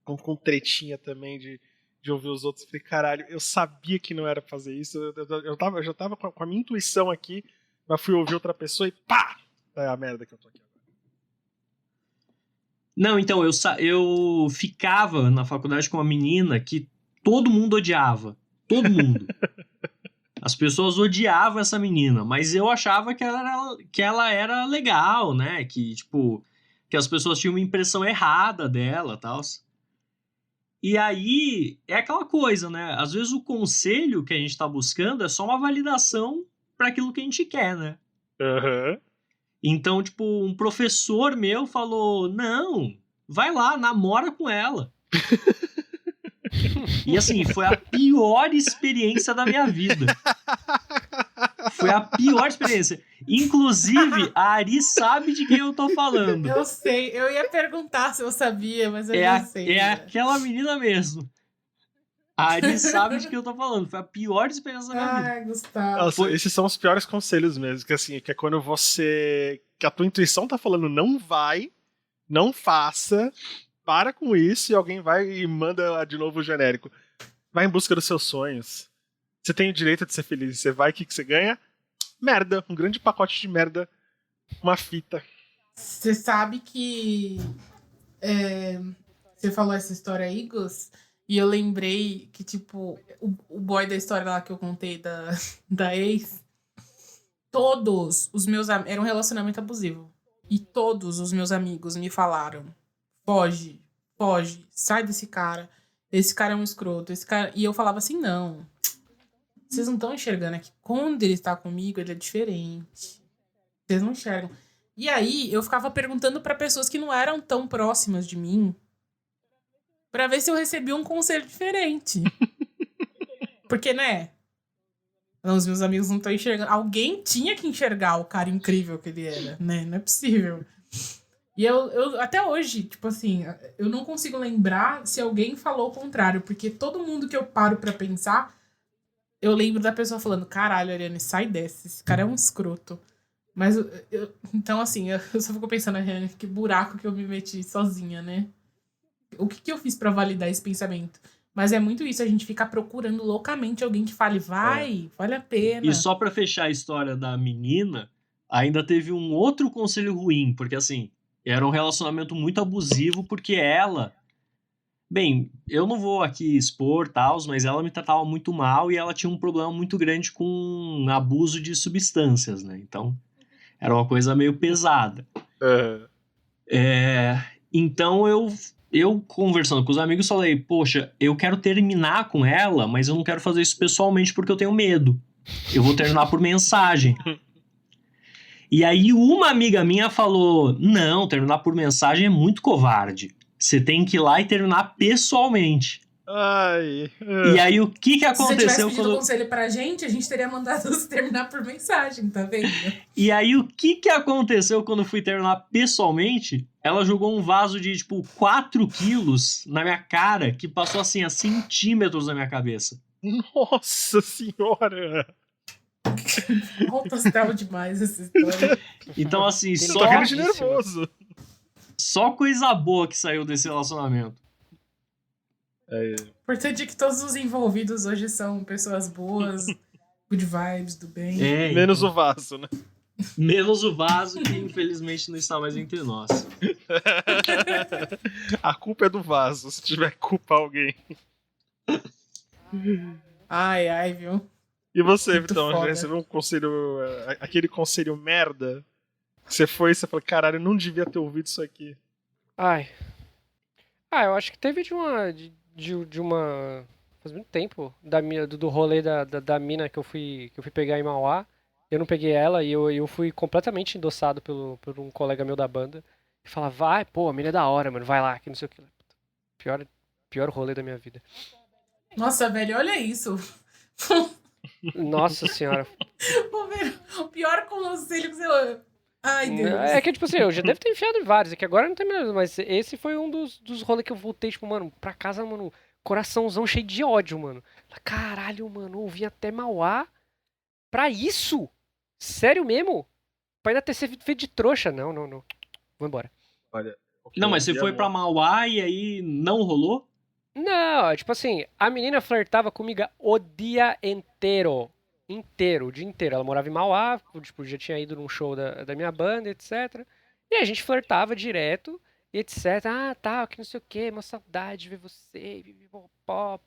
Com tretinha também de ouvir os outros. Falei, caralho, eu sabia que não era fazer isso. Eu já tava com a minha intuição aqui, mas fui ouvir outra pessoa e pá! É a merda que eu tô aqui agora. Não, então, eu ficava na faculdade com uma menina que todo mundo odiava. Todo mundo. As pessoas odiavam essa menina, mas eu achava que ela era legal, né? Que, tipo, que as pessoas tinham uma impressão errada dela e tal. E aí, é aquela coisa, né? Às vezes o conselho que a gente tá buscando é só uma validação para aquilo que a gente quer, né? Aham. Então, tipo, um professor meu falou, não, vai lá, namora com ela. E assim, foi a pior experiência da minha vida. Foi a pior experiência. Inclusive, a Ari sabe de quem eu tô falando. Eu sei, eu ia perguntar se eu sabia, mas eu já sei. É aquela menina mesmo. A Ari sabe de que eu tô falando. Foi a pior experiência da minha vida. Ai, Gustavo. Nossa, esses são os piores conselhos mesmo, que assim, que é quando que a tua intuição tá falando não vai, não faça, para com isso, e alguém vai e manda de novo o genérico. Vai em busca dos seus sonhos. Você tem o direito de ser feliz. Você vai, o que você ganha? Merda. Um grande pacote de merda. Uma fita. Você sabe que você falou essa história aí, Gus, e eu lembrei que, tipo, o boy da história lá que eu contei da ex, todos os meus amigos... Era um relacionamento abusivo. E todos os meus amigos me falaram: foge, sai desse cara. Esse cara é um escroto. Esse cara... E eu falava assim, não. Vocês não estão enxergando, é que quando ele está comigo, ele é diferente. Vocês não enxergam. E aí, eu ficava perguntando pra pessoas que não eram tão próximas de mim pra ver se eu recebia um conselho diferente. Porque, né? Não, os meus amigos não estão enxergando. Alguém tinha que enxergar o cara incrível que ele era, né? Não é possível. E eu até hoje, tipo assim, eu não consigo lembrar se alguém falou o contrário, porque todo mundo que eu paro pra pensar, eu lembro da pessoa falando: caralho, Ariane, sai dessa, esse cara é um escroto. Mas, então assim, eu só fico pensando, Ariane, que buraco que eu me meti sozinha, né? O que eu fiz pra validar esse pensamento? Mas é muito isso, a gente fica procurando loucamente alguém que fale, vale a pena. E só pra fechar a história da menina, ainda teve um outro conselho ruim, porque assim, era um relacionamento muito abusivo, porque ela... Bem, eu não vou aqui expor tals, mas ela me tratava muito mal e ela tinha um problema muito grande com abuso de substâncias, né? Então, era uma coisa meio pesada. Então, eu conversando com os amigos, falei: poxa, eu quero terminar com ela, mas eu não quero fazer isso pessoalmente porque eu tenho medo. Eu vou terminar por mensagem. E aí uma amiga minha falou: não, terminar por mensagem é muito covarde. Você tem que ir lá e terminar pessoalmente. E aí o que aconteceu? Se você tivesse pedido conselho pra gente, a gente teria mandado você terminar por mensagem, tá vendo? E aí o que aconteceu quando eu fui terminar pessoalmente? Ela jogou um vaso de, tipo, 4 quilos na minha cara, que passou, assim, a centímetros na minha cabeça. Nossa senhora! Gostava demais essa história. Então, assim, Tô rindo de nervoso. Só coisa boa que saiu desse relacionamento. O importante é que todos os envolvidos hoje são pessoas boas, good vibes, do bem. Menos o vaso, né? Menos o vaso, que infelizmente não está mais entre nós. A culpa é do vaso, se tiver que culpar alguém. Ai, viu? E você, Muito Vitão, já foda. recebeu um conselho, aquele conselho merda? Você foi e você falou: caralho, eu não devia ter ouvido isso aqui. Eu acho que teve de uma... Faz muito tempo, do rolê da mina que eu fui pegar em Mauá. Eu não peguei ela e eu fui completamente endossado por um colega meu da banda. E falava: vai, pô, a mina é da hora, mano, vai lá, que não sei o que. Pior rolê da minha vida. Nossa, velho, olha isso. Nossa senhora. Pô, velho, o pior conselho que você... Ai, Deus. É que, tipo assim, eu já devo ter enfiado em vários, é que agora não tem mais, mas esse foi um dos rolês que eu voltei, tipo, mano, pra casa, mano, coraçãozão cheio de ódio, mano. Caralho, mano, eu vim até Mauá pra isso? Sério mesmo? Pra ainda ter sido feito de trouxa? Não. Vou embora. Olha. Não, mas você foi pra Mauá e aí não rolou? Não, tipo assim, a menina flertava comigo o dia inteiro. O dia inteiro. Ela morava em Mauá, tipo, já tinha ido num show da minha banda, etc. E a gente flertava direto, e etc. Ah, tá, que não sei o que, uma saudade de ver você,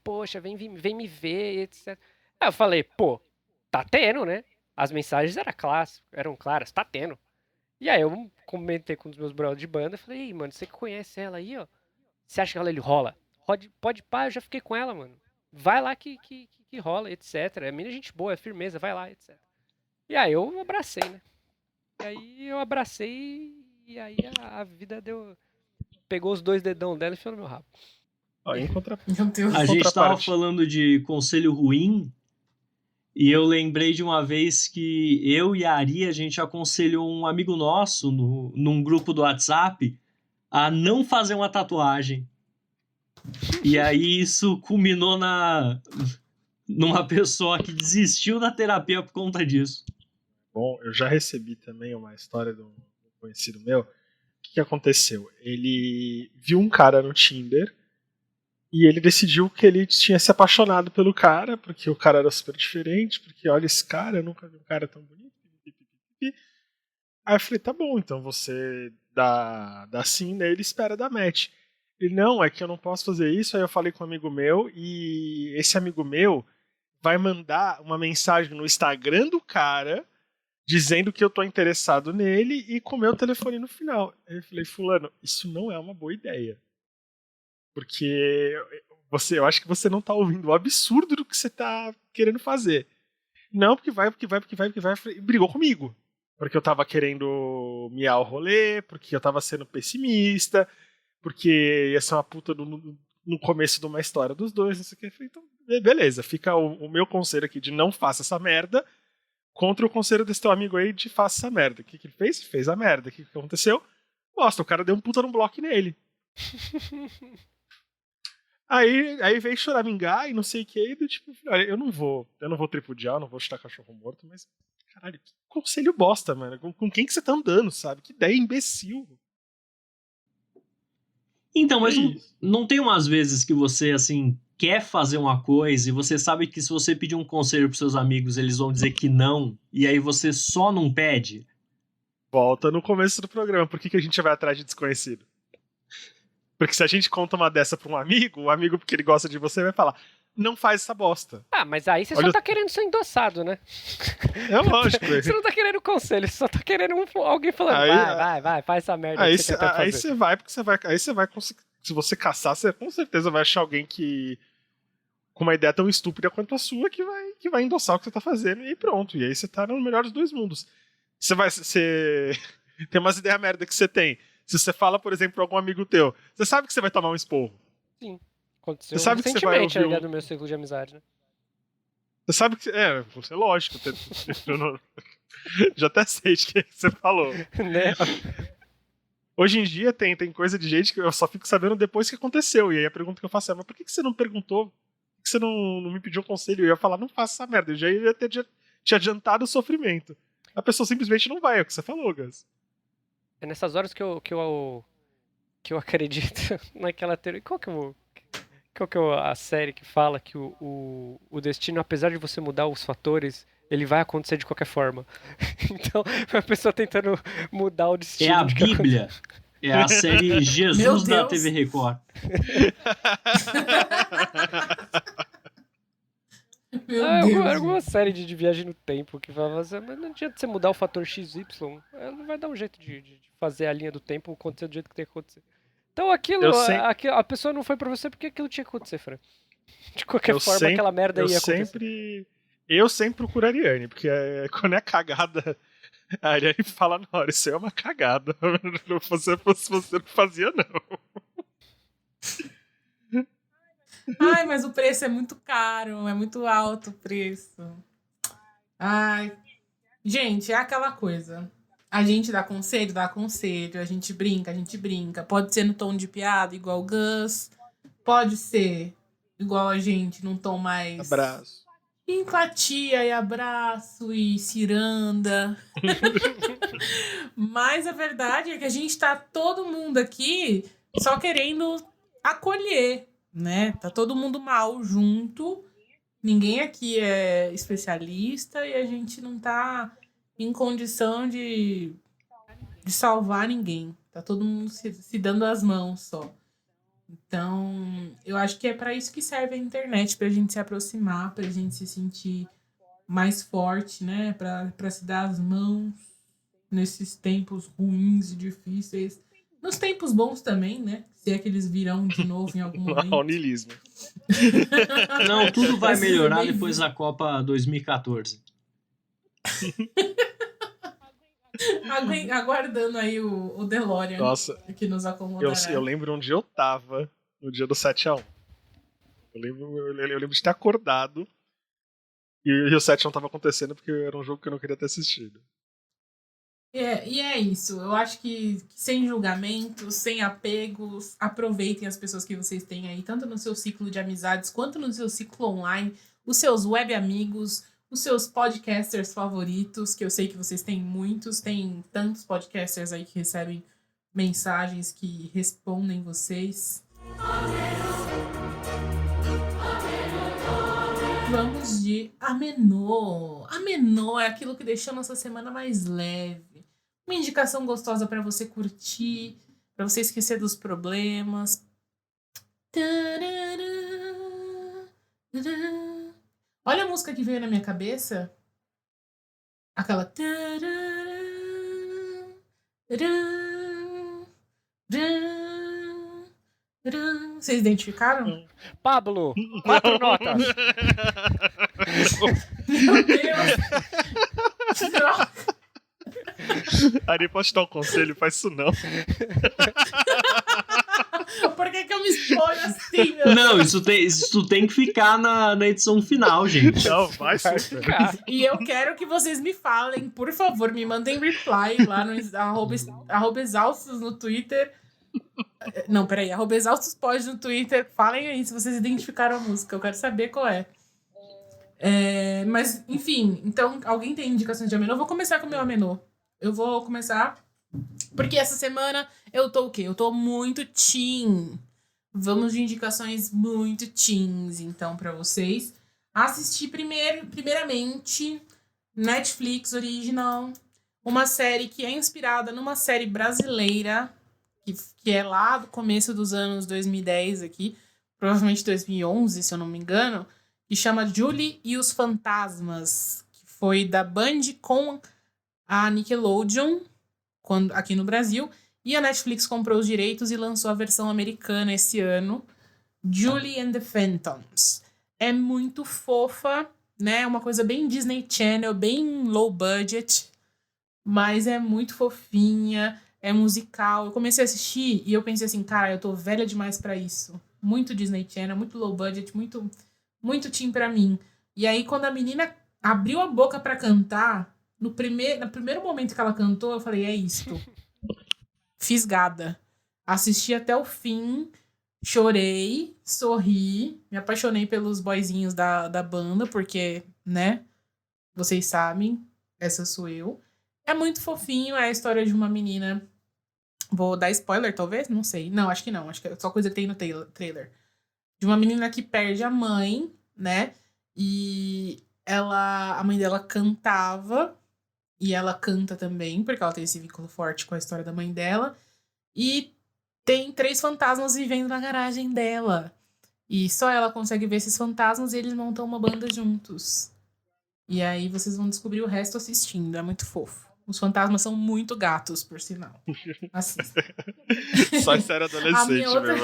poxa, vem me ver, etc. Aí eu falei: pô, tá tendo, né? As mensagens eram claras, tá tendo. E aí eu comentei com os meus brothers de banda, falei: ei, mano, você que conhece ela aí, ó, você acha que ela rola? Pode pá, eu já fiquei com ela, mano. Vai lá que rola, etc. É mina gente boa, é firmeza, vai lá, etc. E aí eu abracei, né? E aí eu abracei e aí a vida pegou os 2 dedão dela e enfiou no meu rabo. Meu Deus. A gente tava falando de conselho ruim e eu lembrei de uma vez que eu e a Ari, a gente aconselhou um amigo nosso num grupo do WhatsApp a não fazer uma tatuagem. E aí isso culminou numa pessoa que desistiu da terapia por conta disso. Bom, eu já recebi também uma história de um conhecido meu. O que aconteceu? Ele viu um cara no Tinder e ele decidiu que ele tinha se apaixonado pelo cara, porque o cara era super diferente, porque olha esse cara, eu nunca vi um cara tão bonito. Aí eu falei, tá bom, então você dá sim nele e espera dar match. Ele, não, é que eu não posso fazer isso. Aí eu falei com um amigo meu e esse amigo meu vai mandar uma mensagem no Instagram do cara dizendo que eu tô interessado nele e com o meu telefone no final. Aí eu falei, fulano, isso não é uma boa ideia. Porque eu acho que você não tá ouvindo o absurdo do que você tá querendo fazer. Não, porque vai. E brigou comigo. Porque eu tava querendo miar o rolê, porque eu tava sendo pessimista, porque ia ser uma puta no começo de uma história dos dois, não sei o que. Eu falei, então, beleza, fica o meu conselho aqui de não faça essa merda contra o conselho desse teu amigo aí de faça essa merda. O que ele fez? Fez a merda. O que aconteceu? Bosta, o cara deu um puta no bloco nele. Aí veio choramingar e não sei o que, e do tipo, olha, eu não vou tripudiar, eu não vou chutar cachorro morto, mas, caralho, que conselho bosta, mano. Com quem que você tá andando, sabe? Que ideia imbecil. Então, mas não tem umas vezes que você, assim, quer fazer uma coisa e você sabe que se você pedir um conselho pros seus amigos, eles vão dizer que não, e aí você só não pede? Volta no começo do programa, por que a gente vai atrás de desconhecido? Porque se a gente conta uma dessa pra um amigo, o amigo, porque ele gosta de você, vai falar, não faz essa bosta. Ah, mas aí você só tá querendo ser endossado, né? É lógico. Você não tá querendo conselho, você só tá querendo alguém falando, vai, faz essa merda aí que você quer fazer. Aí você vai, porque você vai conseguir. Se você caçar, você com certeza vai achar alguém que com uma ideia tão estúpida quanto a sua que vai endossar o que você tá fazendo e pronto. E aí você tá no melhor dos dois mundos. Você tem umas ideias merda que você tem. Se você fala, por exemplo, pra algum amigo teu, você sabe que você vai tomar um esporro. Sim. Aconteceu você sabe que você vai ouvir no meu ciclo de amizade, né? Você sabe que. É lógico. Já até sei de que você falou. Né? Hoje em dia tem coisa de gente que eu só fico sabendo depois que aconteceu. E aí a pergunta que eu faço é, mas por que você não perguntou? Por que você não me pediu um conselho? Eu ia falar, não faça essa merda. Eu já ia ter te adiantado o sofrimento. A pessoa simplesmente não vai, é o que você falou, Gus. É nessas horas que eu acredito naquela teoria. Qual que é a série que fala que o destino, apesar de você mudar os fatores, ele vai acontecer de qualquer forma. Então, a pessoa tentando mudar o destino. É a Bíblia. É a série Jesus da TV Record. Era alguma série de viagem no tempo que falava assim, mas não adianta você mudar o fator XY. Ela vai dar um jeito de fazer a linha do tempo acontecer do jeito que tem que acontecer. Então a pessoa não foi pra você porque aquilo tinha que acontecer, Fran. De qualquer forma, aquela merda ia acontecer. Eu sempre procuro a Ariane, porque quando é cagada, a Ariane fala, não, isso é uma cagada. Se você não fazia, não. Ai, mas o preço é muito caro, é muito alto o preço. Ai. Gente, é aquela coisa. A gente dá conselho, a gente brinca. Pode ser no tom de piada, igual o Gus. Pode ser igual a gente, num tom mais... Abraço. Empatia e abraço e ciranda. Mas a verdade é que a gente tá todo mundo aqui só querendo acolher, né? Tá todo mundo mal junto. Ninguém aqui é especialista e a gente não tá em condição de salvar ninguém. Tá todo mundo se dando as mãos só. Então, eu acho que é para isso que serve a internet, pra gente se aproximar, pra gente se sentir mais forte, né? Pra se dar as mãos nesses tempos ruins e difíceis. Nos tempos bons também, né? Se é que eles virão de novo em algum momento. Não, niilismo. Não, tudo vai melhorar depois da Copa 2014. Aguardando aí o DeLorean. Nossa, que nos acomodará. Eu lembro onde eu tava no dia do 7x1. Eu lembro de ter acordado e o 7x1 tava acontecendo porque era um jogo que eu não queria ter assistido. E é isso. Eu acho que sem julgamentos, sem apegos, aproveitem as pessoas que vocês têm aí, tanto no seu ciclo de amizades quanto no seu ciclo online, os seus web amigos, os seus podcasters favoritos, que eu sei que vocês têm muitos, tem tantos podcasters aí que recebem mensagens que respondem vocês. Vamos de Amenô. Amenô é aquilo que deixou nossa semana mais leve. Uma indicação gostosa para você curtir, para você esquecer dos problemas. Olha a música que veio na minha cabeça. Aquela. Vocês identificaram? Pablo, 4 notas. Meu Deus! Droga! Ari, posso te dar um conselho? Faz isso não. Por que eu me exponho assim, meu Não, isso tem que ficar na edição final, gente. Não, vai sim. E eu quero que vocês me falem, por favor, me mandem reply lá no arroba exaustos no Twitter. Não, peraí, arroba exaustospod no Twitter. Falem aí se vocês identificaram a música, eu quero saber qual é. Mas, enfim, então, alguém tem indicações de Amenô? Eu vou começar com o meu Amenô. Eu vou começar porque essa semana eu tô o quê? Eu tô muito teen. Vamos de indicações muito teens, então, pra vocês. Assisti primeiramente Netflix Original, uma série que é inspirada numa série brasileira, que é lá do começo dos anos 2010 aqui, provavelmente 2011, se eu não me engano, que chama Julie e os Fantasmas, que foi da Band com a Nickelodeon, aqui no Brasil, e a Netflix comprou os direitos e lançou a versão americana esse ano, Julie and the Phantoms. É muito fofa, né? Uma coisa bem Disney Channel, bem low budget, mas é muito fofinha, é musical. Eu comecei a assistir e eu pensei assim, cara, eu tô velha demais pra isso. Muito Disney Channel, muito low budget, muito, muito teen pra mim. E aí, quando a menina abriu a boca pra cantar, no primeiro momento que ela cantou, eu falei, é isto. Fisgada. Assisti até o fim, chorei, sorri, me apaixonei pelos boyzinhos da banda, porque, né, vocês sabem, essa sou eu. É muito fofinho, é a história de uma menina. Vou dar spoiler, talvez? Não sei. Não, acho que não. Acho que é só coisa que tem no trailer. De uma menina que perde a mãe, né? E a mãe dela cantava. E ela canta também, porque ela tem esse vínculo forte com a história da mãe dela. E tem 3 fantasmas vivendo na garagem dela. E só ela consegue ver esses fantasmas e eles montam uma banda juntos. E aí vocês vão descobrir o resto assistindo. É muito fofo. Os fantasmas são muito gatos, por sinal. Assista. Só série adolescente mesmo, né?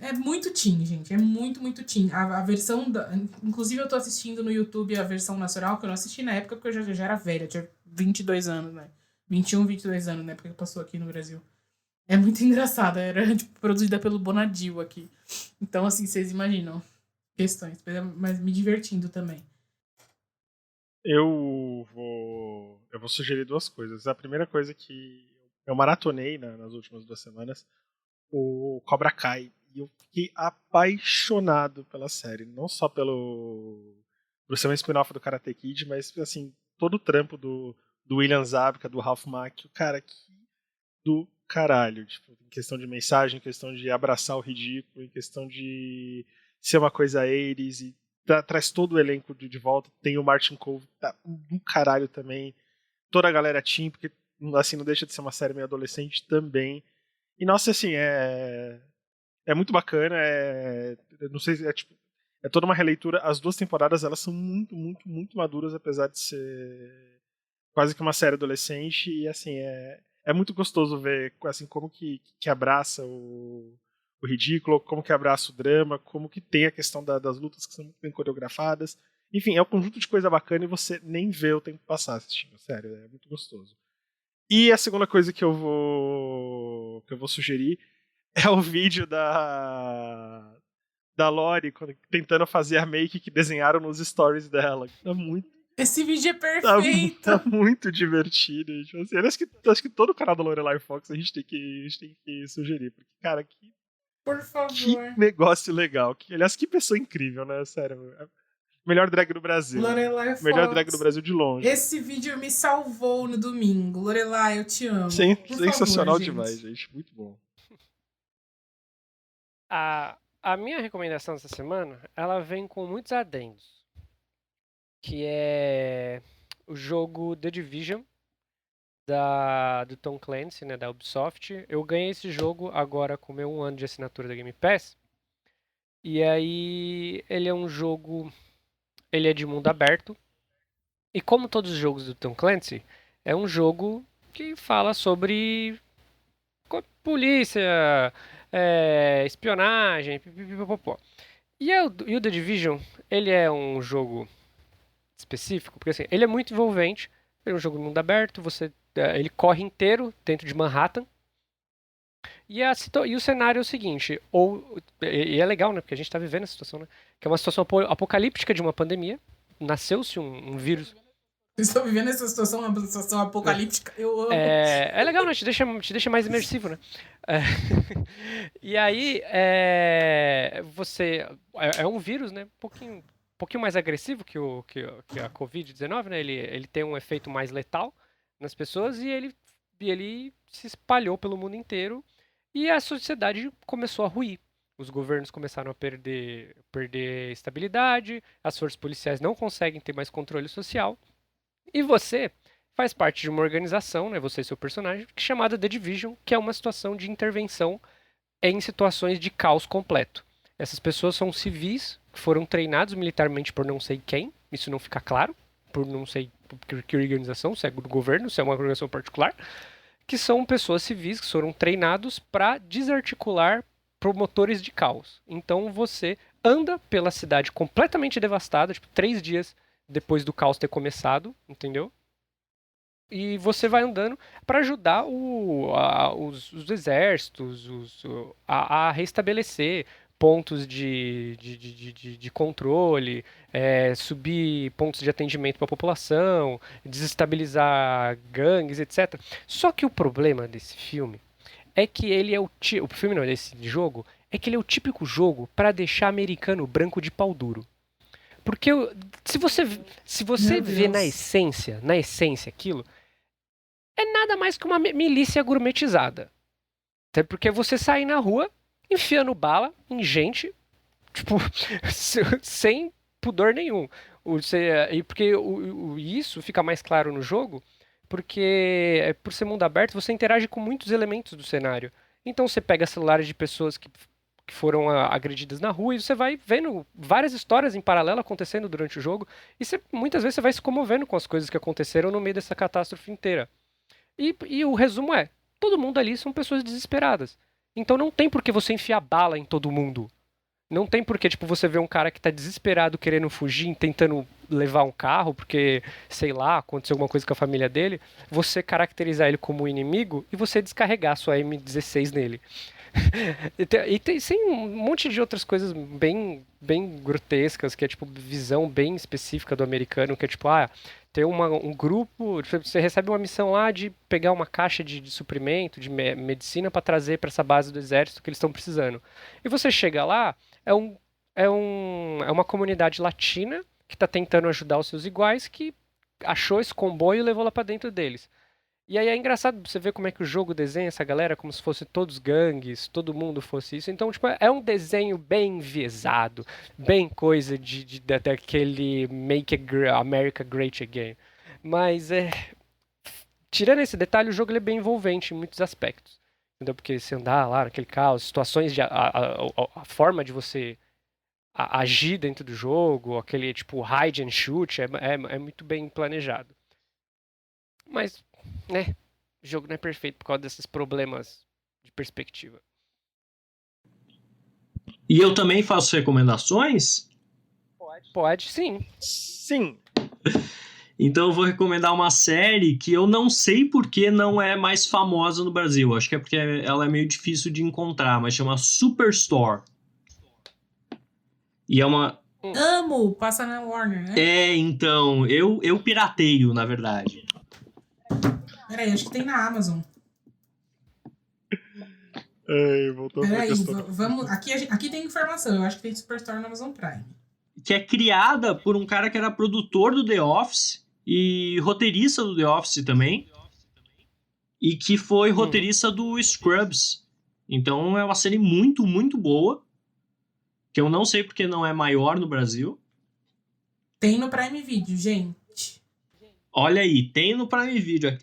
É muito teen, gente. É muito, muito teen. A versão inclusive eu tô assistindo no YouTube a versão nacional, que eu não assisti na época, porque eu já era velha. Tinha 22 anos, né? 21, 22 anos na época que passou aqui no Brasil. É muito engraçada. Era, tipo, produzida pelo Bonadil aqui. Então, assim, vocês imaginam questões. Mas me divertindo também. Eu vou sugerir 2 coisas. A primeira coisa que eu maratonei nas últimas 2 semanas, o Cobra Kai. E eu fiquei apaixonado pela série. Não só por ser um spin-off do Karate Kid, mas, assim, todo o trampo do William Zabka, do Ralph Macchio. Cara, que do caralho. Tipo, em questão de mensagem, em questão de abraçar o ridículo, em questão de ser uma coisa Ares e traz todo o elenco de volta. Tem o Martin Cove, tá do caralho também. Toda a galera teen, porque assim, não deixa de ser uma série meio adolescente também. E nossa, assim, é muito bacana. Não sei, tipo, é toda uma releitura. As 2 temporadas, elas são muito, muito, muito maduras, apesar de ser quase que uma série adolescente. E assim, é muito gostoso ver assim, como que abraça o ridículo, como que abraça o drama, como que tem a questão das lutas que são muito bem coreografadas. Enfim, é um conjunto de coisa bacana e você nem vê o tempo passar assistindo. Sério, é muito gostoso. E a segunda coisa que eu vou sugerir é o vídeo da Lori tentando fazer a make que desenharam nos stories dela. É muito Esse vídeo é Tá, perfeito. tá muito divertido. Tipo assim, acho que todo canal da Lorelai Fox a gente tem que sugerir. Porque, cara, Por que favor. negócio legal. Aliás, que pessoa incrível, né? Sério. Melhor drag do Brasil. Lorelai Melhor Fox. drag do Brasil de longe. Esse vídeo me salvou no domingo. Lorelai, eu te amo. Por Sensacional favor, demais, gente. gente. Muito bom. A minha recomendação dessa semana, ela vem com muitos adendos. Que é o jogo The Division, do Tom Clancy, né, da Ubisoft. Eu ganhei esse jogo agora com o meu 1 ano de assinatura da Game Pass. E aí, ele é um jogo... Ele é de mundo aberto. E como todos os jogos do Tom Clancy, é um jogo que fala sobre polícia, espionagem, pipipipopó. E o The Division, ele é um jogo específico, porque assim, ele é muito envolvente, ele é um jogo de mundo aberto, ele corre inteiro dentro de Manhattan. E o cenário é o seguinte, e é legal, né, porque a gente tá vivendo essa situação, né, que é uma situação apocalíptica de uma pandemia, nasceu-se um vírus. Estou vivendo essa situação, uma situação apocalíptica. Eu amo. É legal, né? Te deixa mais imersivo, né? E aí, é um vírus, né? Um pouquinho mais agressivo que a Covid-19, né? Ele tem um efeito mais letal nas pessoas e ele se espalhou pelo mundo inteiro e a sociedade começou a ruir. Os governos começaram a perder estabilidade, as forças policiais não conseguem ter mais controle social. E você faz parte de uma organização, né, você e seu personagem, chamada The Division, que é uma situação de intervenção em situações de caos completo. Essas pessoas são civis, que foram treinados militarmente por não sei quem, isso não fica claro, por não sei que organização, se é do governo, se é uma organização particular, que são pessoas civis que foram treinados para desarticular promotores de caos. Então você anda pela cidade completamente devastada, tipo, 3 dias depois do caos ter começado, entendeu? E você vai andando para ajudar os exércitos a restabelecer pontos de controle, subir pontos de atendimento para a população, desestabilizar gangues, etc. Só que o problema desse filme é que ele é o filme não, desse jogo, é que ele é o típico jogo para deixar americano branco de pau duro. Porque se você vê na essência aquilo, é nada mais que uma milícia gourmetizada. Até porque você sai na rua enfiando bala em gente, tipo, sem pudor nenhum. E porque isso fica mais claro no jogo, porque por ser mundo aberto, você interage com muitos elementos do cenário. Então você pega celulares de pessoas que foram agredidas na rua e você vai vendo várias histórias em paralelo acontecendo durante o jogo e muitas vezes você vai se comovendo com as coisas que aconteceram no meio dessa catástrofe inteira. E o resumo é, todo mundo ali são pessoas desesperadas. Então não tem por que você enfiar bala em todo mundo. Não tem por que, tipo, você vê um cara que tá desesperado querendo fugir, tentando levar um carro, porque, sei lá, aconteceu alguma coisa com a família dele, você caracterizar ele como inimigo e você descarregar sua M16 nele. E tem um monte de outras coisas bem grotescas, que é tipo visão bem específica do americano, que é tipo, tem um grupo, você recebe uma missão lá de pegar uma caixa de suprimento, de medicina para trazer para essa base do exército que eles estão precisando. E você chega lá, é uma comunidade latina que está tentando ajudar os seus iguais, que achou esse comboio e levou lá para dentro deles. E aí é engraçado você ver como é que o jogo desenha essa galera como se fosse todos gangues, todo mundo fosse isso. Então, tipo, é um desenho bem enviesado, bem coisa daquele Make America Great Again. Mas, tirando esse detalhe, o jogo ele é bem envolvente em muitos aspectos. Entendeu? Porque você andar lá naquele caos, situações, a forma de você agir dentro do jogo, aquele tipo hide and shoot, é muito bem planejado. Mas, né, o jogo não é perfeito por causa desses problemas de perspectiva. E eu também faço recomendações? Pode, sim. Sim. Então eu vou recomendar uma série que eu não sei por que não é mais famosa no Brasil. Acho que é porque ela é meio difícil de encontrar, mas chama Superstore. E é uma Amo! Passa na Warner, né? Então, eu pirateio, na verdade. Peraí, acho que tem na Amazon. Voltou pra Peraí, questão. vamos. Aqui tem informação. Eu acho que tem Superstore na Amazon Prime. Que é criada por um cara que era produtor do The Office e roteirista do The Office também. E que foi roteirista do Scrubs. Então é uma série muito, muito boa. Que eu não sei porque não é maior no Brasil. Tem no Prime Video, gente. Olha aí, tem no Prime Video.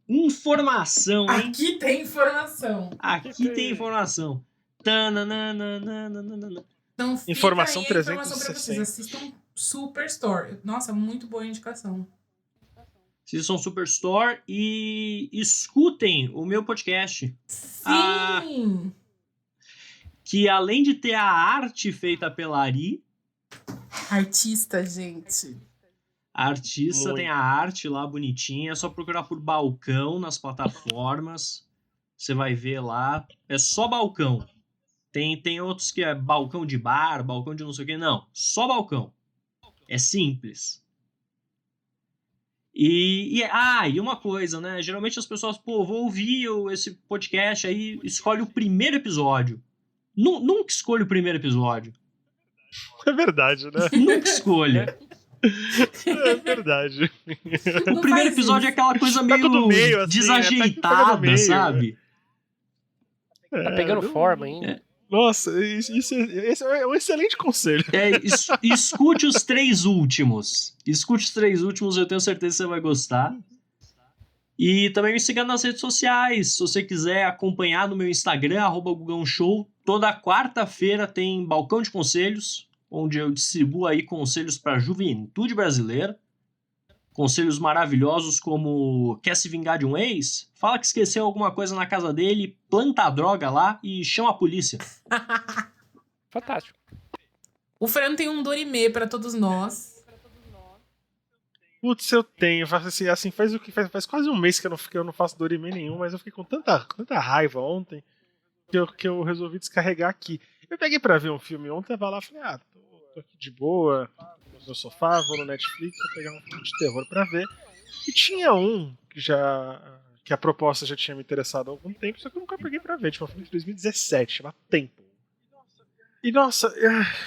Informação, hein? Aqui tem informação. Aqui tem informação. Então fica Informação aí a informação pra 360. vocês. Assistam Superstore. Nossa, muito boa indicação. Assistam Superstore e escutem o meu podcast. Sim! Que além de ter a arte feita pela Ari, Artista, gente. a artista Muito. tem a arte lá bonitinha, é só procurar por Balcão nas plataformas. Você vai ver lá. É só Balcão. Tem outros que é balcão de bar, balcão de não sei o que. Não, só Balcão. É simples. E uma coisa, né? Geralmente as pessoas, vou ouvir esse podcast aí, escolhe o primeiro episódio. Nunca escolha o primeiro episódio. É verdade, né? Nunca escolha. É verdade. O primeiro episódio é aquela coisa meio tudo meio, assim, desajeitada, né? Pega no meio, sabe? Tá pegando forma ainda. Nossa, esse é um excelente conselho. Escute os 3 últimos. Escute os 3 últimos, eu tenho certeza que você vai gostar. E também me siga nas redes sociais. Se você quiser acompanhar no meu Instagram, @gugãoshow. Toda quarta-feira tem Balcão de Conselhos, onde eu distribuo aí conselhos para a juventude brasileira. Conselhos maravilhosos como: quer se vingar de um ex? Fala que esqueceu alguma coisa na casa dele, planta a droga lá e chama a polícia. Fantástico. O Fran tem um dorime pra todos nós. Putz, eu tenho. Assim, faz quase um mês que eu não faço dorime nenhum, mas eu fiquei com tanta raiva ontem que eu resolvi descarregar aqui. Eu peguei pra ver um filme ontem, eu tava lá e falei, tô aqui de boa, no meu sofá, vou no Netflix, vou pegar um filme de terror pra ver. E tinha um que a proposta já tinha me interessado há algum tempo, só que eu nunca peguei pra ver. Tipo, um filme de 2017, chama Tempo. E nossa,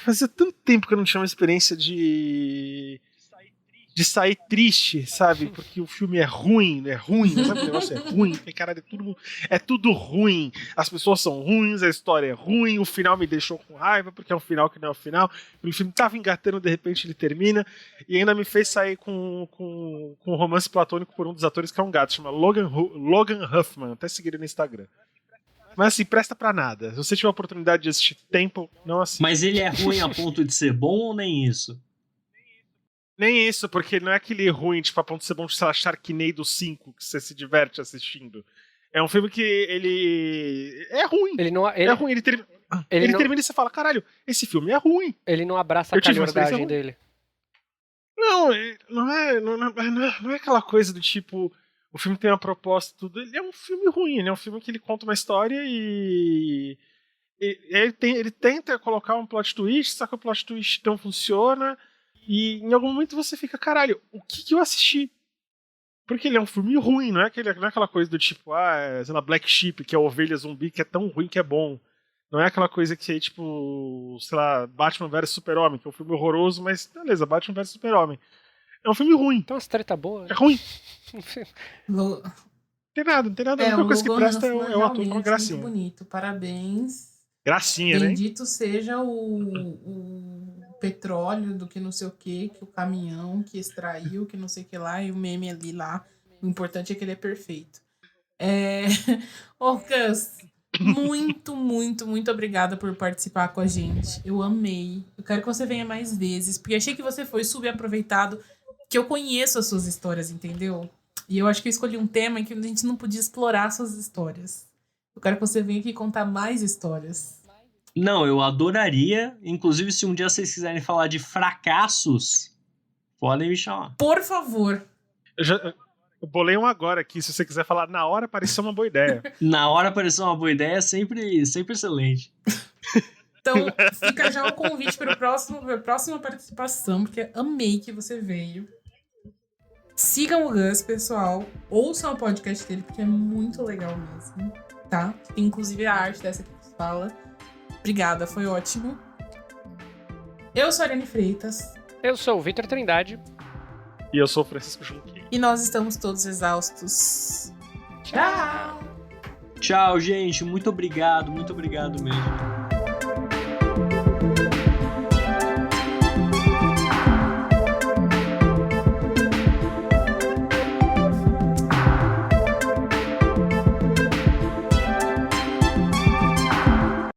fazia tanto tempo que eu não tinha uma experiência de sair triste, sabe? Porque o filme é ruim, sabe? O negócio é ruim, caralho, é tudo ruim. As pessoas são ruins, a história é ruim, o final me deixou com raiva, porque é um final que não é o final. O filme tava engatando, de repente ele termina, e ainda me fez sair com um romance platônico por um dos atores que é um gato, chama Logan Huffman, até seguir ele no Instagram. Mas assim, presta pra nada. Se você tiver a oportunidade de assistir Tempo, não assista. Mas ele é ruim a ponto de ser bom ou nem isso? Nem isso, porque não é aquele ruim, tipo, a ponto de ser bom, sei lá, Sharknado 5, que você se diverte assistindo. É um filme que ele é ruim. É ruim, ele termina e você fala, caralho, esse filme é ruim. Ele não abraça a calhordagem dele. Não é aquela coisa do tipo, o filme tem uma proposta e tudo. Ele é um filme ruim, ele é um filme que ele conta uma história e ele tenta colocar um plot twist, só que o plot twist não funciona. E em algum momento você fica, caralho, o que eu assisti? Porque ele é um filme ruim, não é aquela coisa do tipo, sei lá, Black Sheep, que é a ovelha zumbi, que é tão ruim que é bom. Não é aquela coisa que é tipo, sei lá, Batman vs Super-Homem, que é um filme horroroso, mas beleza, Batman vs Super-Homem. É um filme ruim. Então as treta boa. É ruim. Lo... Não tem nada. A única coisa que presta é o ator com a gracinha. Muito bonito, parabéns. Gracinha, né? Bendito seja o petróleo do que não sei o que o caminhão que extraiu, que não sei o que lá, e o meme ali lá. O importante é que ele é perfeito. Ô, Gus, muito, muito, muito obrigada por participar com a gente. Eu amei. Eu quero que você venha mais vezes, porque achei que você foi subaproveitado, que eu conheço as suas histórias, entendeu? E eu acho que eu escolhi um tema em que a gente não podia explorar suas histórias. Eu quero que você venha aqui contar mais histórias. Não, eu adoraria. Inclusive, se um dia vocês quiserem falar de fracassos, podem me chamar. Por favor. Eu bolei um agora aqui. Se você quiser falar na hora, pareceu uma boa ideia. Na hora apareceu uma boa ideia, sempre excelente. Então, fica já o convite para a próxima participação, porque amei que você veio. Sigam o Gus, pessoal. Ouçam o podcast dele, porque é muito legal mesmo, tá? Tem inclusive a arte dessa que você fala. Obrigada, foi ótimo. Eu sou a Ariane Freitas. Eu sou o Vitor Trindade. E eu sou o Francisco Junqueira. E nós estamos todos exaustos. Tchau! Tchau, gente. Muito obrigado mesmo.